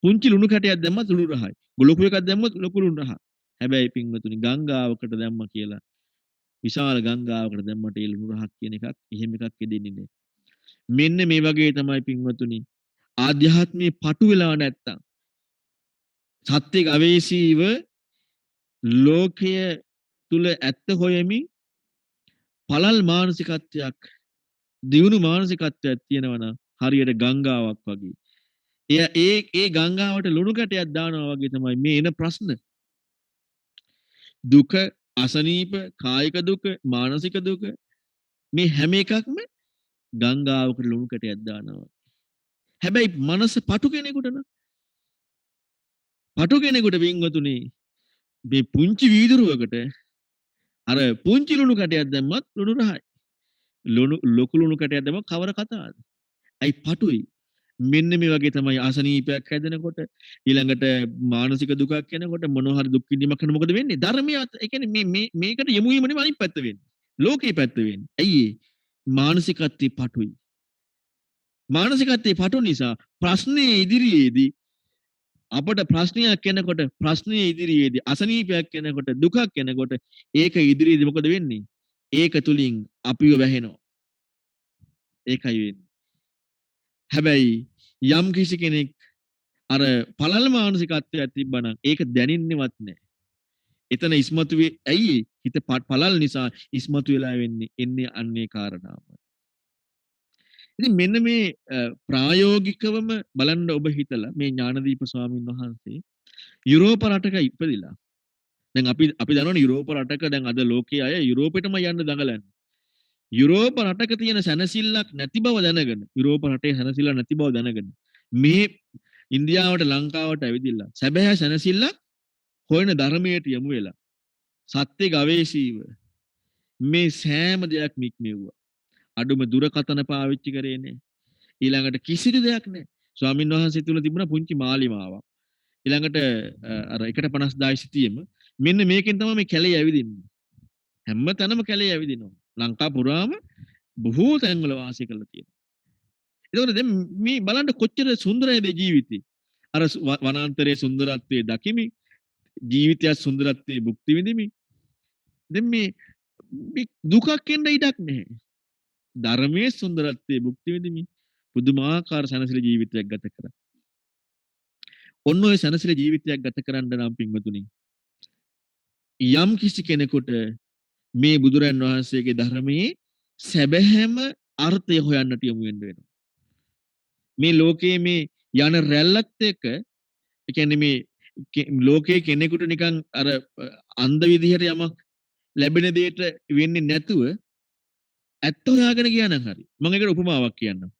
පුංචි ලුණු කැටයක් දැම්මත් ලුණු රහයි. ලොකු එකක් දැම්මත් ලොකු ලුණු රහ. හැබැයි පින්වතුනි ගංගාවකට දැම්ම කියලා විශාල ගංගාවකට දැම්මට ඒ ලුණු රහක් කියන එකක් එහෙම එකක් දෙන්නේ නැහැ. මෙන්න මේ වගේ තමයි පින්වතුනි ආධ්‍යාත්මයේ පටු වෙලා නැත්තම් සත්‍ය ගවේෂීව ලෝකය තුල ඇත්ත හොයමින් පළල් මානසිකත්වයක් දියුණු මානසිකත්වයක් තියෙනවා නම් හරියට ගංගාවක් වගේ. ඒ ගංගාවට ලුණු කැටයක් දානවා වගේ තමයි මේ එන ප්‍රශ්න. දුක, අසනීප, කායික දුක, මානසික දුක මේ හැම එකක්ම ගංගාවකට ලුණු කැටයක් දානවා. හැබැයි මනස පටු කෙනෙකුට නම් පටු කෙනෙකුට වින්වතුනි මේ පුංචි වීදුරුවකට අර පුංචි ලුණු කැටයක් දැම්මත් ලුණු රහයි. ලොකු ලුණු කැටයක් දැම්මම කවර කතාවද? අයි පටුයි. මෙන්න මේ වගේ තමයි අසනීපයක් හැදෙනකොට ඊළඟට මානසික දුකක් එනකොට මොනවා හරි දුක් විඳීමක් කරන මොකද වෙන්නේ? ධර්මය ඒ කියන්නේ මේකට යමු වීම නෙමෙයි අනිත් පැත්ත වෙන්නේ. ලෝකේ පැත්ත වෙන්නේ. ඇයි ඒ? මානසිකත්වයේ පටුයි. මානසිකත්වයේ පටු නිසා ප්‍රශ්නේ ඉදිරියේදී අපට ප්‍රශ්නයක් එනකොට ප්‍රශ්නයේ ඉදිරියේදී අසනීපයක් එනකොට දුකක් එනකොට ඒක ඉදිරියේදී මොකද වෙන්නේ? ඒක තුලින් අපිව වැහෙනවා. ඒකයි වෙන්නේ. හැබැයි යම් කිසි කෙනෙක් අර පළල් මානසිකත්වයක් තිබ්බනම් ඒක දැනෙන්නේවත් නැහැ. එතන ඉස්මතු වෙයි. ඇයි? හිත පළල් නිසා ඉස්මතු වෙලා වෙන්නේ එන්නේ අන්නේ කාරණාව. ඉතින් මෙන්න මේ ප්‍රායෝගිකවම බලන්න ඔබ හිතලා මේ ඥානදීප ස්වාමීන් වහන්සේ යුරෝප රටක ඉපදිලා. දැන් අපි දන්නවනේ යුරෝප රටක දැන් අද ලෝකයේ අය යුරෝපෙටම යන්න දඟලන්නේ. යුරෝප රටක තියෙන සැනසෙල්ලක් නැති බව දැනගෙන යුරෝප රටේ සැනසෙල්ල නැති බව දැනගෙන මේ ඉන්දියාවට ලංකාවට ඇවිදිලා සැබෑ සැනසෙල්ලක් හොයන ධර්මයට යමු වෙලා සත්‍ය ගවේෂීව මේ සෑම දෙයක්ම ඉක්මෙව්වා. අඩුම දුරකථන පාවිච්චි කරේ නැහැ. ඊළඟට කිසිදු දෙයක් නැහැ. ස්වාමීන් වහන්සේ තුල තිබුණ පුංචි මාලිමාවක්. ඊළඟට අර 1.50 සිටියෙම මෙන්න මේකෙන් තමයි මේ කැලේ ඇවිදින්නේ. හැම තැනම කැලේ ඇවිදිනවා. ලංකා පුරාම බොහෝ තැන්වල වාසය කරලා තියෙනවා. ඒකෝර දැන් මේ බලන්න කොච්චර සුන්දරයිද ජීවිතේ. අර වනාන්තරයේ සුන්දරත්වයේ දකිමි ජීවිතය සුන්දරත්වයේ භුක්ති විඳිමි. දැන් මේ දුකක් එන්න ඉඩක් නැහැ. ධර්මයේ සුන්දරත්වයේ භුක්ති විඳිමි. පුදුමාකාර සැනසෙල ජීවිතයක් ගත කරා. ඔන්න ඔය සැනසෙල ජීවිතයක් ගත කරන්න නම් පින්වතුනි යම් කිසි කෙනෙකුට මේ බුදුරන් වහන්සේගේ ධර්මයේ සැබෑම අර්ථය හොයන්නට යොමු වෙන්න වෙනවා. මේ ලෝකයේ මේ යන රැල්ලත් එක්ක ඒ කියන්නේ මේ ලෝකයේ කෙනෙකුට නිකන් අර අන්ධ විදිහට යමක් ලැබෙන දෙයට වෙන්නේ නැතුව ඇත්ත හොයාගෙන ගියා නම් හරි. මම ඒකට උපමාවක් කියන්නම්.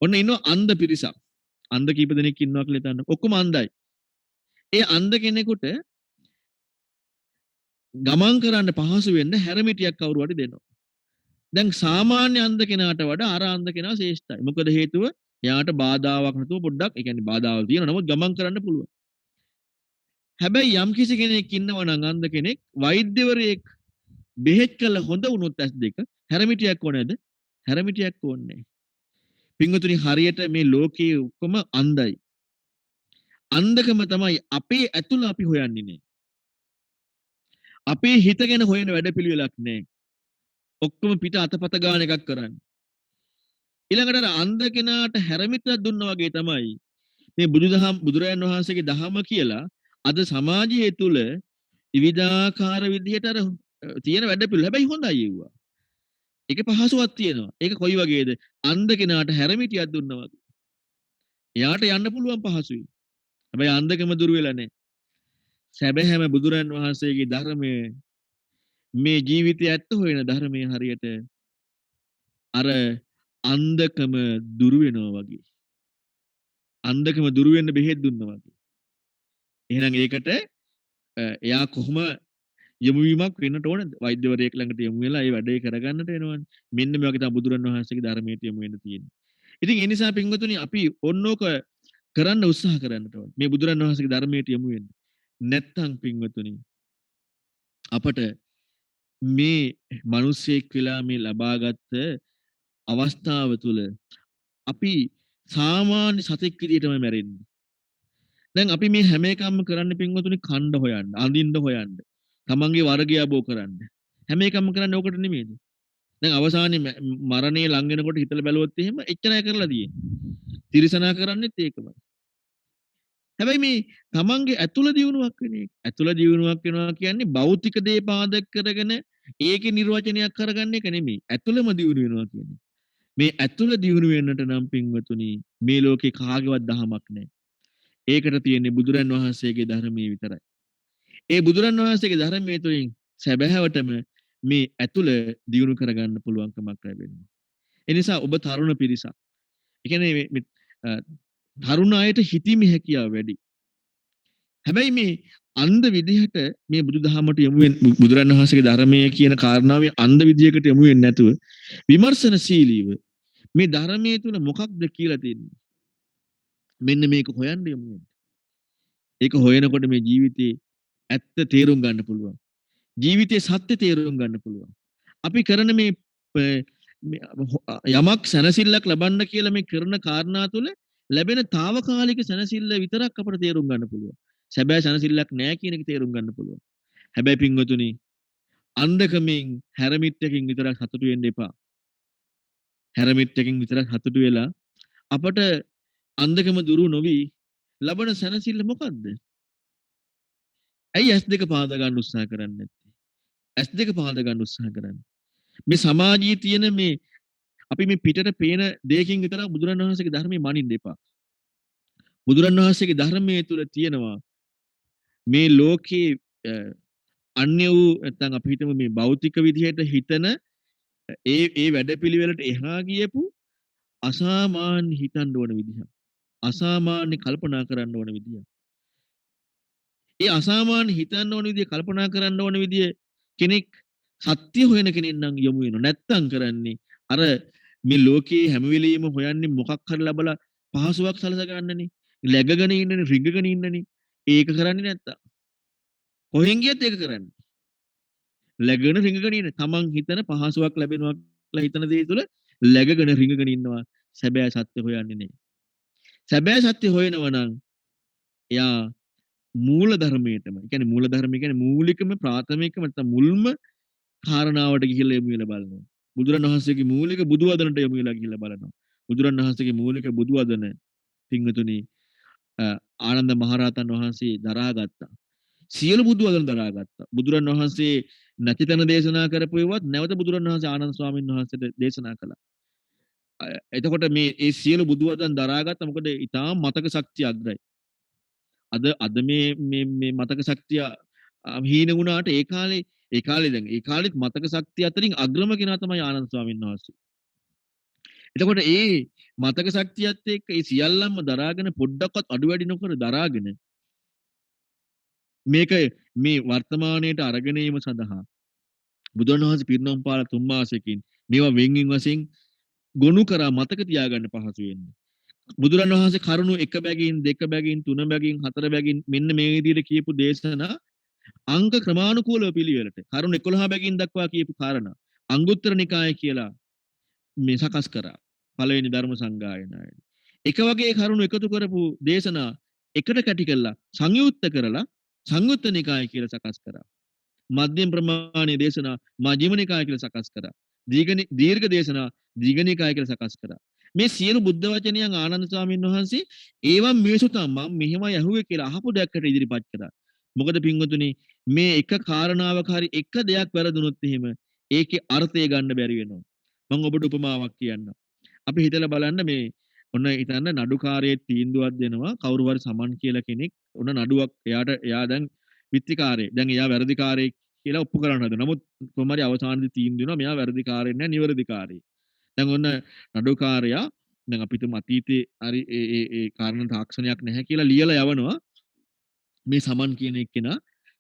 ඔන්න ඉන්නවා අන්ධ පිරිසක්. අන්ධ කීප දෙනෙක් ඉන්නවා කියලා හිතන්න. ඔක්කොම අන්ධයි. ඒ අන්ධ කෙනෙකුට ගමන් කරන්න පහසු වෙන්න හැරමිටියක් කවුරු හරි දෙනවා. දැන් සාමාන්‍ය අන්ධ කෙනාට වඩා අර අන්ධ කෙනා ශ්‍රේෂ්ඨයි. මොකද හේතුව එයාට බාධාවක් නැතුව පොඩ්ඩක් ඒ කියන්නේ බාධාවල් තියෙනවා. නමුත් ගමන් කරන්න පුළුවන්. හැබැයි යම් කිසි කෙනෙක් ඉන්නවා නම් අන්ධ කෙනෙක් වෛද්‍යවරයෙක් බෙහෙත් කළ හොඳ වුණොත් ඇස් දෙක හැරමිටියක් ඕනේද? හැරමිටියක් ඕනේ. පින්වතුනි හරියට මේ ලෝකයේ ඔක්කොම අන්ධයි. අන්ධකම තමයි අපේ ඇතුළ අපි හොයන්නේ නේ. අපේ හිත ගැන හොයන වැඩපිළිවෙලක් නෑ. ඔක්කොම පිට අතපත ගාන එකක් කරන්නේ. ඊළඟට අර අන්ධ කෙනාට හැරමිටක් දුන්නා වගේ තමයි මේ බුදුරජාණන් වහන්සේගේ දහම කියලා අද සමාජයේ තුල විවිධාකාර විදිහට අර තියෙන වැඩපිළිවෙල. හැබැයි හොඳයි ඒවා. ඒකේ පහසුවක් තියෙනවා. ඒක කොයි වගේද? අන්ධ කෙනාට හැරමිටියක් දුන්නා වගේ. එයාට යන්න පුළුවන් පහසුයි. හැබැයි අන්ධකම දුර වෙලා නැහැ. සැබෑම බුදුරන් වහන්සේගේ ධර්මයේ මේ ජීවිතය ඇත්ත හොයන ධර්මයේ හරියට අර අන්ධකම දුර වෙනවා වගේ. අන්ධකම දුර වෙන්න බෙහෙත් දුන්නා වගේ. එහෙනම් ඒකට එයා කොහොම යොමු වීමක් වෙන්නට ඕනද? වෛද්‍යවරයෙක් ළඟට යොමු වෙලා ඒ වැඩේ කරගන්නට වෙනවනේ. මෙන්න මේ වගේ තමයි බුදුරන් වහන්සේගේ ධර්මයට යොමු වෙන්න තියෙන්නේ. ඉතින් ඒ නිසා පින්වතුනි අපි ඕනෝක කරන්න උත්සාහ කරන්නට ඕනේ. මේ බුදුරන් වහන්සේගේ ධර්මයට යොමු වෙන්න. නැත්තම් පින්වතුනි අපට මේ මිනිස්සෙක් වෙලා මේ ලබාගත් අවස්ථාව තුළ අපි සාමාන්‍ය සතෙක් විදිහටම මැරෙන්නේ. දැන් අපි මේ හැම එකක්ම කරන්න පින්වතුනි කණ්ඩ හොයන්න, අඳින්න හොයන්න, තමන්ගේ වර්ගය අබෝ කරන්න. හැම එකක්ම කරන්නේ ඕකට නෙමෙයිද? දැන් අවසානයේ මරණය ලඟ වෙනකොට හිතලා බැලුවොත් එහෙම එච්චරයි කරලා තියෙන්නේ. තිරසනා කරන්නේත් ඒකමයි. හැබැයි මේ තමන්ගේ ඇතුළ දියුණුවක් වෙන එක. ඇතුළ දියුණුවක් වෙනවා කියන්නේ භෞතික දේ පාදක කරගෙන ඒකේ නිර්වචනයක් කරගන්න එක නෙමෙයි. ඇතුළම දියුණු වෙනවා කියන්නේ. මේ ඇතුළ දියුණු වෙන්නට නම් පින්වතුනි මේ ලෝකේ කාගේවත් දහමක් නැහැ. ඒකට තියෙන්නේ බුදුරන් වහන්සේගේ ධර්මයේ විතරයි. ඒ බුදුරන් වහන්සේගේ ධර්මයේ තුලින් සැබෑවටම මේ ඇතුළ දියුණු කරගන්න පුළුවන්කමක් ලැබෙනවා. ඒ නිසා ඔබ තරුණ පිරිසක්. ඒ කියන්නේ මේ තරුණ අයට හිතීමේ හැකියාව වැඩි. හැබැයි මේ අන්ධ විදිහට මේ බුදුදහමට යොමු වෙන බුදුරන් වහන්සේගේ ධර්මයේ කියන කාරණාවේ අන්ධ විදිහකට යොමු වෙන්නේ නැතුව විමර්ශනශීලීව මේ ධර්මයේ තුල මොකක්ද කියලා තියෙන්නේ. මෙන්න මේක හොයන්න යමු වෙන්න. ඒක හොයනකොට මේ ජීවිතේ ඇත්ත තේරුම් ගන්න පුළුවන්. ජීවිතේ සත්‍ය තේරුම් ගන්න පුළුවන්. අපි කරන මේ යමක් සැනසෙල්ලක් ලබන්න කියලා මේ කරන කාරණා තුළ ලැබෙන తాවකාලික සැනසෙල්ල විතරක් අපට තේරුම් ගන්න පුළුවන්. සැබෑ සැනසෙල්ලක් නැහැ කියන එක තේරුම් ගන්න පුළුවන්. හැබැයි පින්වතුනි අන්ධකමින් හැරමිට්ටකින් විතරක් සතුටු වෙන්න එපා. හැරමිට්ටකින් විතරක් සතුටු වෙලා අපට අන්ධකම දුරු නොවි ලබන සැනසෙල්ල මොකද්ද? ඇයි S2 පාද ගන්න උත්සාහ කරන්නේ නැත්තේ? S2 පාද ගන්න උත්සාහ කරන්නේ. මේ සමාජයේ තියෙන මේ අපි මේ පිටට පේන දෙයකින් විතරක් බුදුරණවහන්සේගේ ධර්මයේ මනින්න එපා. බුදුරණවහන්සේගේ ධර්මයේ තුල තියෙනවා මේ ලෝකේ අන්‍ය වූ නැත්නම් අපි හිතමු මේ භෞතික විදිහට හිතන ඒ වැඩපිළිවෙලට එහා ගියපු අසාමාන්‍ය හිතන්න ඕන විදිහ. අසාමාන්‍ය කල්පනා කරන්න ඕන විදිහ. ඒ අසාමාන්‍ය හිතන්න ඕන විදිහ කල්පනා කරන්න ඕන විදිහ කෙනෙක් සත්‍ය හොයන කෙනෙක් නම් යොමු වෙනවා. නැත්තම් කරන්නේ අර මේ ලෝකේ හැම වෙලෙම හොයන්නේ මොකක් හරි ලබලා පහසුවක් සලස ගන්නනේ. läගගෙන ඉන්නනේ, රිංගගෙන ඉන්නනේ. ඒක කරන්නේ නැත්තම්. කොහෙන් ගියත් ඒක කරන්නේ. läගගෙන රිංගගෙන ඉන්න. තමන් හිතන පහසුවක් ලැබෙනවා කියලා හිතන දේ තුළ läගගෙන රිංගගෙන ඉන්නවා. සැබෑ සත්‍ය හොයන්නේ නැහැ. සැබෑ සත්‍ය හොයනවා නම් එයා මූල ධර්මයටම. ඒ කියන්නේ මූල ධර්මය කියන්නේ මූලිකම ප්‍රාථමිකම නැත්නම් මුල්ම කාරණාවට ගිහිල්ලා යමු වෙලා බලනවා. බුදුරණවහන්සේගේ මූලික බුදු වදනට යමු වෙලා ගිහිල්ලා බලනවා. බුදුරණවහන්සේගේ මූලික බුදු වදන පින්වතුනි ආනන්ද මහරහතන් වහන්සේ දරාගත්තා. සියලු බුදු වදන දරාගත්තා. බුදුරණවහන්සේ නැතිතන දේශනා කරපු ඒවත් නැවත බුදුරණවහන්සේ ආනන්ද ස්වාමීන් වහන්සේට දේශනා කළා. එතකොට මේ ඒ සියලු බුදු වදන් දරාගත්ත මොකද ඊටාම මතක ශක්තිය අග්‍රයි. අද මේ මතක ශක්තිය හීන වුණාට ඒ කාලේ දැන් ඒ කාලෙත් මතක ශක්තිය අතරින් අග්‍රම කෙනා තමයි ආනන්ද ස්වාමීන් වහන්සේ. එතකොට ඒ මතක ශක්තියත් එක්ක ඒ සියල්ලම දරාගෙන පොඩ්ඩක්වත් අඩු වැඩි නොකර දරාගෙන මේක මේ වර්තමානයේට අරගෙන ඒම සඳහා බුදුරණවහන්සේ පිරිනොම් පාලා 3 මාසයකින් මේවා වෙන්වෙන් වශයෙන් ගොනු කරා මතක තියාගන්න පහසු වෙන්නේ. බුදුරණවහන්සේ කරුණු 1 බැගින් 2 බැගින් 3 බැගින් 4 බැගින් මෙන්න මේ විදිහට කියපු දේශනා අංක ක්‍රමානුකූලව පිළිවෙලට කරුණු 11 බැගින් දක්වා කියපු කාරණා අංගුත්තර නිකාය කියලා මේ සකස් කරා. පළවෙනි ධර්ම සංගායනාවේ. එක වගේ කරුණු එකතු කරපු දේශනා එකට කැටි කළා සංයුක්ත කරලා සංයුත්ත නිකාය කියලා සකස් කරා. මධ්‍යම ප්‍රමාණයේ දේශනා මජ්ක්‍ධිම නිකාය කියලා සකස් කරා. දීර්ඝ දේශනා දීඝ නිකාය කියලා සකස් කරා. මේ සියලු බුද්ධ වචනයන් ආනන්ද ස්වාමීන් වහන්සේ ඒවම් මේසුතම් මම මෙහෙමයි ඇහුවේ කියලා අහපු දෙයක්කට ඉදිරිපත් කරා. මොකද පින්වතුනි මේ එක කාරණාවක හරි එක දෙයක් වැරදුනොත් එහෙම ඒකේ අර්ථය ගන්න බැරි වෙනවා. මම ඔබට උපමාවක් කියන්නම්. අපි හිතලා බලන්න මේ ඔන්න හිතන්න නඩුකාරයේ තීන්දුවක් දෙනවා කවුරු හරි සමන් කියලා කෙනෙක් ඔන්න නඩුවක් එයා දැන් විත්තිකාරයෙක්. දැන් එයා වැරදිකාරයෙක් කියලා ඔප්පු කරන්න හදනවා. නමුත් කොහොම හරි අවසානයේදී තීන්දුව දෙනවා මෙයා වැරදිකාරයෙක් නෑ නිවැරදිකාරයෙක්. දැන් ඔන්න නඩුකාරයා දැන් අපිට අතීතේ හරි ඒ කාරණා තාක්ෂණයක් නැහැ කියලා ලියලා යවනවා මේ සමන් කියන එක්කෙනා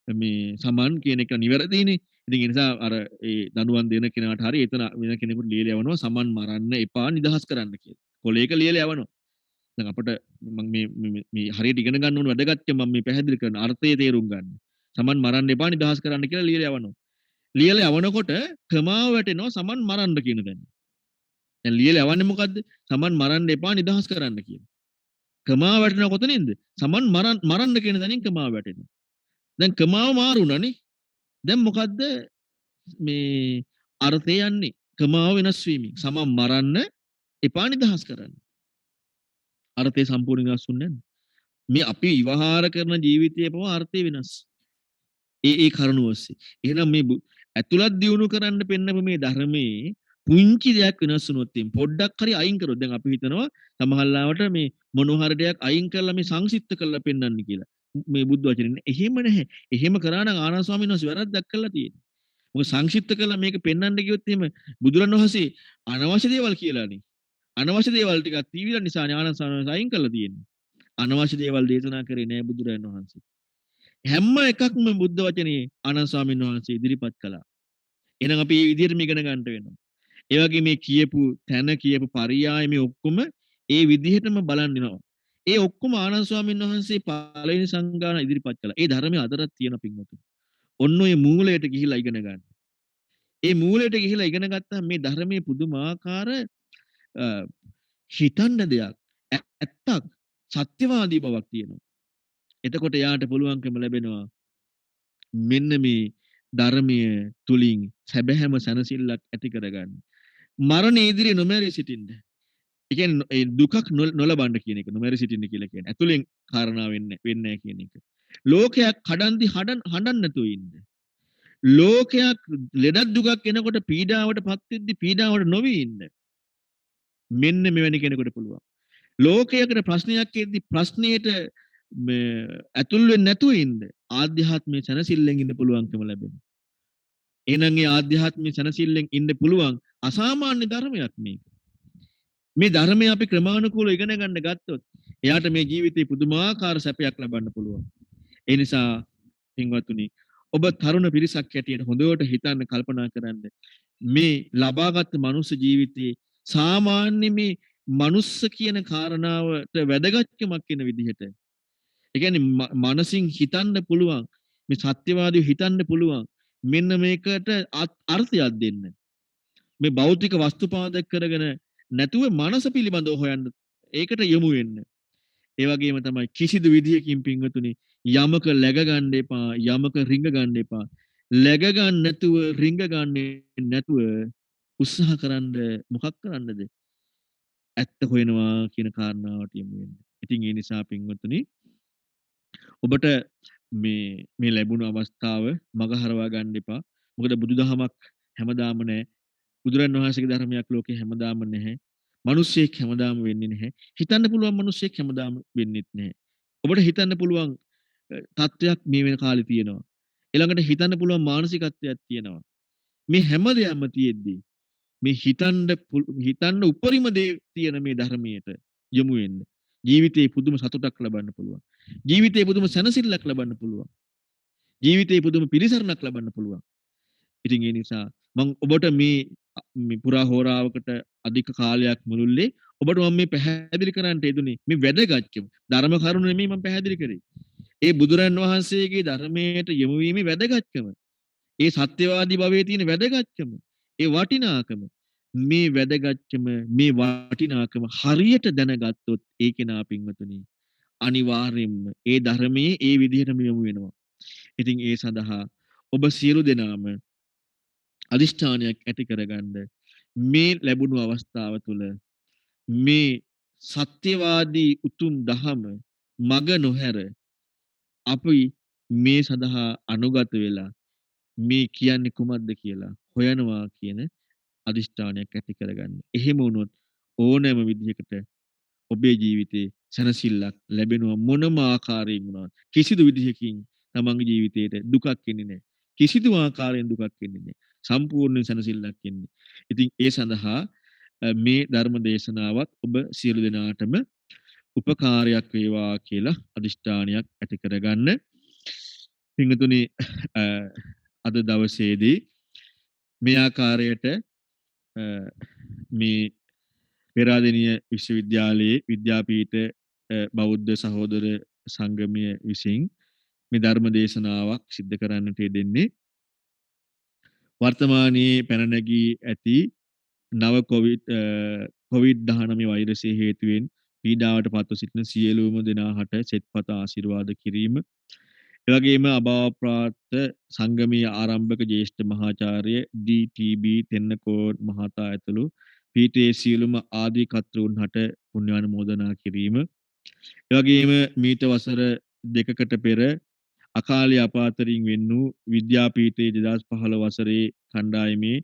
මේ සමන් කියන එක නිවැරදිනේ. ඉතින් ඒ නිසා අර ඒ දඬුවම් දෙන කෙනාට හරි එතන වෙන කෙනෙකුට ලියලා යවනවා සමන් මරන්න එපා නිදහස් කරන්න කියලා. කොලේක ලියලා යවනවා. දැන් අපිට මම මේ හරියට ඉගෙන ගන්න ඕන වැදගත් මම මේ පැහැදිලි කරන අර්ථය තේරුම් ගන්න. සමන් මරන්න එපා නිදහස් කරන්න කියලා ලියලා යවනවා. ලියලා යවනකොට ක්‍රමාව වැටෙනවා සමන් මරන්න කියන දැන්. දැන් ලියලා යවන්නේ මොකද්ද? සමන් මරන්න එපා නිදහස් කරන්න කියලා. ක්‍රමාව වැටෙනවා කොතනින්ද? සමන් මරන්න කියන තැනින් ක්‍රමාව වැටෙනවා. දැන් ක්‍රමාව මාරුණානේ. දැන් මොකද්ද මේ අර්ථය යන්නේ? ක්‍රමාව වෙනස් වීමෙන්. සමන් මරන්න එපා නිදහස් කරන්න. අර්ථය සම්පූර්ණ වෙනස් වුන්නේ නැද්ද? මේ අපි විවහාර කරන ජීවිතයේ පව අර්ථය වෙනස්. ඒ කරුණු ඔස්සේ. එහෙනම් මේ ඇතුළත් දියුණු කරන්න පෙන්නපු මේ ධර්මයේ පුංචි දෙයක් වෙනස් වුණොත් එම් පොඩ්ඩක් හරි අයින් කරොත් දැන් අපි හිතනවා සමහරවිට මේ මොනෝහරි දෙයක් අයින් කරලා මේ සංසිද්ධ කරලා පෙන්වන්න කියලා. මේ බුද්ධ වචනේ. එහෙම නැහැ. එහෙම කරා නම් ආනන්ද ස්වාමීන් වහන්සේ වැරද්දක් කළා තියෙනවා. මොකද සංක්ෂිප්ත කළා මේක පෙන්වන්න ගියොත් එහෙම බුදුරණවහන්සේ අනවශ්‍ය දේවල් කියලානේ. අනවශ්‍ය දේවල් ටිකක් තීවිලා නිසානේ ආනන්ද ස්වාමීන් වහන්සේ අයින් කළා තියෙන්නේ. අනවශ්‍ය දේවල් දේශනා කරේ නෑ බුදුරජාණන් වහන්සේ. හැම එකක්ම බුද්ධ වචනේ ආනන්ද ස්වාමීන් වහන්සේ ඉදිරිපත් කළා. එහෙනම් අපි මේ විදිහටම ඉගෙන ගන්න වෙනවා. ඒ වගේ මේ කියපු තැන කියපු පරියාය මේ ඔක්කොම ඒ විදිහටම බලන් ඉනවා. ඒ ඔක්කොම ආනන්ද ස්වාමීන් වහන්සේ පළවෙනි සංගායන ඉදිරිපත් කළා. ඒ ධර්මයේ අදටත් තියෙන පින්වතුනි. ඔන්න ඔය මූලයට ගිහිලා ඉගෙන ගන්න. ඒ මූලයට ගිහිලා ඉගෙන ගත්තාම මේ ධර්මයේ පුදුමාකාර හිතන්න දෙයක් ඇත්තක් සත්‍යවාදී බවක් තියෙනවා. එතකොට යාට පුළුවන්කම ලැබෙනවා මෙන්න මේ ධර්මය තුලින් සැබෑම සැනසෙල්ලක් ඇති කරගන්න. මරණ ඉදිරියේ නොමැරී සිටින්න. ඒ කියන්නේ දුකක් නොලබන්න කියන එක නොමැරී සිටින්න කියලා කියන්නේ. ඇතුලෙන් කාරණා වෙන්නේ නැහැ කියන එක. ලෝකයක් කඩන්දි හඬන්න නැතුව ඉන්න. ලෝකයක් ලෙඩක් දුකක් එනකොට පීඩාවටපත් වෙද්දි පීඩාවට නොවි ඉන්න. මෙන්න මෙවැනි කෙනෙකුට පුළුවන්. ලෝකයකට ප්‍රශ්නයක් එද්දි ප්‍රශ්නයට ඇතුල් වෙන්නේ නැතුව ඉන්න. ආධ්‍යාත්මයේ සැනසෙල්ලෙන් ඉන්න පුළුවන්කම ලැබෙනවා. එහෙනම් ඒ ආධ්‍යාත්මයේ සැනසෙල්ලෙන් ඉන්න පුළුවන් අසාමාන්‍ය ධර්මයක් මේක. මේ ධර්මය අපි ක්‍රමානුකූලව ඉගෙන ගන්න ගත්තොත් එයාට මේ ජීවිතේ පුදුමාකාර සැපයක් ලබන්න පුළුවන්. ඒ නිසා පින්වත්නි ඔබ තරුණ පිරිසක් හැටියට හොඳට හිතන්න කල්පනා කරන්න මේ ලබාගත් මනුස්ස ජීවිතයේ සාමාන්‍ය මේ මනුස්ස කියන කාරණාවට වැදගත්කමක් වෙන විදිහට ඒ කියන්නේ මනසින් හිතන්න පුළුවන් මේ සත්‍යවාදීව හිතන්න පුළුවන් මෙන්න මේකට අර්ථයක් දෙන්න මේ භෞතික වස්තු පාදක කරගෙන නැතුව මනස පිළිබඳව හොයන්න ඒකට යොමු වෙන්න. ඒ වගේම තමයි කිසිදු විදියකින් පින්වතුනි යමක läග ගන්න එපා යමක රිංග ගන්න එපා. läග ගන්න නැතුව රිංග ගන්න නැතුව උත්සාහ කරන්න මොකක් කරන්නද? ඇත්ත හොයනවා කියන කාරණාවට යොමු වෙන්න. ඉතින් ඒ නිසා පින්වතුනි ඔබට මේ ලැබුණු අවස්ථාව මගහරවා ගන්න එපා. මොකද බුදුදහමක් හැමදාම නැහැ. බුදුරන් වහන්සේගේ ධර්මයක් ලෝකේ හැමදාම නැහැ. මිනිස්සෙක් හැමදාම වෙන්නේ නැහැ. හිතන්න පුළුවන් මිනිස්සෙක් හැමදාම වෙන්නෙත් නැහැ. ඔබට හිතන්න පුළුවන් තත්ත්වයක් මේ වෙන කාලේ තියෙනවා. ඊළඟට හිතන්න පුළුවන් මානසිකත්වයක් තියෙනවා. මේ හැම දෙයක්ම තියෙද්දි මේ හිතන්න උපරිම දේ තියෙන මේ ධර්මයට යොමු වෙන්න. ජීවිතේ පුදුම සතුටක් ලබන්න පුළුවන්. ජීවිතේ පුදුම සැනසෙල්ලක් ලබන්න පුළුවන්. ජීවිතේ පුදුම පිළිසරණක් ලබන්න පුළුවන්. ඉතින් ඒ නිසා මම ඔබට මේ පුරා හෝරාවකට අධික කාලයක් මුළුල්ලේ ඔබට මම මේ පැහැදිලි කරන්නට යෙදුනේ මේ වැදගත්කම. ධර්ම කරුණ නෙමෙයි මම පැහැදිලි කරේ. ඒ බුදුරන් වහන්සේගේ ධර්මයට යොමු වීමේ වැදගත්කම. ඒ සත්‍යවාදී භවයේ තියෙන වැදගත්කම. ඒ වටිනාකම. මේ වැදගත්කම මේ වටිනාකම හරියට දැනගත්තොත් ඒ කෙනා පින්වතුනි අනිවාර්යෙන්ම ඒ ධර්මයේ ඒ විදිහටම යොමු වෙනවා. ඉතින් ඒ සඳහා ඔබ සියලු දෙනාම අදිෂ්ඨානයක් ඇති කරගන්න මේ ලැබුණු අවස්ථාව තුළ මේ සත්‍යවාදී උතුම් දහම මග නොහැර අපි මේ සඳහා අනුගත වෙලා මේ කියන්නේ කුමක්ද කියලා හොයනවා කියන අදිෂ්ඨානයක් ඇති කරගන්න. එහෙම වුණොත් ඕනෑම විදිහකට ඔබේ ජීවිතේ සැනසෙල්ලක් ලැබෙනවා මොනම ආකාරයෙන් වුණත්. කිසිදු විදිහකින් තමන්ගේ ජීවිතේට දුකක් එන්නේ නැහැ. කිසිදු ආකාරයෙන් දුකක් එන්නේ නැහැ. සම්පූර්ණ සැනසෙල්ලක් එන්නේ. ඉතින් ඒ සඳහා මේ ධර්ම දේශනාවත් ඔබ සියලු දෙනාටම උපකාරයක් වේවා කියලා අදිෂ්ඨානයක් ඇති කරගන්න. පින්වතුනි අද දවසේදී මේ ආකාරයට මේ පෙරාදෙණිය විශ්වවිද්‍යාලයේ විද්‍යාපීඨ බෞද්ධ සහෝදර සංගමය විසින් මේ ධර්ම දේශනාවක් සිද්ධ කරන්නට යෙදෙන්නේ වර්තමානයේ පැන නැගී ඇති නව COVID-19 වෛරසය හේතුවෙන් පීඩාවට පත්ව සිටින සියලුම දෙනාට සෙත්පත ආශිර්වාද කිරීම එවැගේම අභාවප්‍රාප්ත සංගමීය ආරම්භක ජ්‍යෙෂ්ඨ මහාචාර්ය ඩී.ටී.බී. තෙන්නකෝන් මහතා ඇතුළු පීඨයේ සියලුම ආදී කර්තෘන් හට පුණ්‍යානුමෝදනා කිරීම. එවැගේම මීට වසර 2කට පෙර අකාලේ අපාතරින් වෙන් වූ විද්‍යාපීඨයේ 2015 වසරේ කණ්ඩායමේ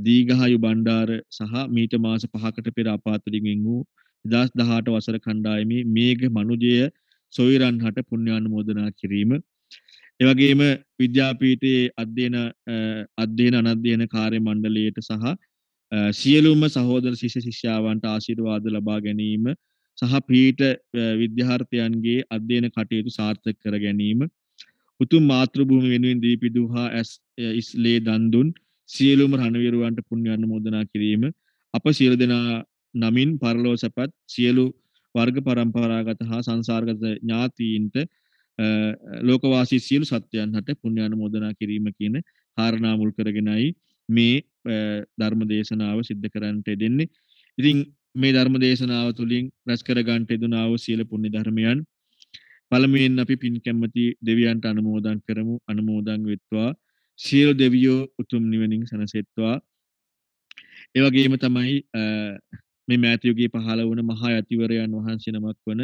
දීඝායු බණ්ඩාර සහ මීට මාස 5කට පෙර අපාතරින් වෙන් වූ 2018 වසර කණ්ඩායමේ මේඝ මනුජය සොයිරන් හට පුණ්‍යානුමෝදනා කිරීම. එවැගේම විද්‍යාපීඨයේ අධ්‍යයන අනධ්‍යයන කාර්ය මණ්ඩලයට සහ සියලුම සහෝදර ශිෂ්‍ය ශිෂ්‍යාවන්ට ආශිර්වාද ලබා ගැනීම සහ පීඨ විද්‍යාර්ථයන්ගේ අධ්‍යයන කටයුතු සාර්ථක කර ගැනීම උතුම් මාතෘ භූමි වෙනුවෙන් දීපිදුහා ඉස්ලේ දන් දුන් සියලුම රණවිරුවන්ට පුණ්‍යානුමෝදනා කිරීම අප සියලු දෙනා නමින් පරලෝ සැපත් සියලු වර්ග පරම්පරාගත හා සංසාරගත ඥාතීන්ට ලෝකවාසී සියලු සත්වයන් හට පුණ්‍යානුමෝදනා කිරීම කියන කාරණා මුල් කරගෙනයි මේ ධර්ම දේශනාව සිද්ධ කරන්නට යෙදෙන්නේ. ඉතින් මේ ධර්ම දේශනාව තුළින් රැස් කර ගන්නට යෙදුනා වූ සියලු පුණ්‍ය ධර්මයන් පළමුවෙන් අපි පින් කැමැති දෙවියන්ට අනුමෝදන් කරමු. අනුමෝදන් වෙත්වා සියලු දෙවියෝ උතුම් නිවනින් සැනසෙත්වා. ඒ වගේම තමයි මේ මෑතයුගේ පහළ වුණ මහා යතිවරයන් වහන්සේ නමක් වන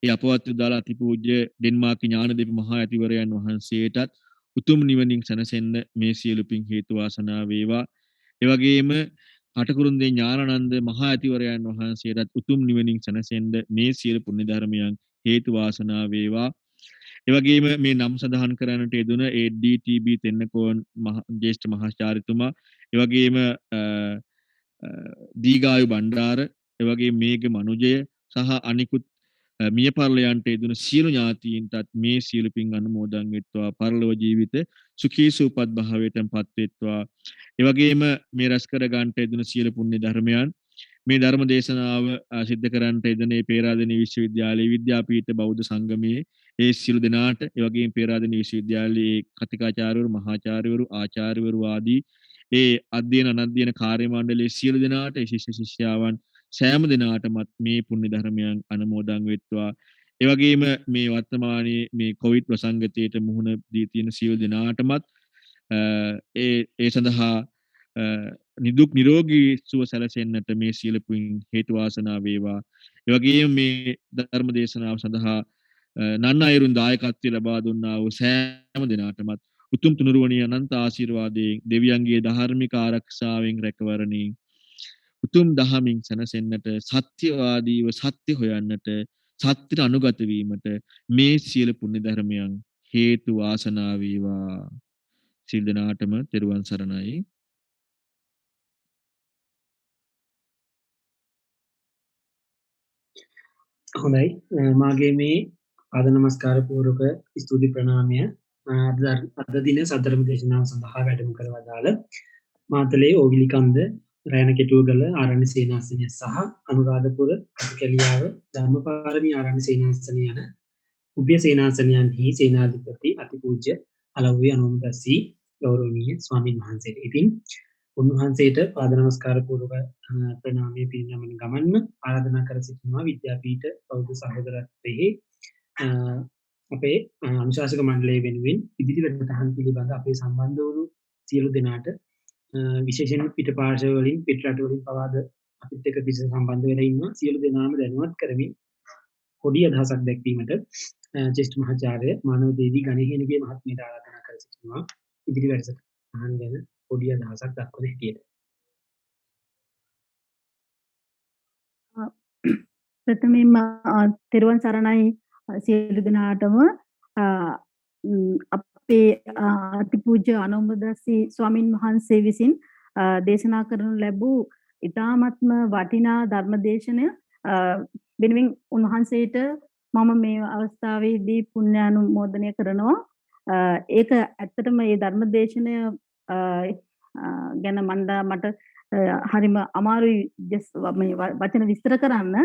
ඒ අපවත් උදාල අතිපූජ්‍ය ඩෙන්මාර්ක් ඥානදීප මහා යතිවරයන් වහන්සේටත් උතුම් නිවනින් සැනසෙන්න මේ සියලු පින් හේතු වාසනා වේවා. ඒ වගේම කටුකුරුන්දේ ඥානানন্দ මහා යතිවරයන් වහන්සේටත් උතුම් නිවනින් සැනසෙන්න මේ සියලු පුණ්‍ය ධර්මයන් හේතු වාසනා වේවා. ඒ වගේම මේ නම් සඳහන් කරන්නට යෙදුන ඒ ඩී.ටී.බී. තෙන්නකෝන් ජ්‍යෙෂ්ඨ මහාචාර්යතුමා ඒ වගේම දීඝායු බණ්ඩාර ඒ වගේ මේඝ මනුජය සහ අනිකුත් මිය පරලයන්ට යෙදුන සියලු ඥාතීන්ටත් මේ සියලු පින් අනුමෝදන් වෙත්වා. පරලොව ජීවිත සුඛී සූපත් භාවයටපත් වෙත්වා. ඒ වගේම මේ රැස් කර ගන්නට යෙදුන සියලු පුණ්‍ය ධර්මයන් මේ ධර්ම දේශනාව සිද්ධ කරන්නට යෙදෙන මේ පේරාදෙණිය විශ්වවිද්‍යාලයේ විද්‍යාපීඨ බෞද්ධ සංගමයේ ඒ සියලු දෙනාට ඒ වගේම පේරාදෙණිය විශ්වවිද්‍යාලයේ කතිකාචාර්යවරු මහාචාර්යවරු ආචාර්යවරු ආදී ඒ අධ්‍යයන අනධ්‍යයන කාර්ය මණ්ඩලයේ සියලු දෙනාට ශිෂ්‍ය ශිෂ්‍යාවන් සෑම දිනාටමත් මේ පුණ්‍ය ධර්මයන් අනුමෝදන් වෙත්වා. ඒ වගේම මේ වර්තමානයේ මේ කොවිඩ් ප්‍රසංගතයට මුහුණ දී තියෙන සියලු දෙනාටමත් ඒ සඳහා නිදුක් නිරෝගී සුව සැලසෙන්නට මේ සියලු පින් හේතු වාසනා වේවා. ඒ වගේම මේ ධර්ම දේශනාව සඳහා නන් අයුරින් දායකත්වය ලබා දුන්නා වූ සෑම දිනාටමත් උතුම් තුනුරුවණිය අනන්ත ආශිර්වාදයෙන් දෙවියන්ගේ ධාර්මික ආරක්ෂාවෙන් රැකවරණින් උතුම් දහමින් සැනසෙන්නට සත්‍යවාදීව සත්‍ය හොයන්නට සත්‍යට අනුගත වීමට මේ සියලු පුණ්‍ය ධර්මයන් හේතු වාසනා වේවා. සිල් දනාටම තෙරුවන් සරණයි. හොඳයි. මාගේ මේ පාද නමස්කාර පූර්වක ස්තුති ප්‍රණාමය අද දින සද්ධර්ම දේශනාව සඳහා වැඩම කරවදාළ මාතලේ ඕවිලිකන්ද රෑන කෙටුවගල ආරණ්‍ය සේනාසනය සහ අනුරාධපුර කැලියාව ධර්මපාරමී ආරණ්‍ය සේනාසනය යන උභය සේනාසනයන්හි සේනාධිපති අතිපූජ්‍ය අලව්වේ අනුමදස්සී ගෞරවනීය ස්වාමීන් වහන්සේට ඉතින් උන්වහන්සේට පාද නමස්කාර පූර්වක ප්‍රණාමය පිරිනමන ගමන්ම ආරාධනා කර සිටිනවා විද්‍යාපීඨ බෞද්ධ සහෝදරත්වයේ අපේ අනුශාසක මණ්ඩලය වෙනුවෙන් ඉදිරි වැඩසටහන් පිළිබඳ අපේ සම්බන්ධ වුණු සියලු දෙනාට විශේෂයෙන් පිට පාර්ශව වලින් පිට රට වලින් පවාද අපිත් එක්ක කිසි සම්බන්ධ වෙලා ඉන්නවා සියලු දෙනාම දැනුවත් කරමින් පොඩි අදහසක් දැක්වීමට ජේෂ්ඨ මහාචාර්ය මානව දේවී ගණේහිණගේ මහත්මියට ආරාධනා කර සිටිනවා ඉදිරි වැඩසටහන් ගැන පොඩි අදහසක් දක්වන හැටියට. ප්‍රථමයෙන්ම තෙරුවන් සරණයි සියලු දෙනාටම අපේ අතිපූජ්‍ය අනුමදස්සී ස්වාමින් වහන්සේ විසින් දේශනා කරනු ලැබූ ඉතාමත්ම වටිනා ධර්මදේශනය වෙනුවෙන් උන්වහන්සේට මම මේ අවස්ථාවේදී පුණ්‍යානුමෝදනය කරනවා. ඒක ඇත්තටම මේ ධර්මදේශනය ගැන මට හරිම අමාරුයි මේ වචන විස්තර කරන්න.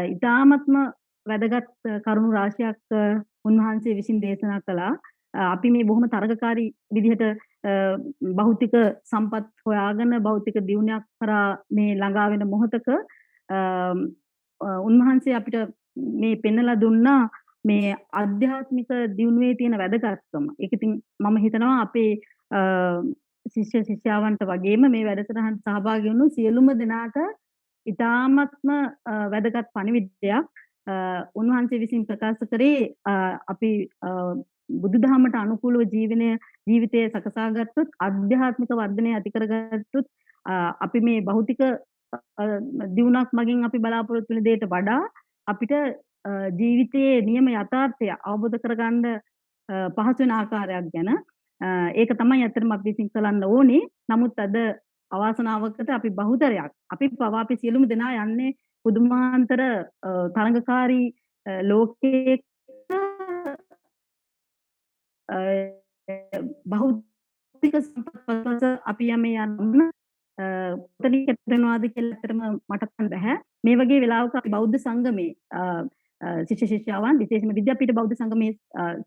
ඉතාමත්ම වැදගත් කරුණු රාශියක් උන්වහන්සේ විසින් දේශනා කළා. අපි මේ බොහොම තරගකාරී විදිහට භෞතික සම්පත් හොයාගෙන භෞතික දියුණුවක් කරා මේ ළඟා වෙන මොහොතක උන්වහන්සේ අපිට මේ පෙන්වලා දුන්නා මේ ආධ්‍යාත්මික දියුණුවේ තියෙන වැදගත්කම. ඒක ඉතින් මම හිතනවා අපේ ශිෂ්‍ය ශිෂ්‍යාවන්ට වගේම මේ වැඩසටහනට සහභාගී වුණු සියලුම දෙනාට ඉතාමත්ම වැදගත් පණිවිඩයක් උන්වහන්සේ විසින් ප්‍රකාශ කරේ අපි බුදුදහමට අනුකූලව ජීවිතය සකසා ගත්තොත් ආධ්‍යාත්මික වර්ධනය ඇති කරගත්තොත් අපි මේ භෞතික දියුණුවක් මගින් අපි බලාපොරොත්තු වෙන දෙයට වඩා අපිට ජීවිතයේ නියම යථාර්ථය අවබෝධ කරගන්න පහසු වෙන ආකාරයක් ගැන ඒක තමයි අත්‍තරම අපි විසින් කරන්න ඕනේ. නමුත් අද අවාසනාවකට අපි බහුතරයක් අපි පවා අපි සියලුම දෙනා යන්නේ පුදුමාන්තර තරඟකාරී ලෝකයේ භෞතික සම්පත් අපි යන්නේ යන්න උතනින් කැපෙනවාද කියලා අතරම මට බෑ. මේ වගේ වෙලාවක අපි බෞද්ධ සංගමේ ශිෂ්‍ය ශිෂ්‍යාවන් විශේෂයෙන්ම විද්‍යාපීඨ බෞද්ධ සංගමේ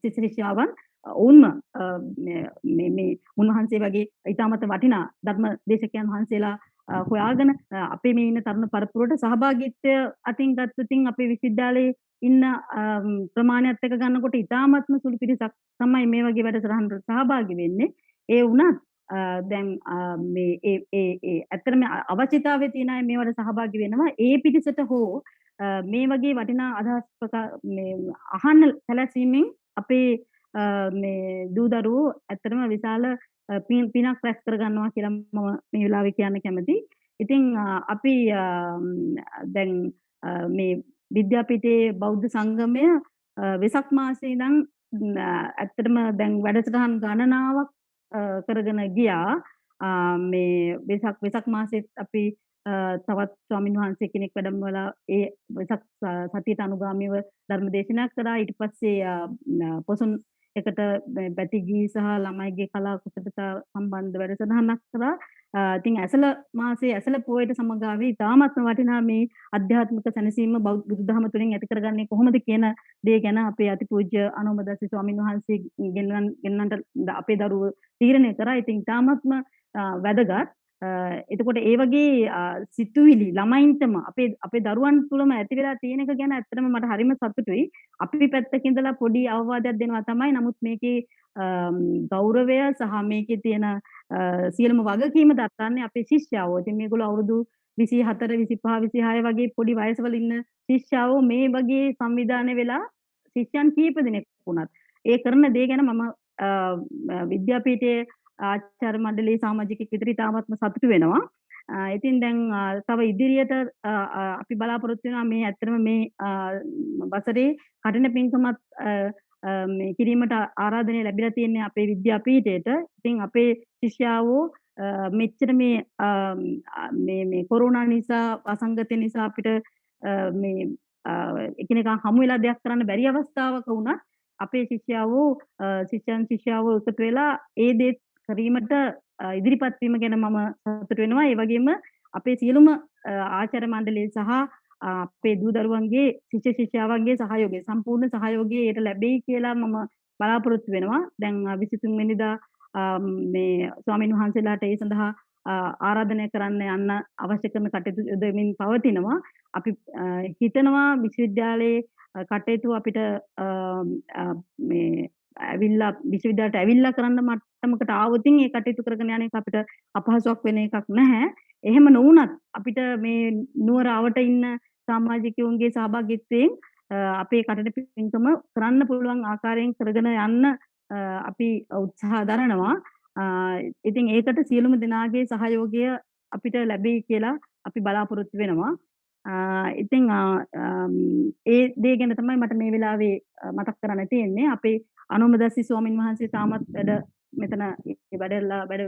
ශිෂ්‍ය ශිෂ්‍යාවන් ඔවුන්ම මේ උන්වහන්සේ වගේ ඊටමත් වටිනා ධර්ම දේශකයන් වහන්සේලා හොයාගෙන අපේ මේ ඉන්න තරුණ පරපුරට සහභාගීත්වය අතින් ගත්තොතින් අපේ විශ්වවිද්‍යාලයේ ඉන්න ප්‍රමාණයත් එක්ක ගන්නකොට ඊටාත්ම සුළු පිරිසක් තමයි මේ වගේ වැඩසටහන් වලට සහභාගී වෙන්නේ. ඒ වුණත් දැන් මේ ඇත්තටම අවශ්‍යතාවය තියෙන අය මේවට සහභාගී වෙනවා. ඒ පිරිසට හෝ මේ වගේ වටිනා අදහස් මේ අහන්න සැලැස්වීමෙන් අපේ මේ දූ දරුවෝ ඇත්තටම විශාල පිනක් රැස් කර ගන්නවා කියලා මම මේ වෙලාවේ කියන්න කැමතියි. ඉතින් අපි දැන් මේ විද්‍යාපීඨයේ බෞද්ධ සංගමය වෙසක් මාසයේ ඉඳන් ඇත්තටම දැන් වැඩසටහන් ගණනාවක් කරගෙන ගියා. මේ වෙසක් මාසෙත් අපි තවත් ස්වාමීන් වහන්සේ කෙනෙක් වැඩමවලා ඒ වෙසක් සතියට අනුගාමීව ධර්ම දේශනාවක් කරා. ඊට පස්සේ පොසොන් එකට බැතිගී සහ ළමයිගේ කලා කුසලතා සම්බන්ධ වැඩසටහනක් කරා. ඉතින් ඇසළ මාසයේ ඇසළ පොයට සමගාමී ඉතාමත්ම වටිනා මේ අධ්‍යාත්මික සැනසීම බුදුදහම තුළින් ඇති කරගන්නේ කොහොමද කියන දේ ගැන අපේ අතිපූජ්‍ය අනුමදස්සී ස්වාමීන් වහන්සේ ගෙන්නන්නට අපේ දරුවෝ තීරණය කරා. ඉතින් ඉතාමත්ම වැදගත්. එතකොට ඒ වගේ සිතුවිලි ළමයින්ටම අපේ දරුවන් තුළම ඇති වෙලා තියෙන එක ගැන ඇත්තටම මට හරිම සතුටුයි. අපි පැත්තකින් ඉඳලා පොඩි අවවාදයක් දෙනවා තමයි. නමුත් මේකේ ගෞරවය සහ මේකේ තියෙන සියලුම වගකීම දක්වන්නේ අපේ ශිෂ්‍යයෝ. ඉතින් මේගොල්ලෝ අවුරුදු 24 25 26 වගේ පොඩි වයසවල ඉන්න ශිෂ්‍යයෝ මේ වගේ සංවිධානය වෙලා ශිෂ්‍යයන් කීප දෙනෙක් වුණත් ඒ කරන දේ ගැන මම විද්‍යාපීඨයේ ආචාර්ය මණ්ඩලයේ සමාජිකයෙක් විදිහට ඉතාමත්ම සතුටු වෙනවා. ඉතින් දැන් තව ඉදිරියට අපි බලාපොරොත්තු වෙනවා මේ ඇත්තටම මේ වසරේ කඨින පින්කමත් මේ කිරීමට ආරාධනය ලැබිලා තියෙන්නේ අපේ විද්‍යාපීඨයට. ඉතින් අපේ ශිෂ්‍යාවෝ මෙච්චර මේ කොරෝනා නිසා අසංගතය නිසා අපිට මේ එකිනෙකා හමු වෙලා දෙයක් කරන්න බැරි අවස්ථාවක වුණත් අපේ ශිෂ්‍යාවෝ ශිෂ්‍යාවෝ එකතු වෙලා ඒ දේ කිරීමට ඉදිරිපත් වීම ගැන මම සතුටු වෙනවා. ඒ වගේම අපේ සියලුම ආචාර්ය මණ්ඩලය සහ අපේ දූ දරුවන්ගේ ශිෂ්‍ය ශිෂ්‍යාවන්ගේ සහයෝගය සම්පූර්ණ සහයෝගය ඒට ලැබෙයි කියලා මම බලාපොරොත්තු වෙනවා. දැන් 23 වෙනිදා මේ ස්වාමීන් වහන්සේලාට ඒ සඳහා ආරාධනය කරන්න යන්න අවශ්‍ය කරන කටයුතු යොදමින් පවතිනවා. අපි හිතනවා විශ්වවිද්‍යාලයේ කටයුතු අපිට මේ ඇවිල්ලා විශ්වවිද්‍යාලයට ඇවිල්ලා කරන්න මට්ටමකට ආවොතින් ඒ කටයුතු කරගෙන යන එක අපිට අපහසුයක් වෙන එකක් නැහැ. එහෙම නොවුනත් අපිට මේ නුවර අවට ඉන්න සමාජිකයන්ගේ සහභාගීත්වයෙන් අපේ කටට පින්කම කරන්න පුළුවන් ආකාරයෙන් කරගෙන යන්න අපි උත්සාහ දරනවා. ඉතින් ඒකට සියලුම දෙනාගේ සහයෝගය අපිට ලැබෙයි කියලා අපි බලාපොරොත්තු වෙනවා. ඉතින් ඒ දේ ගැන තමයි මට මේ වෙලාවේ මතක් කරන්න තියෙන්නේ. අපේ අනුමදස්සි ස්වාමින් වහන්සේ තාමත් මෙතන වැඩ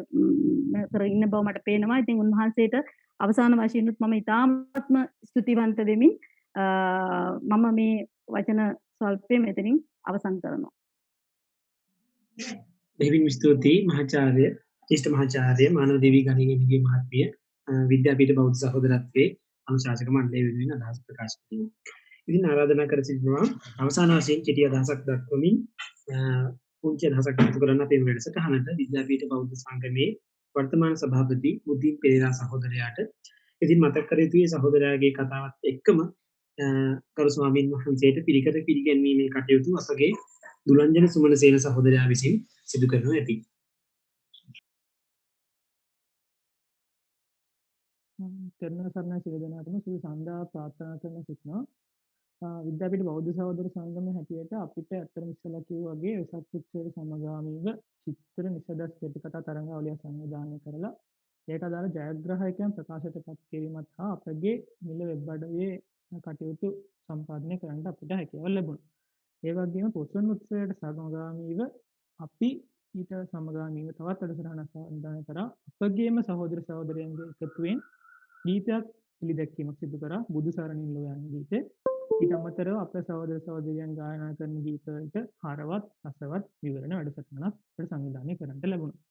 කර ඉන්න බව මට පේනවා. ඉතින් උන්වහන්සේට අවසාන වශයෙන්ුත් මම ඉතාමත්ම ස්තුතිවන්ත වෙමින් මම මේ වචන ස්වල්පය මෙතනින් අවසන් කරනවා. දෙවින් ස්තුතියි මහාචාර්ය ශ්‍රේෂ්ඨ මහාචාර්ය මානව දේවී ගණිතගේ මහත්මිය විද්‍යාපීඨ බෞද්ධ සහෝදරත්වයේ අනුශාසක මණ්ඩලය වෙනුවෙන් අදහස් ප්‍රකාශ කිරීම. ඉතින් ආරාධනා කර සිටිනවා අවසාන වශයෙන් කෙටි අදහසක් දක්වමින් පුංචි අදහසක් එකතු කරන්න අපේ වැඩසටහනට විද්‍යාපීඨ බෞද්ධ සංගමයේ වර්තමාන සභාපති මුදීන් පෙරේරා සහෝදරයාට ඉතින් මතක් කර යුතුයි සහෝදරයාගේ කතාවත් එක්කම කරු ස්වාමීන් වහන්සේට පිළිකර පිළිගැන්වීමේ කටයුතු අපගේ දුලංජන සුමනසේන සහෝදරයා විසින් සිදු කරනු ඇති. තෙරුවන් සරණයි සියලු දෙනාටම සුබ සන්ධ්‍යා ප්‍රාර්ථනා කරන සිටිනවා. විද්‍යාපීඨ බෞද්ධ සහෝදර සංගමයේ හැටියට අපිට අත්‍තරම ඉස්සලා කිව්වා වගේ වෙසක් උත්සවයට සමගාමීව චිත්‍ර නිසදස් කෙටි කතා තරංගාවලිය සංවිධානය කරලා ඒට අදාළ ජයග්‍රාහකයන් ප්‍රකාශයට පත් කිරීමත් හා අපගේ මිල වෙබ් අඩවියේ කටයුතු සම්පාදනය කරන්න අපිට හැකියාව ලැබුණා. ඒ වගේම පොසොන් උත්සවයට සමගාමීව අපි ඊට සමගාමීව තවත් වැඩසටහනක් සම්පාදනය කරා. අපගේම සහෝදර සහෝදරයන්ගේ එකතුවෙන් ගීතයක් පිළිදැක්වීමක් සිදු කරා බුදු සරණින් ලෝ යන ගීතය. ඊට අමතරව අපේ සහෝදර සහෝදරියන් ගායනා කරන ගීතවලට හරවත් රසවත් විවරණ වැඩසටහනක් අපිට සංවිධානය කරන්න ලැබුණා.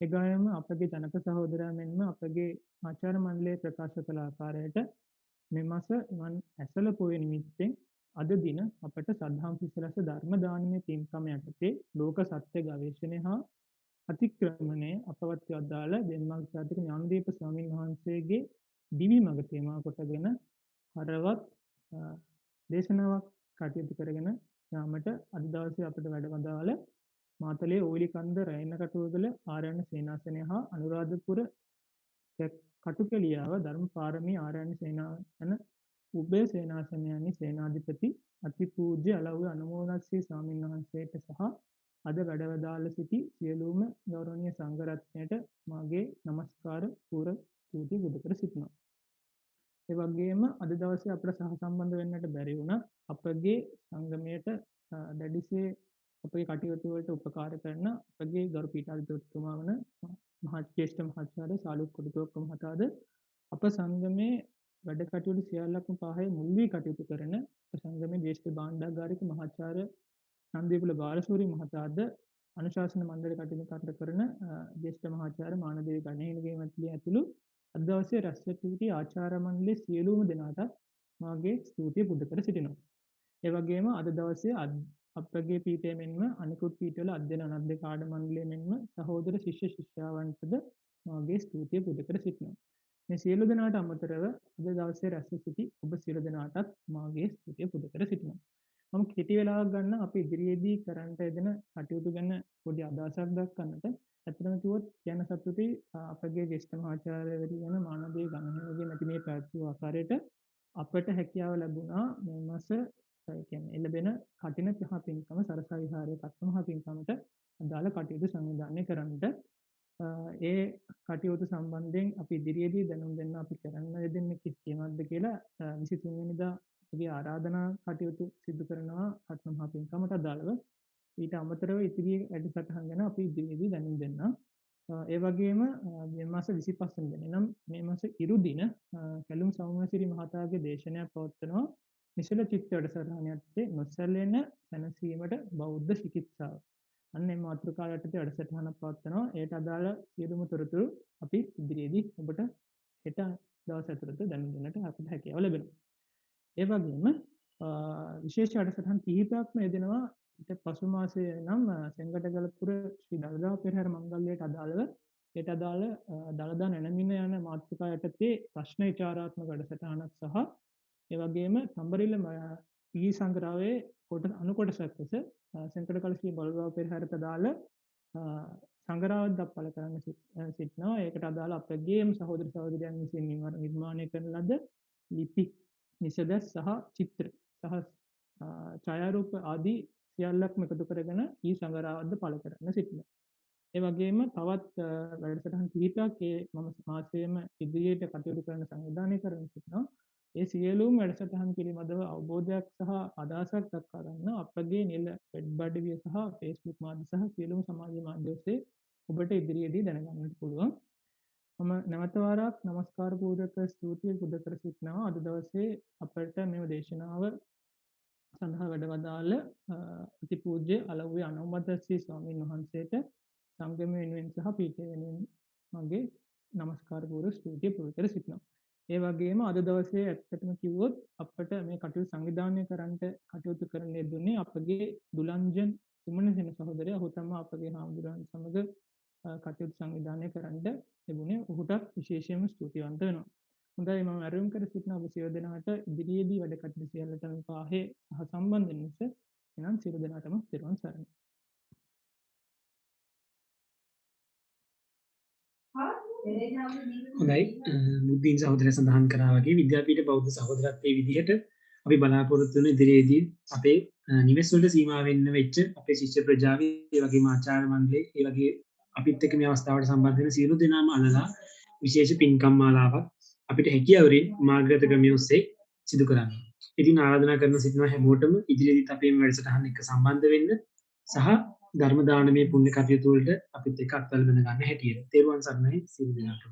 ඒ වගේම අපගේ ජනක සහෝදරයා මෙන්ම අපගේ ආචාර්ය මණ්ඩලයේ ප්‍රකාශ කළ ආකාරයට මේ මාස ඇසළ පොය නිමිත්තෙන් අද දින අපට සද්ධාම් සිසිලස ධර්ම දානමය පින්කම යටතේ ලෝක සත්‍ය ගවේෂණය හා අතික්‍රමණය අපවත් අදාළ දෙන්මාර්ග ජාතික ඥානදීප ස්වාමීන් වහන්සේගේ දිවි මඟ තේමා කොටගෙන හරවත් දේශනාවක් කටයුතු කරගෙන යාමට අද දවසේ අපිට වැඩ වදාළ මාතලේ ඕලිකන්ද රැයින කටුවගල ආරණ්‍ය සේනාසනය හා අනුරාධපුර කටුකැලියාව ධර්ම පාරමී ආරණ්‍ය සේනාසන උභය සේනාසනයන්හි සේනාධිපති අතිපූජ්‍ය අලව්ව අනුමෝදස්සී ස්වාමීන් වහන්සේට සහ අද වැඩවදාළ සිටි සියලුම ගෞරවනීය සංඝරත්නයට මාගේ নমස්කාර පූර ස්තුති බුදු කර සිටිනවා. ඒ වගේම අද දවසේ අපිට සහසම්බන්ධ වෙන්නට බැරි වුණා අපගේ සංගමයට දැඩිසේ අපේ කටයුතු වලට උපකාර කරන අපගේ ගරු පීඨාධිපතිතුමා වන මහාචේෂ්ඨ මහාචාර්ය සාලුක් කොටුවක්ක මහතාද අප සංගමේ වැඩ කටයුතු සියල්ලක්ම පහේ මුල් වී කටයුතු කරන සංගමේ ජ්‍යෙෂ්ඨ භාණ්ඩාගාරික මහාචාර්ය නන්දේපුල බාලසූරිය මහතාද අනුශාසන මණ්ඩල කටයුතු කරන ජ්‍යෙෂ්ඨ මහාචාර්ය මානදේව ගණේනගේ මැතිණිය ඇතුළු අද දවසේ රැස් සිටි ආචාර්ය මණ්ඩලයේ සියලුම දෙනාට මාගේ ස්තුතිය පුද කර සිටිනවා. ඒ වගේම අද දවසේ අපගේ පීඨය මෙන්ම අනිකුත් පීඨවල අධ්‍යයන අනධ්‍ය කාර්ය මණ්ඩලය මෙන්ම සහෝදර ශිෂ්‍ය ශිෂ්‍යාවන්ටද මාගේ ස්තුතිය පුද කර සිටිනවා. මේ සියලු දෙනාට අමතරව අද දවසේ රැස් සිටි ඔබ සියලු දෙනාටත් මාගේ ස්තුතිය පුද කර සිටිනවා. මම කෙටි වෙලාවක් ගන්න අපි ඉදිරියේදී කරන්නට යෙදෙන කටයුතු ගැන පොඩි අදහසක් දක්වන්නට. ඇත්තටම කිව්වොත් කියන්න සතුටුයි අපගේ ජ්‍යෙෂ්ඨ මහාචාර්යවරු වන මානදේව ගණහිමිගේ මැතිණිය පැවැත්වූ ආකාරයට අපට හැකියාව ලැබුණා මේ මාස කියන්නේ එළඹෙන කටින මහා පින්කම සරසා විහාරයේ කට්ට මහා පින්කමට අදාළ කටයුතු සංවිධානය කරන්නට. ඒ කටයුතු සම්බන්ධයෙන් අපි ඉදිරියේදී දැනුම් දෙන්න අපි කරන්න යෙදෙන්නේ කිසිමක්ද කියලා 23 වෙනිදා අපගේ ආරාධනා කටයුතු සිදු කරනවා රත්න මහා පින්කමට අදාළව. ඊට අමතරව ඉදිරි වැඩසටහන් ගැන අපි ඉදිරියේදී දැනුම් දෙන්නම්. ඒ වගේම මේ මාස 25 වෙනිදා නම් මේ මාස ඉරුදින කැලුම් සෞම්‍යසිරි මහතාගේ දේශනයක් පවත්වනවා නිශ්චල චිත්ත වැඩසටහන යටතේ නොසැලෙන සැනසීමට බෞද්ධ ශිකිත්සාව. අන්න මේ මාතෘකාව යටතේ වැඩසටහනක් පවත්වනවා. ඒට අදාළ සියලුම තොරතුරු අපි ඉදිරියේදී ඔබට හෙට දවස් ඇතුළත දැනුම් දෙන්නට අපිට හැකියාව ලැබෙනවා. ඒ වගේම විශේෂ වැඩසටහන් කිහිපයක්ම යෙදෙනවා ඊට පසු මාසයේ නම් සෙන්ගඩගලපුර ශ්‍රී දළදා පෙරහැර මංගල්‍යයට අදාළව ඒට අදාළ දළදා නැනමින යන මාතෘකාව යටතේ ප්‍රශ්න විචාරාත්මක වැඩසටහනක් සහ ඒ වගේම තඹරිල්ල ඊ සංග්‍රහයේ අනුකොටසක් ලෙස සෙන්කඩගල ශ්‍රී බල්ගාව පෙරහැරට අදාළ සංග්‍රහයක් දක්වලා කරන්න සිටිනවා. ඒකට අදාළ අපගේම සහෝදර සහෝදරයන් විසින් නිර්මාණය කරන ලද ලිපි නිසදස් සහ චිත්‍ර සහ ඡායාරූප ආදී සියල්ලක්ම එකතු කරගෙන ඊ සංග්‍රහවක්ද පළ කරන්න සිටිනවා. ඒ වගේම තවත් වැඩසටහන් කිහිපයක් මම මාසයේම ඉදිරියට කටයුතු කරන සංවිධානය කරන සිටිනවා. ඒ සියලුම වැඩසටහන් පිළිබඳව අවබෝධයක් සහ අදහසක් දක්වා ගන්න අපගේ නිල වෙබ් අඩවිය සහ Facebook මාධ්‍ය සහ සියලුම සමාජ මාධ්‍ය ඔස්සේ ඔබට ඉදිරියේදී දැනගන්නට පුළුවන්. මම නැවත වරක් নমස්කාර පූර්වක ස්තුතිය පුද කර සිටිනවා. අද දවසේ අපට මේ දේශනාව සඳහා වැඩවදාළ අතිපූජ්‍ය අලව්වේ අනුමතස්සී ස්වාමීන් වහන්සේට සංගම වෙනුවෙන් සහ පීඨය වෙනුවෙන් මගේ নমස්කාර පූර්ව ස්තුතිය පුද කර සිටිනවා. ඒ වගේම අද දවසේ ඇත්තටම කිව්වොත් අපට මේ කටයුතු සංවිධානය කරන්නට කටයුතු කරන්න යෙදුනේ අපගේ දුලංජන් සුමනසේන සහෝදරයා. ඔහු තමයි අපගේ හාමුදුරන් සමග කටයුතු සංවිධානය කරන්න ලැබුණේ. ඔහුටත් විශේෂයෙන්ම ස්තුතිවන්ත වෙනවා. හොඳයි, මම ආරම්භ කර සිටින ඔබ සියලු දෙනාට ඉදිරියේදී වැඩ කටයුතු සියල්ලටම පාහේ සහ සම්බන්ධ වෙන නිසා එනම් සියලු දෙනාටම තෙරුවන් සරණයි. හොඳයි, බුද්ධීන් සහෝදරය සඳහන් කරා වගේ විද්‍යාපීඨ බෞද්ධ සහෝදරත්වයේ විදිහට අපි බලාපොරොත්තු වෙන ඉදිරියේදී අපේ නිවෙස් වලට සීමා වෙන්න වෙච්ච අපේ ශිෂ්‍ය ප්‍රජාවේ ඒ වගේම ආචාර්ය මණ්ඩලයේ ඒ වගේ අපිත් එක්ක මේ අවස්ථාවට සම්බන්ධ වෙන සියලු දෙනාම අලලා විශේෂ පින්කම් මාලාවක් අපිට හැකියාවරින් මාර්ගගත ක්‍රමයේ ඔස්සේ සිදු කරන්න. ඉතින් ආරාධනා කරන සිටිනවා හැමෝටම ඉදිරියේදීත් අපේ මේ වැඩසටහන එක්ක සම්බන්ධ වෙන්න සහ ධර්ම දානමය පුණ්‍ය කටයුතු වලට අපිත් එක්ක අත්වල බඳ ගන්න හැටියට. තෙරුවන් සරණයි සියලු දෙනාටම.